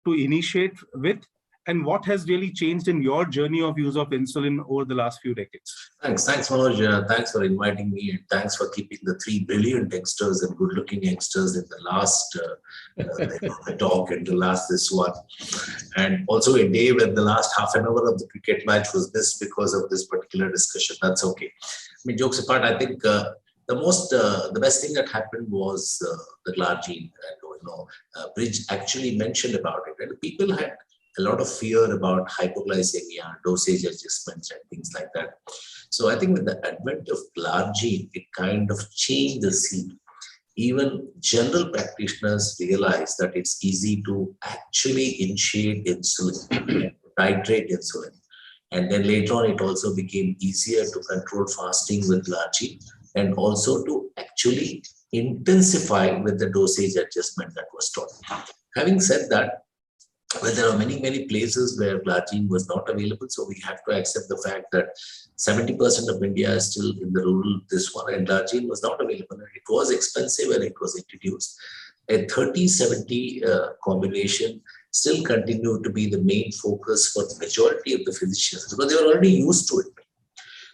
to initiate with? And what has really changed in your journey of use of insulin over the last few decades? Thanks, Manoj. Thanks for inviting me, and thanks for keeping the 3 brilliant youngsters and good-looking youngsters in the last talk and the last this one. And also a day when the last half an hour of the cricket match was missed because of this particular discussion. That's okay. I mean, jokes apart, I think the best thing that happened was the glargine. Bridge actually mentioned about it, and people had a lot of fear about hypoglycemia, dosage adjustments, and things like that. So I think with the advent of glargine, it kind of changed the scene. Even general practitioners realized that it's easy to actually initiate insulin, titrate insulin. And then later on, it also became easier to control fasting with glargine, and also to actually intensify with the dosage adjustment that was taught. Having said that, well, there are many places where glargine was not available, so we have to accept the fact that 70% of India is still in the rural this one, and glargine was not available. It was expensive when it was introduced. A 30-70 combination still continued to be the main focus for the majority of the physicians because they were already used to it.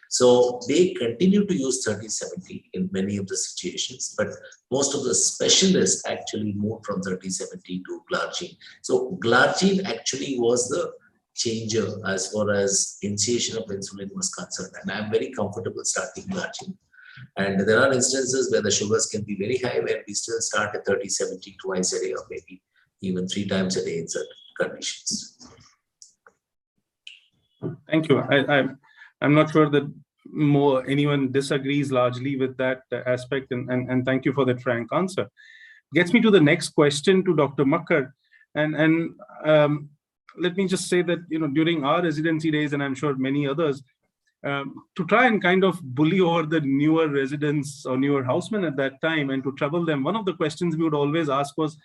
So they continue to use 30-70 in many of the situations, but most of the specialists actually moved from 30-70 to glargine. So glargine actually was the changer as far as initiation of insulin was concerned. And I'm very comfortable starting glargine. And there are instances where the sugars can be very high, where we still start at 30-70 twice a day, or maybe even 3 times a day in certain conditions. Thank you. I'm not sure that anyone disagrees largely with that aspect, and thank you for that frank answer. Gets me to the next question to Dr. Makkar, and let me just say that during our residency days, and I'm sure many others, to try and kind of bully over the newer residents or newer housemen at that time and to trouble them, one of the questions we would always ask was,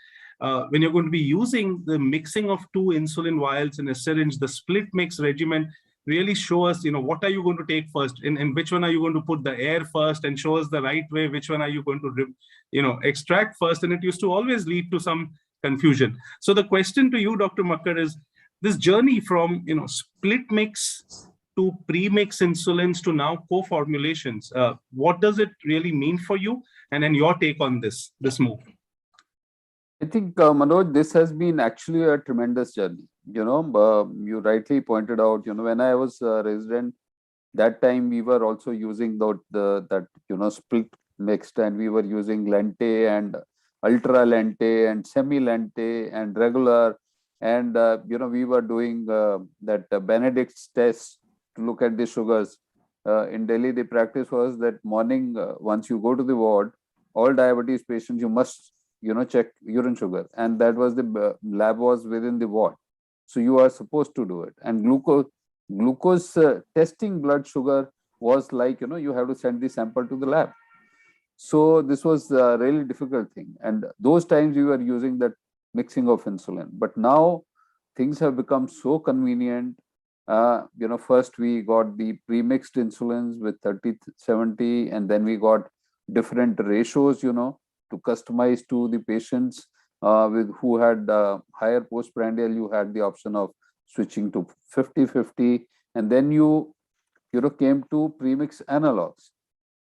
when you're going to be using the mixing of 2 insulin vials in a syringe, the split mix regimen, really show us, what are you going to take first, in which one are you going to put the air first, and show us the right way, which one are you going to, extract first. And it used to always lead to some confusion. So the question to you, Dr. Makkar, is this journey from, split mix to premix insulins to now co-formulations. What does it really mean for you? And then your take on this move. I think, Manoj, this has been actually a tremendous journey. You rightly pointed out, when I was a resident, that time we were also using that split mixed, and we were using lente and ultra lente and semi lente and regular. And, we were doing that Benedict's test to look at the sugars. In Delhi, the practice was that morning, once you go to the ward, all diabetes patients, you must check urine sugar, and that was the lab was within the ward, so you are supposed to do it. And glucose testing blood sugar was like you have to send the sample to the lab. So this was a really difficult thing, and those times we were using that mixing of insulin. But now things have become so convenient. First we got the pre-mixed insulins with 30-70, and then we got different ratios to customize to the patients with who had higher postprandial. You had the option of switching to 50-50, and then you came to premix analogs,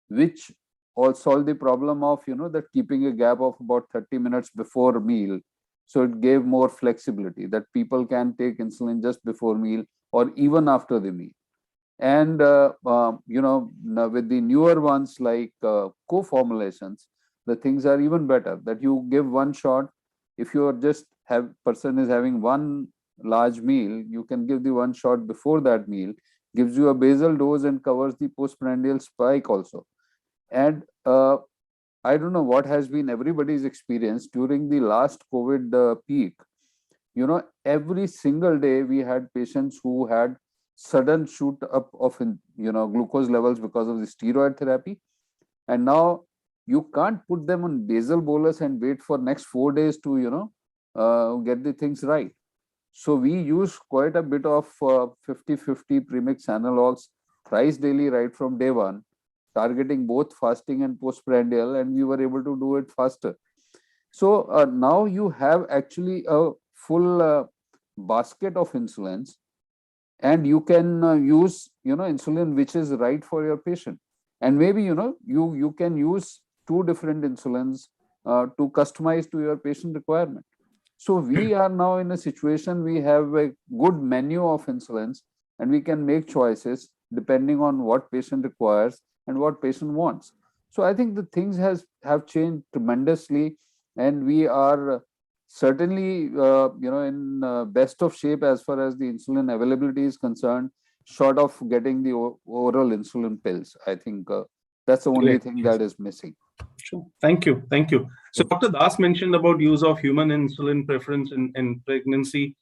which all solved the problem of that keeping a gap of about 30 minutes before meal. So it gave more flexibility that people can take insulin just before meal or even after the meal. And with the newer ones like co-formulations, the things are even better, that you give one shot. If you are person is having one large meal, you can give the one shot before that meal, gives you a basal dose and covers the postprandial spike also. And I don't know what has been everybody's experience during the last COVID peak. Every single day we had patients who had sudden shoot up of glucose levels because of the steroid therapy, and now you can't put them on basal bolus and wait for next 4 days to get the things right. So we use quite a bit of 50-50 premix analogs thrice daily right from day one, targeting both fasting and postprandial, and we were able to do it faster. So now you have actually a full basket of insulins, and you can use, insulin which is right for your patient. And maybe, you can use 2 different insulins to customize to your patient requirement. So we are now in a situation, we have a good menu of insulins, and we can make choices depending on what patient requires and what patient wants. So I think the things have changed tremendously, and we are certainly in best of shape as far as the insulin availability is concerned, short of getting the oral insulin pills. I think that's the only thing that is missing. Sure. Thank you. Thank you. So Dr. Das mentioned about use of human insulin preference in pregnancy.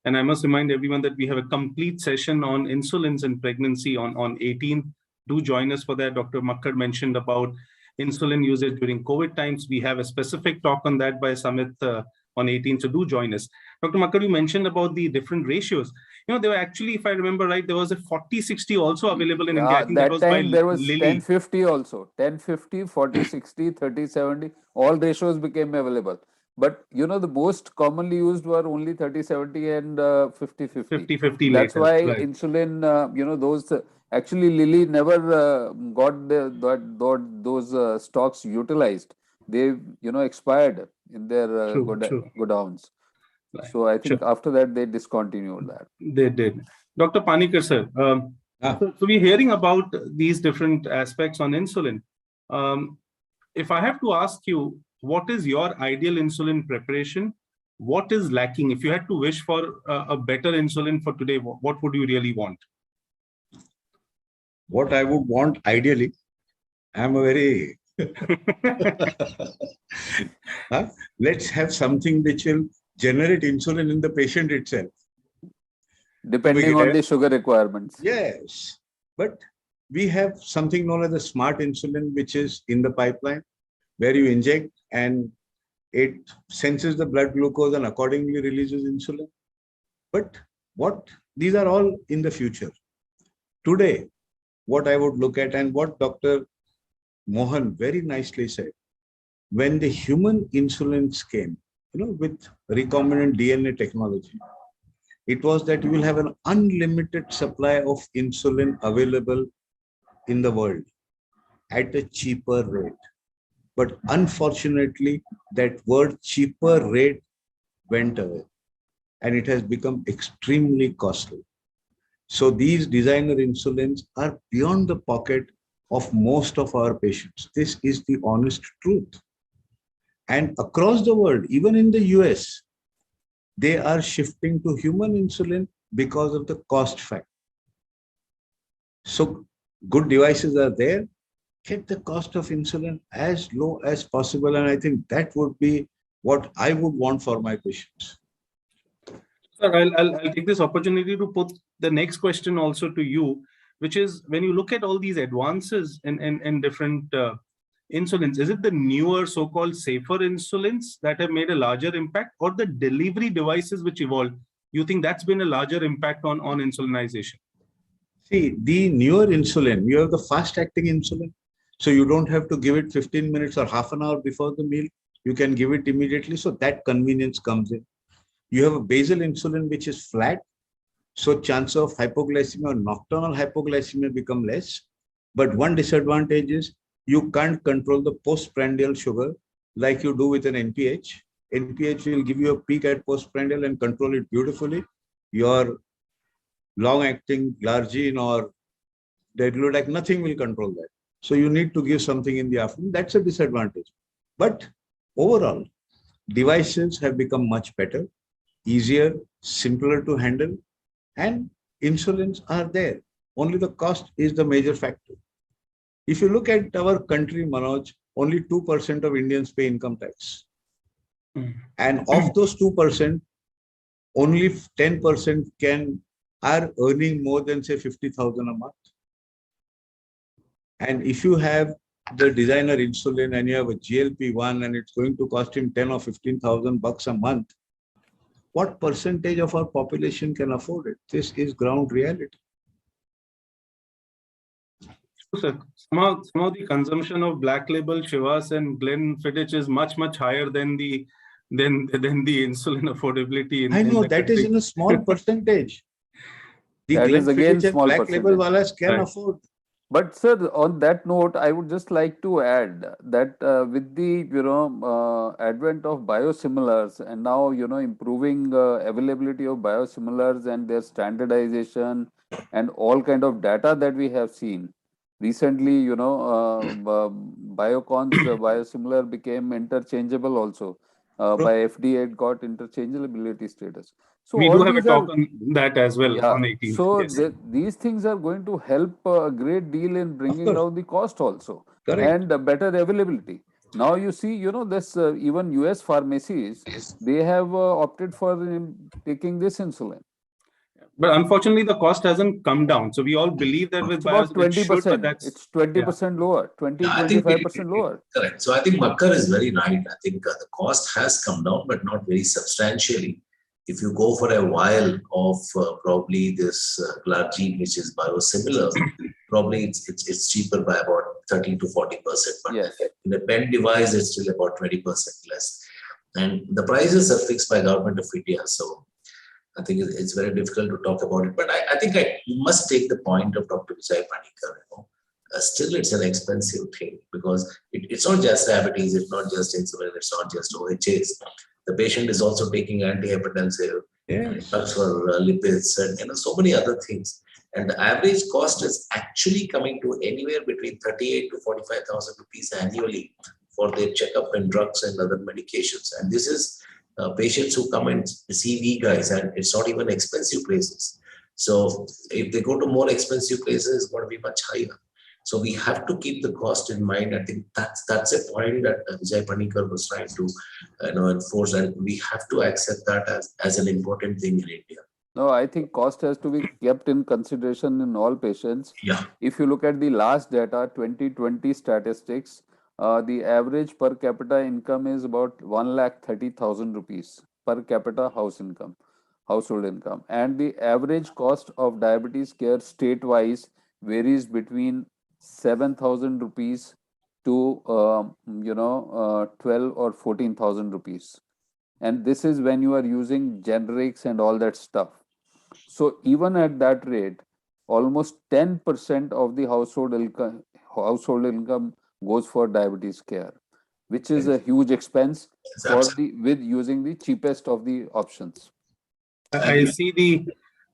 And I must remind everyone that we have a complete session on insulins in pregnancy on 18. Do join us for that. Dr. Makkar mentioned about insulin usage during COVID times. We have a specific talk on that by Samit on 18. So do join us. Dr. Makkar, you mentioned about the different ratios. There were actually, if I remember right, there was a 40-60 also available in India. I think that was time by there was Lilly. 10-50 also. 10-50, 40-60, 30-70, all ratios became available. But the most commonly used were only 30-70 and 50-50. 50-50 That's later, why right. insulin, those actually Lilly never got those stocks utilized. They expired in their godowns. Right. So I think after that they discontinued that. They did. Dr. Panikar, sir. So we're hearing about these different aspects on insulin. If I have to ask you, what is your ideal insulin preparation? What is lacking? If you had to wish for a better insulin for today, what would you really want? What I would want ideally, I'm a very let's have something which will generate insulin in the patient itself. Depending on the sugar requirements. Yes. But we have something known as the smart insulin, which is in the pipeline, where you inject and it senses the blood glucose and accordingly releases insulin. But these are all in the future. Today, what I would look at, and what Dr. Mohan very nicely said, when the human insulins came, with recombinant DNA technology, it was that you will have an unlimited supply of insulin available in the world at a cheaper rate. But unfortunately, that word cheaper rate went away, and it has become extremely costly. So these designer insulins are beyond the pocket of most of our patients. This is the honest truth. And across the world, even in the US, they are shifting to human insulin because of the cost factor. So good devices are there. Get the cost of insulin as low as possible. And I think that would be what I would want for my patients. Sir, I'll take this opportunity to put the next question also to you, which is, when you look at all these advances in different insulins, is it the newer so-called safer insulins that have made a larger impact, or the delivery devices which evolved? You think that's been a larger impact on insulinization? See, the newer insulin, you have the fast-acting insulin. So you don't have to give it 15 minutes or half an hour before the meal. You can give it immediately. So that convenience comes in. You have a basal insulin, which is flat. So chance of hypoglycemia or nocturnal hypoglycemia become less. But one disadvantage is you can't control the postprandial sugar like you do with an NPH. NPH will give you a peak at postprandial and control it beautifully. Your long-acting glargine or degludec, nothing will control that. So you need to give something in the afternoon. That's a disadvantage. But overall, devices have become much better, easier, simpler to handle, and insulins are there. Only the cost is the major factor. If you look at our country, Manoj, only 2% of Indians pay income tax. And of those 2%, only 10% are earning more than, say, 50,000 a month. And if you have the designer insulin and you have a GLP-1 and it's going to cost him 10 or 15,000 bucks a month, what percentage of our population can afford it? This is ground reality. Sir, somehow the consumption of black label Chivas and Glenfiddich is much higher than the insulin affordability. I know in the that is country. in a small percentage. The That is again Glenfiddich and small black label percentage. wallahs can Right. afford. But sir, on that note, I would just like to add that with the advent of biosimilars and now improving availability of biosimilars and their standardization and all kind of data that we have seen recently, Biocon's biosimilar became interchangeable also by FDA. It got interchangeability status. So We all do have a these talk are on that as well yeah, on 18th. so Yes. these things are going to help a great deal in bringing course. down the cost also Correct. and better availability. Now you see, this even US pharmacies, they have opted for taking this insulin. But unfortunately, the cost hasn't come down. So we all believe that with It's about bios it should, but 20%. that's It's 20% lower, 20, I think 25% lower. correct. So I think Makkar is very right. I think the cost has come down, but not very substantially. If you go for a vial of probably this Glargine, which is biosimilar, probably it's cheaper by about 30 to 40%. But Yes. in a pen device, it's still about 20% less. And the prices are fixed by Government of India. So I think it's very difficult to talk about it. But I think you must take the point of Dr. Vijay Panikar. Still, it's an expensive thing because it's not just diabetes, it's not just insulin, it's not just OHAs. The patient is also taking antihypertensive, drugs for lipids, and so many other things. And the average cost is actually coming to anywhere between 38 to 45,000 rupees annually for their checkup and drugs and other medications. And this is patients who come and see we guys, and it's not even expensive places. So if they go to more expensive places, it's going to be much higher. So we have to keep the cost in mind. I think that's a point that Vijay Panikar was trying to enforce, and we have to accept that as an important thing in India. No, I think cost has to be kept in consideration in all patients. Yeah. If you look at the last data, 2020 statistics, the average per capita income is about 1,30,000 rupees per capita household income. And the average cost of diabetes care state-wise varies between 7,000 rupees to 12 or 14,000 rupees. And this is when you are using generics and all that stuff. So even at that rate, almost 10% of the household income goes for diabetes care, which is a huge expense with using the cheapest of the options. I see the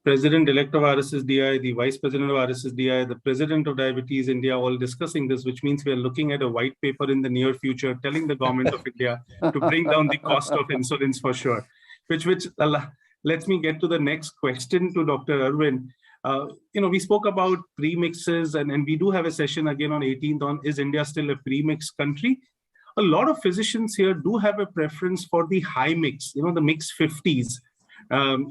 president-elect of RSSDI, the vice president of RSSDI, the president of Diabetes India, all discussing this, which means we are looking at a white paper in the near future telling the government of India to bring down the cost of insulins for sure. Which lets me get to the next question to Dr. Arvind. We spoke about premixes, and we do have a session again on 18th on is India still a premix country? A lot of physicians here do have a preference for the high mix, the mix 50s,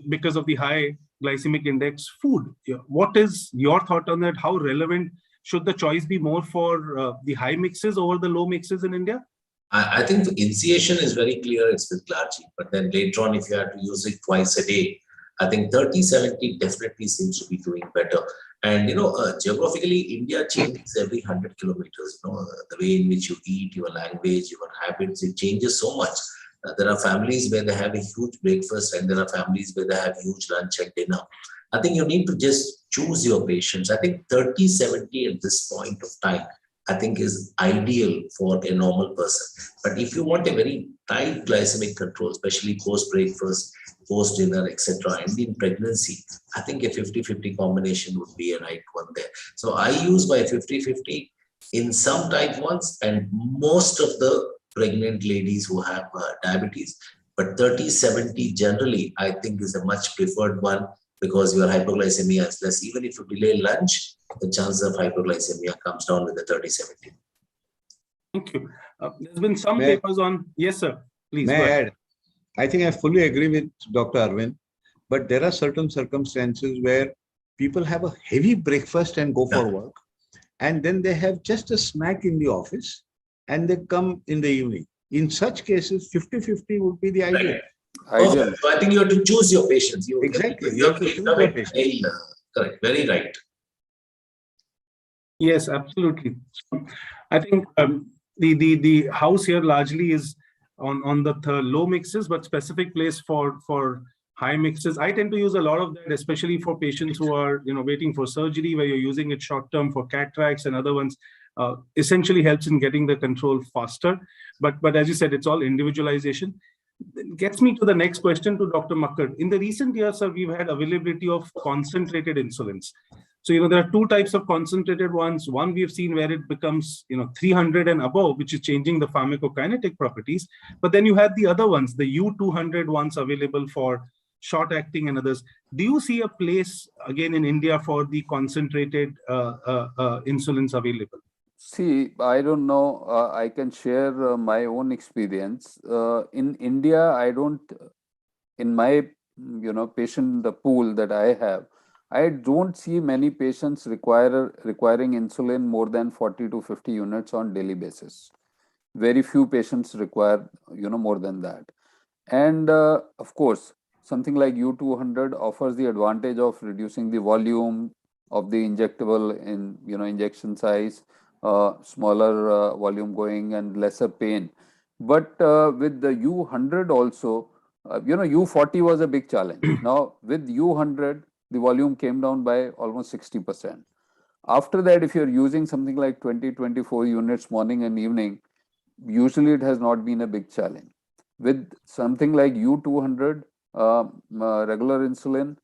because of the high glycemic index food. What is your thought on that? How relevant should the choice be more for the high mixes over the low mixes in India? I think the initiation is very clear, it's with Glargine, but then later on, if you have to use it twice a day, I think 30-70 definitely seems to be doing better. And, geographically, India changes every 100 kilometers, the way in which you eat, your language, your habits, it changes so much. There are families where they have a huge breakfast and there are families where they have huge lunch and dinner. I think you need to just choose your patients. I think 30-70 at this point of time, I think is ideal for a normal person. But if you want a very tight glycemic control, especially post-breakfast, post-dinner, etc., and in pregnancy, I think a 50-50 combination would be a right one there. So I use my 50-50 in some type 1s and most of the pregnant ladies who have diabetes. But 30-70 generally, I think is a much preferred one because your hypoglycemia is less. Even if you delay lunch, the chances of hypoglycemia comes down with the 30-70. Thank you. There's been some papers on... Yes, sir. Please May go I ahead. add? I think I fully agree with Dr. Arvind, but there are certain circumstances where people have a heavy breakfast and go for work, and then they have just a snack in the office, and they come in the evening. In such cases, 50-50 would be the ideal. So I think you have to choose your patients. Exactly. You have to choose your patients. Correct. Very right. Yes, absolutely. I think the house here largely is on the low mixes, but specific place for high mixes. I tend to use a lot of that, especially for patients who are waiting for surgery, where you're using it short term for cataracts and other ones. Essentially helps in getting the control faster. But as you said, it's all individualization. It gets me to the next question to Dr. Makkar. In the recent years, sir, we've had availability of concentrated insulins. So, there are two types of concentrated ones. One we've seen where it becomes, 300 and above, which is changing the pharmacokinetic properties. But then you had the other ones, the U200 ones available for short acting and others. Do you see a place again in India for the concentrated insulins available? See, I don't know. I can share my own experience. In India, I don't, in my, patient, the pool that I have, I don't see many patients requiring insulin more than 40 to 50 units on daily basis. Very few patients require, more than that. And of course, something like U200 offers the advantage of reducing the volume of the injectable in, injection size, smaller volume going and lesser pain. But with the U100 also, U40 was a big challenge. Now with U100, the volume came down by almost 60%. After that, if you're using something like 20-24 units morning and evening, usually it has not been a big challenge. With something like U200, regular insulin,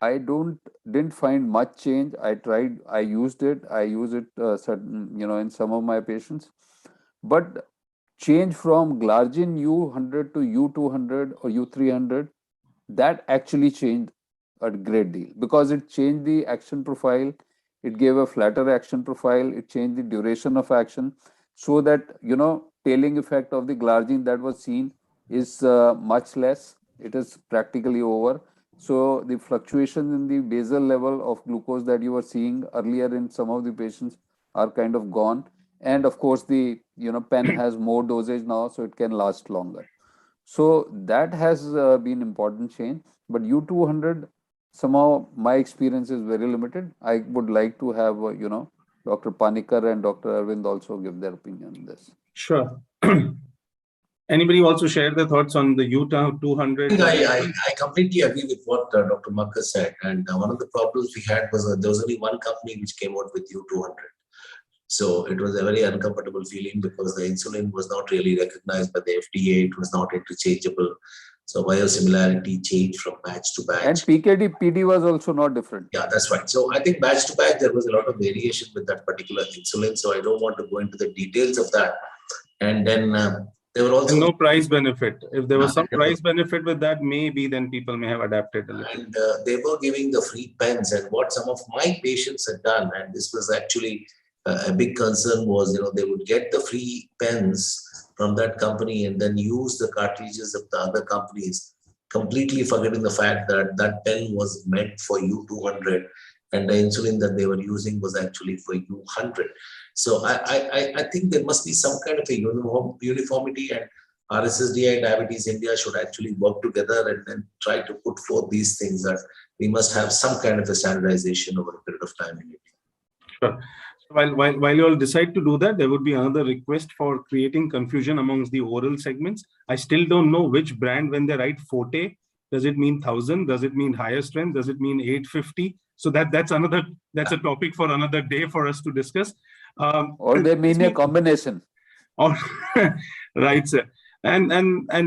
I didn't find much change. I used it certain, in some of my patients, but change from Glargine U100 to U200 or U300, that actually changed a great deal because it changed the action profile. It gave a flatter action profile. It changed the duration of action so that, tailing effect of the Glargine that was seen is much less. It is practically over. So the fluctuations in the basal level of glucose that you were seeing earlier in some of the patients are kind of gone. And of course, the pen has more dosage now, so it can last longer. So that has been important change. But U200, somehow my experience is very limited. I would like to have Dr. Panikar and Dr. Arvind also give their opinion on this. Sure. Anybody also share their thoughts on the U200? I completely agree with what Dr. Makkar said. And one of the problems we had was there was only one company which came out with U200. So it was a very uncomfortable feeling because the insulin was not really recognized by the FDA. It was not interchangeable. So biosimilarity changed from batch to batch. And PKD, PD was also not different. Yeah, that's right. So I think batch to batch, there was a lot of variation with that particular insulin. So I don't want to go into the details of that. And then there were also... And no price benefit. If there was some price benefit with that, maybe then people may have adapted a little. And they were giving the free pens. And what some of my patients had done, and this was actually a big concern, was, they would get the free pens from that company and then use the cartridges of the other companies, completely forgetting the fact that that pen was meant for U200 and the insulin that they were using was actually for U100. So I think there must be some kind of a uniformity, and RSSDI Diabetes India should actually work together and then try to put forth these things that we must have some kind of a standardization over a period of time in India. Sure. While you all decide to do that, there would be another request for creating confusion amongst the oral segments. I still don't know which brand, when they write Forte, does it mean 1000? Does it mean higher strength? Does it mean 850? So that's a topic for another day for us to discuss. Or they mean a combination. Right, sir. And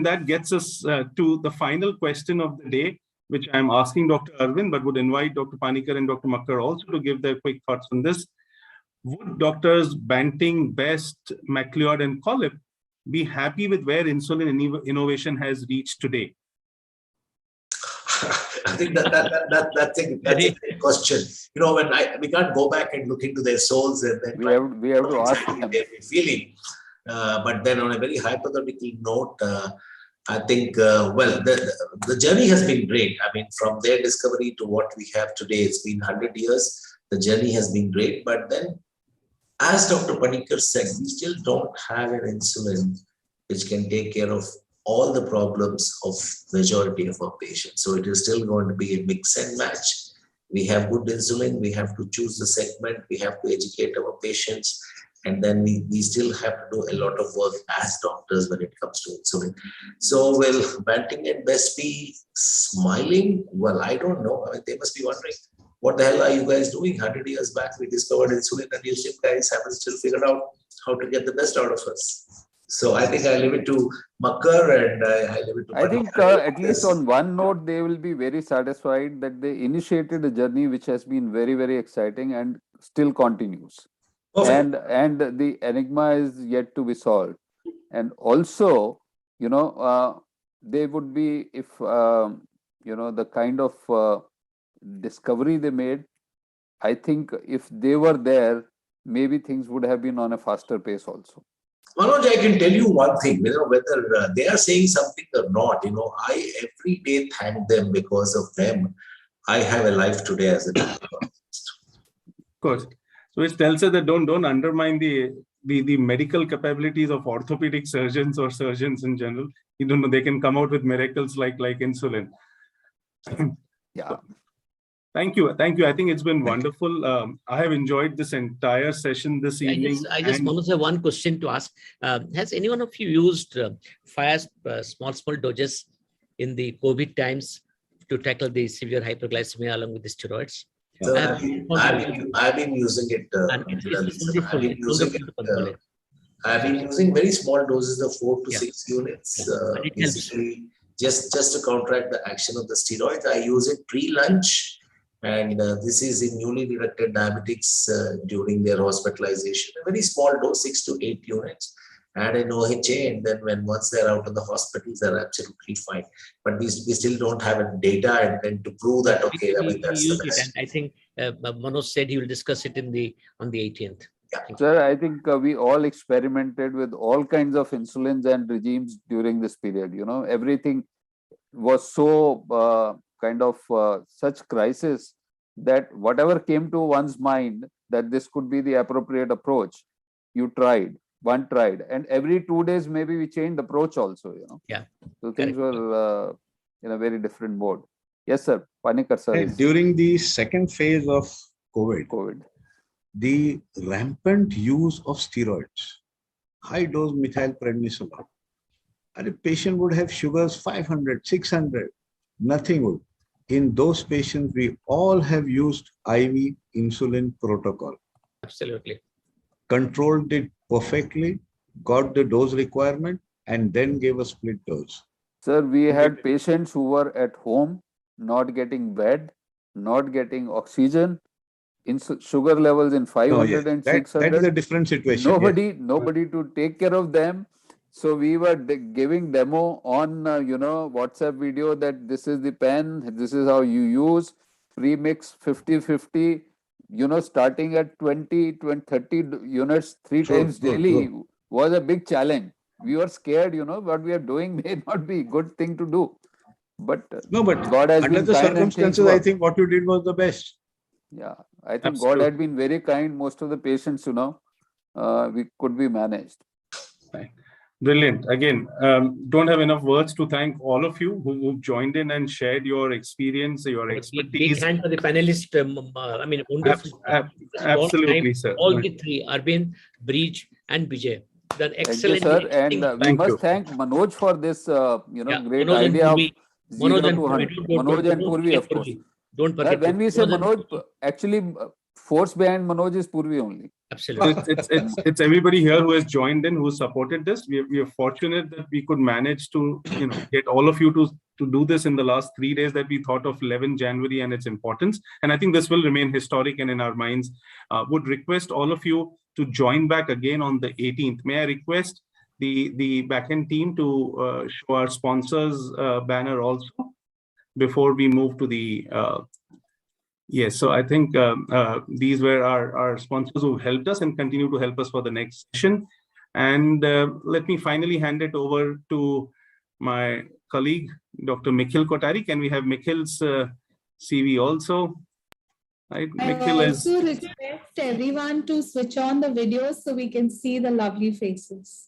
that gets us to the final question of the day, which I'm asking Dr. Arvind, but would invite Dr. Panikar and Dr. Makkar also to give their quick thoughts on this. Would doctors Banting, Best, MacLeod, and Collip be happy with where insulin innovation has reached today? I think that's a great question. When we can't go back and look into their souls and then we have to ask them. They're feeling. But then on a very hypothetical note, I think, the journey has been great. I mean, from their discovery to what we have today, it's been 100 years. The journey has been great. But then, as Dr. Panikar said, we still don't have an insulin which can take care of all the problems of majority of our patients. So it is still going to be a mix and match. We have good insulin, we have to choose the segment, we have to educate our patients, and then we still have to do a lot of work as doctors when it comes to insulin. So will Banting and Best be smiling? Well, I don't know. I mean, they must be wondering, what the hell are you guys doing? 100 years back, we discovered insulin, and you guys haven't still figured out how to get the best out of us. So I think I leave it to Makar, and I leave it to I think at least on one note, they will be very satisfied that they initiated a journey which has been very, very exciting and still continues. And the enigma is yet to be solved. And also, you know, they would be, if, you know, the kind of discovery they made, I think if they were there, maybe things would have been on a faster pace also. Manoj, I can tell you one thing, you know, whether they are saying something or not, you know, I every day thank them. Because of them, I have a life today as a doctor. Of course. So it tells us that don't undermine the medical capabilities of orthopedic surgeons or surgeons in general. You don't know, they can come out with miracles like insulin. Yeah. Thank you. I think it's been wonderful. I have enjoyed this entire session this evening. I just want to have one question to ask. Has any one of you used small doses in the COVID times to tackle the severe hyperglycemia along with the steroids? So I've been using it. I've been using very small doses of 4 to 6 units. Basically, just to counteract the action of the steroids. I use it pre-lunch. And this is in newly detected diabetics during their hospitalization. A very small dose, 6 to 8 units, add an OHA, and then once they're out of the hospitals, they're absolutely fine. But we still don't have data and then to prove that, okay, I mean, that's the best. And I think Manoj said he will discuss it on the 18th. Sir, I think we all experimented with all kinds of insulins and regimes during this period. You know, everything was so kind of such crisis that whatever came to one's mind that this could be the appropriate approach, one tried, and every 2 days maybe we changed approach also, you know. Yeah. So things were in a very different mode. Yes, sir. Panikar, sir. During the second phase of COVID, the rampant use of steroids, high dose methylprednisolone, and a patient would have sugars 500, 600, nothing would. In those patients, we all have used IV insulin protocol. Absolutely. Controlled it perfectly, got the dose requirement, and then gave a split dose. Sir, we had patients who were at home, not getting bed, not getting oxygen, sugar levels in 500 and 600. That is a different situation. Nobody to take care of them. So we were giving demo on, WhatsApp video that this is the pen, this is how you use Premix 50-50, starting at 20, 30 units 3 times daily was a big challenge. We were scared, what we are doing may not be a good thing to do. But God has under been the kind circumstances, I think what you did was the best. Yeah, I think God had been very kind. Most of the patients, we could be managed. Brilliant. Again, don't have enough words to thank all of you who joined in and shared your experience, your expertise. Big hand for the panelists. Wonderful. Absolutely, sir. All the three, Arvind, Breach, and Vijay. Done excellent. Thank you, sir. And we must thank Manoj for this, great Manoj idea of Manoj and Purvi, of course. Don't forget. When we say Manoj, actually, force behind Manoj is Purvi only. Absolutely. It's everybody here who has joined in, who supported this. We are fortunate that we could manage to, get all of you to do this in the last 3 days that we thought of 11 January and its importance. And I think this will remain historic and in our minds. Would request all of you to join back again on the 18th. May I request the backend team to show our sponsors banner also before we move to the yes, so I think these were our sponsors who helped us and continue to help us for the next session. And let me finally hand it over to my colleague, Dr. Mikhil Kotari. Can we have Mikhil's CV also? Right, Mikhil I also request everyone to switch on the videos so we can see the lovely faces.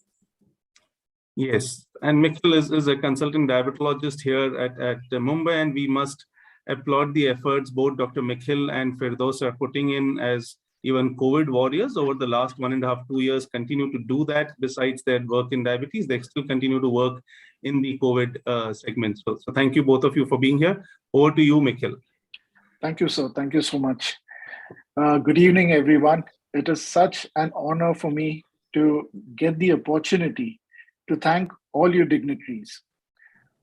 Yes, and Mikhil is a consultant diabetologist here at Mumbai, and we must applaud the efforts both Dr. Mikhil and Firdaus are putting in as even COVID warriors over the last 1.5, 2 years, continue to do that. Besides their work in diabetes, they still continue to work in the COVID segment. So thank you, both of you, for being here. Over to you, Mikhil. Thank you, sir. Thank you so much. Good evening, everyone. It is such an honor for me to get the opportunity to thank all your dignitaries.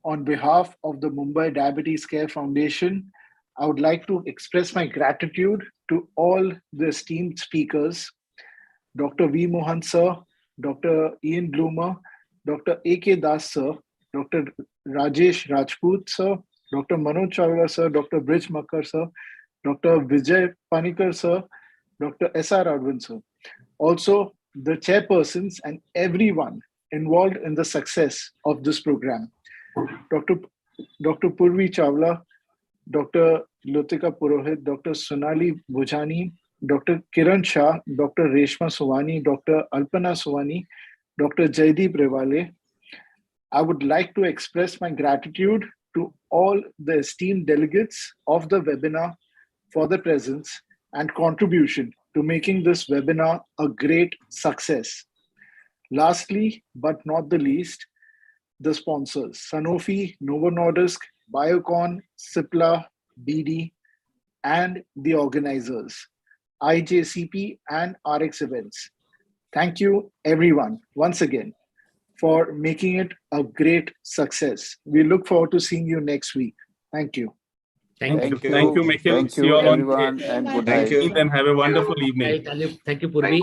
On behalf of the Mumbai Diabetes Care Foundation, I would like to express my gratitude to all the esteemed speakers, Dr. V. Mohan sir, Dr. Ian Bloomer, Dr. A.K. Das sir, Dr. Rajesh Rajput sir, Dr. Manoj Chawla sir, Dr. Brij Makkar sir, Dr. Vijay Panikar sir, Dr. S.R. Advin sir. Also, the chairpersons and everyone involved in the success of this program. Dr. Purvi Chawla, Dr. Lutika Purohit, Dr. Sonali Bhujani, Dr. Kiran Shah, Dr. Reshma Suvani, Dr. Alpana Suvani, Dr. Jaideep Rewale. I would like to express my gratitude to all the esteemed delegates of the webinar for their presence and contribution to making this webinar a great success. Lastly, but not the least, the sponsors, Sanofi, Novo Nordisk, Biocon, Cipla, BD, and the organizers, IJCP and RX Events. Thank you, everyone, once again, for making it a great success. We look forward to seeing you next week. Thank you. Thank you, Mikhil. Thank See you you, all on everyone, and good night. and have a wonderful evening. Thank you, Purvi.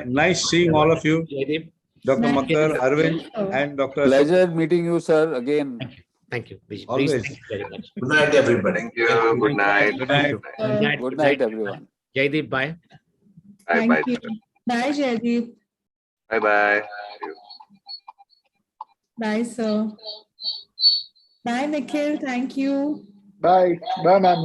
Nice seeing all of you. Dr. Makkar, Arvind, and Dr. Pleasure meeting you, sir, again. Thank you. Always. Thank you very much. Good night, everybody. Thank you. Good night. Good night. Good night, everyone. Jaideep, bye. Thank you. Bye, Jaideep. Bye-bye. Bye, sir. Bye, Nikhil. Thank you. Bye. Bye, ma'am. Bye.